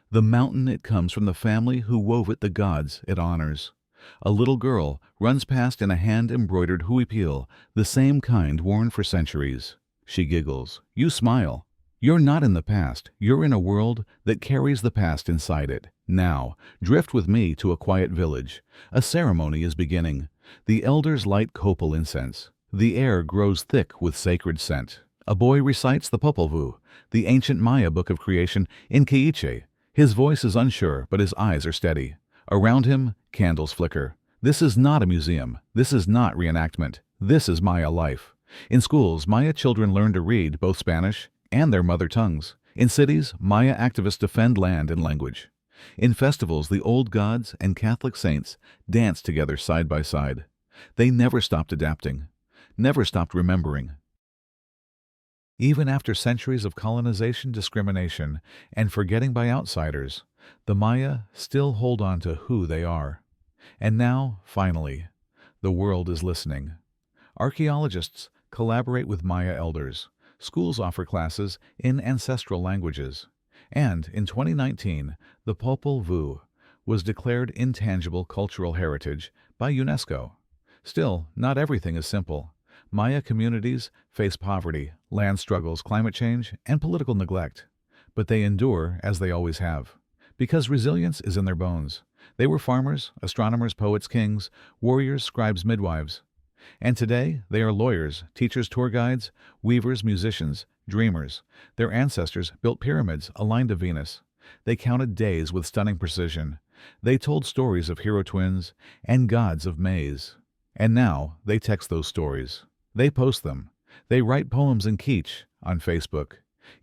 The mountain it comes from, the family who wove it, the gods it honors. A little girl runs past in a hand-embroidered huipil, the same kind worn for centuries. She giggles. You smile. You're not in the past. You're in a world that carries the past inside it. Now, drift with me to a quiet village. A ceremony is beginning. The elders light copal incense. The air grows thick with sacred scent. A boy recites the Popol Vuh, the ancient Maya book of creation, in Quechua. His voice is unsure, but his eyes are steady. Around him, candles flicker. This is not a museum. This is not reenactment. This is Maya life. In schools, Maya children learn to read both Spanish and their mother tongues. In cities, Maya activists defend land and language. In festivals, the old gods and Catholic saints dance together side by side. They never stopped adapting, never stopped remembering. Even after centuries of colonization, discrimination, and forgetting by outsiders, the Maya still hold on to who they are. And now, finally, the world is listening. Archaeologists collaborate with Maya elders. Schools offer classes in ancestral languages. And in 2019, the Popol Vuh was declared intangible cultural heritage by UNESCO. Still, not everything is simple. Maya communities face poverty, land struggles, climate change, and political neglect. But they endure as they always have, because resilience is in their bones. They were farmers, astronomers, poets, kings, warriors, scribes, midwives. And today, they are lawyers, teachers, tour guides, weavers, musicians, dreamers. Their ancestors built pyramids aligned to Venus. They counted days with stunning precision. They told stories of hero twins and gods of maize. And now, they text those stories. They post them. They write poems in Quechua on Facebook.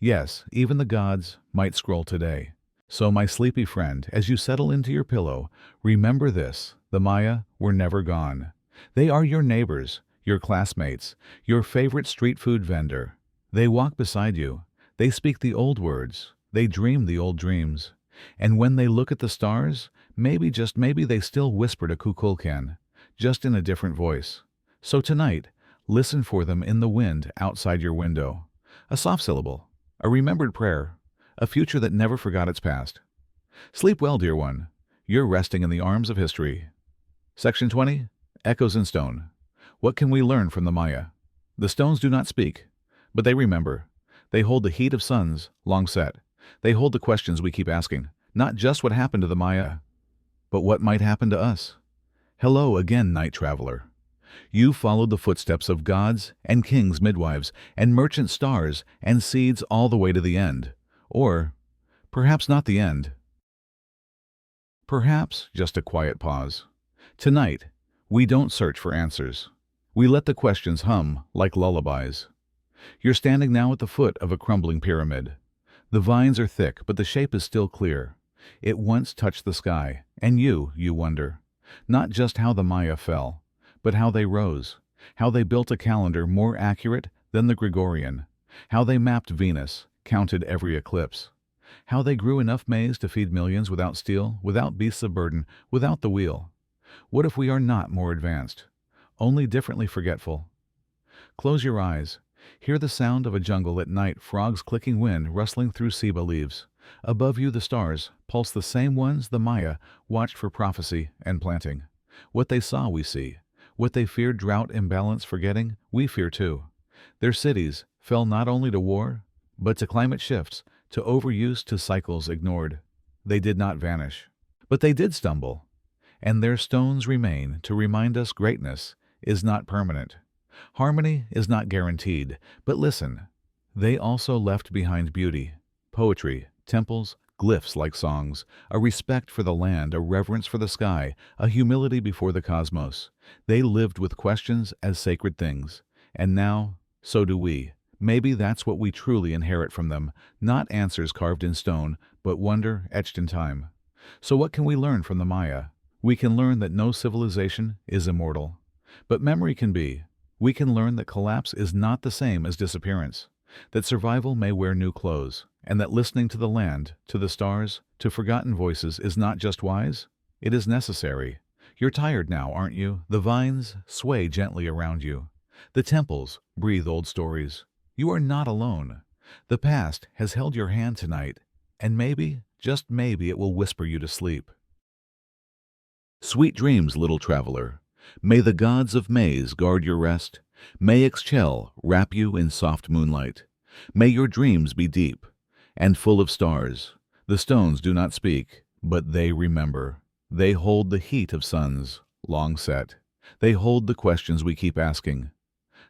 Yes, even the gods might scroll today. So my sleepy friend, as you settle into your pillow, remember this: the Maya were never gone. They are your neighbors, your classmates, your favorite street food vendor. They walk beside you. They speak the old words. They dream the old dreams. And when they look at the stars, maybe, just maybe, they still whispered a kukulkan, just in a different voice. So tonight, listen for them in the wind outside your window. A soft syllable, a remembered prayer, a future that never forgot its past. Sleep well, dear one. You're resting in the arms of history. Section 20. Echoes in Stone. What can we learn from the Maya? The stones do not speak, but they remember. They hold the heat of suns long set. They hold the questions we keep asking, not just what happened to the Maya, but what might happen to us. Hello again, night traveler. You followed the footsteps of gods and kings, midwives, and merchant stars and seeds all the way to the end. Or perhaps not the end. Perhaps just a quiet pause. Tonight, we don't search for answers. We let the questions hum like lullabies. You're standing now at the foot of a crumbling pyramid. The vines are thick, but the shape is still clear. It once touched the sky, and you wonder, not just how the Maya fell, but how they rose, how they built a calendar more accurate than the Gregorian, how they mapped Venus, counted every eclipse, how they grew enough maize to feed millions without steel, without beasts of burden, without the wheel. What if we are not more advanced, only differently forgetful? Close your eyes. Hear the sound of a jungle at night, frogs clicking, wind rustling through ceiba leaves. Above you, the stars pulse, the same ones the Maya watched for prophecy and planting. What they saw, we see. What they feared, drought, imbalance, forgetting, we fear too. Their cities fell not only to war, but to climate shifts, to overuse, to cycles ignored. They did not vanish, but they did stumble. and their stones remain to remind us greatness is not permanent. Harmony is not guaranteed, but listen, they also left behind beauty, poetry, temples, glyphs like songs, a respect for the land, a reverence for the sky, a humility before the cosmos. They lived with questions as sacred things, and now, so do we. Maybe that's what we truly inherit from them, not answers carved in stone, but wonder etched in time. So what can we learn from the Maya? We can learn that no civilization is immortal, but memory can be. We can learn that collapse is not the same as disappearance, that survival may wear new clothes, and that listening to the land, to the stars, to forgotten voices is not just wise, it is necessary. You're tired now, aren't you? The vines sway gently around you. The temples breathe old stories. You are not alone. The past has held your hand tonight, and maybe, just maybe, it will whisper you to sleep. Sweet dreams, little traveler. May the gods of Maze guard your rest. May Ixchel wrap you in soft moonlight. May your dreams be deep and full of stars. The stones do not speak, but they remember. They hold the heat of suns, long set. They hold the questions we keep asking.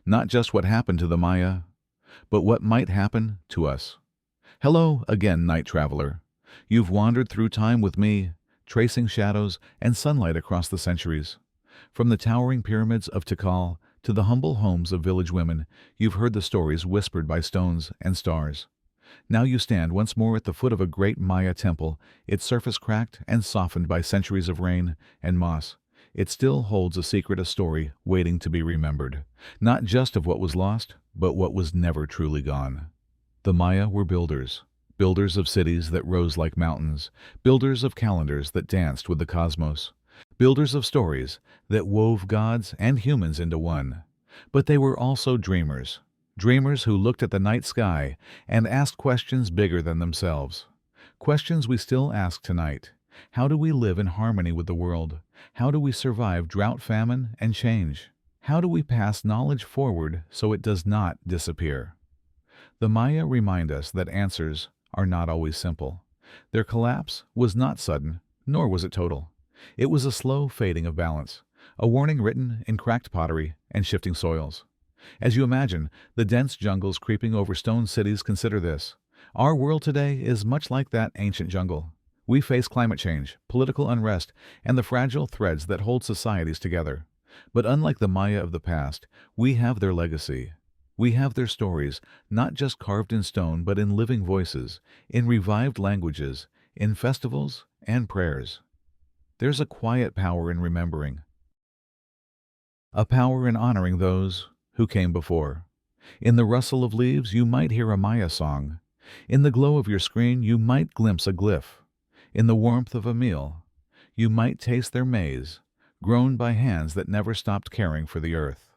Not just what happened to the Maya, but what might happen to us. Hello again, night traveler. You've wandered through time with me, tracing shadows and sunlight across the centuries. From the towering pyramids of Tikal to the humble homes of village women, you've heard the stories whispered by stones and stars. Now you stand once more at the foot of a great Maya temple, its surface cracked and softened by centuries of rain and moss. It still holds a secret, a story waiting to be remembered, not just of what was lost, but what was never truly gone. The Maya were builders, builders of cities that rose like mountains, builders of calendars that danced with the cosmos, builders of stories that wove gods and humans into one. But they were also dreamers, dreamers who looked at the night sky and asked questions bigger than themselves. Questions we still ask tonight. How do we live in harmony with the world? How do we survive drought, famine, and change? How do we pass knowledge forward so it does not disappear? The Maya remind us that answers are not always simple. Their collapse was not sudden, nor was it total. It was a slow fading of balance, a warning written in cracked pottery and shifting soils. As you imagine the dense jungles creeping over stone cities, consider this. Our world today is much like that ancient jungle. We face climate change, political unrest, and the fragile threads that hold societies together. But unlike the Maya of the past, we have their legacy. We have their stories, not just carved in stone, but in living voices, in revived languages, in festivals and prayers. There's a quiet power in remembering, a power in honoring those who came before. In the rustle of leaves, you might hear a Maya song. In the glow of your screen, you might glimpse a glyph. In the warmth of a meal, you might taste their maize, grown by hands that never stopped caring for the earth.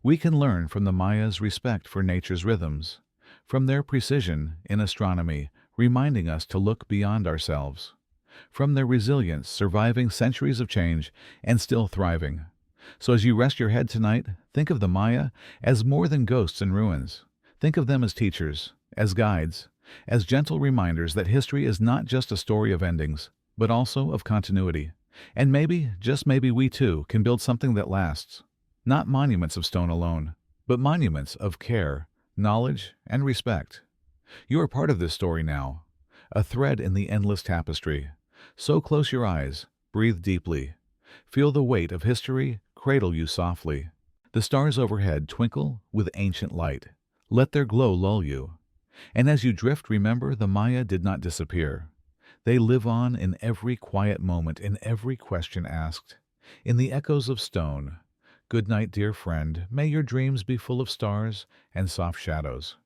We can learn from the Maya's respect for nature's rhythms, from their precision in astronomy, reminding us to look beyond ourselves, from their resilience, surviving centuries of change and still thriving. So as you rest your head tonight, think of the Maya as more than ghosts and ruins. Think of them as teachers, as guides, as gentle reminders that history is not just a story of endings, but also of continuity. And maybe, just maybe, we too can build something that lasts. Not monuments of stone alone, but monuments of care, knowledge, and respect. You are part of this story now, a thread in the endless tapestry. So close your eyes, breathe deeply. Feel the weight of history cradle you softly. The stars overhead twinkle with ancient light. Let their glow lull you. And as you drift, remember the Maya did not disappear. They live on in every quiet moment, in every question asked, in the echoes of stone. Good night, dear friend. May your dreams be full of stars and soft shadows.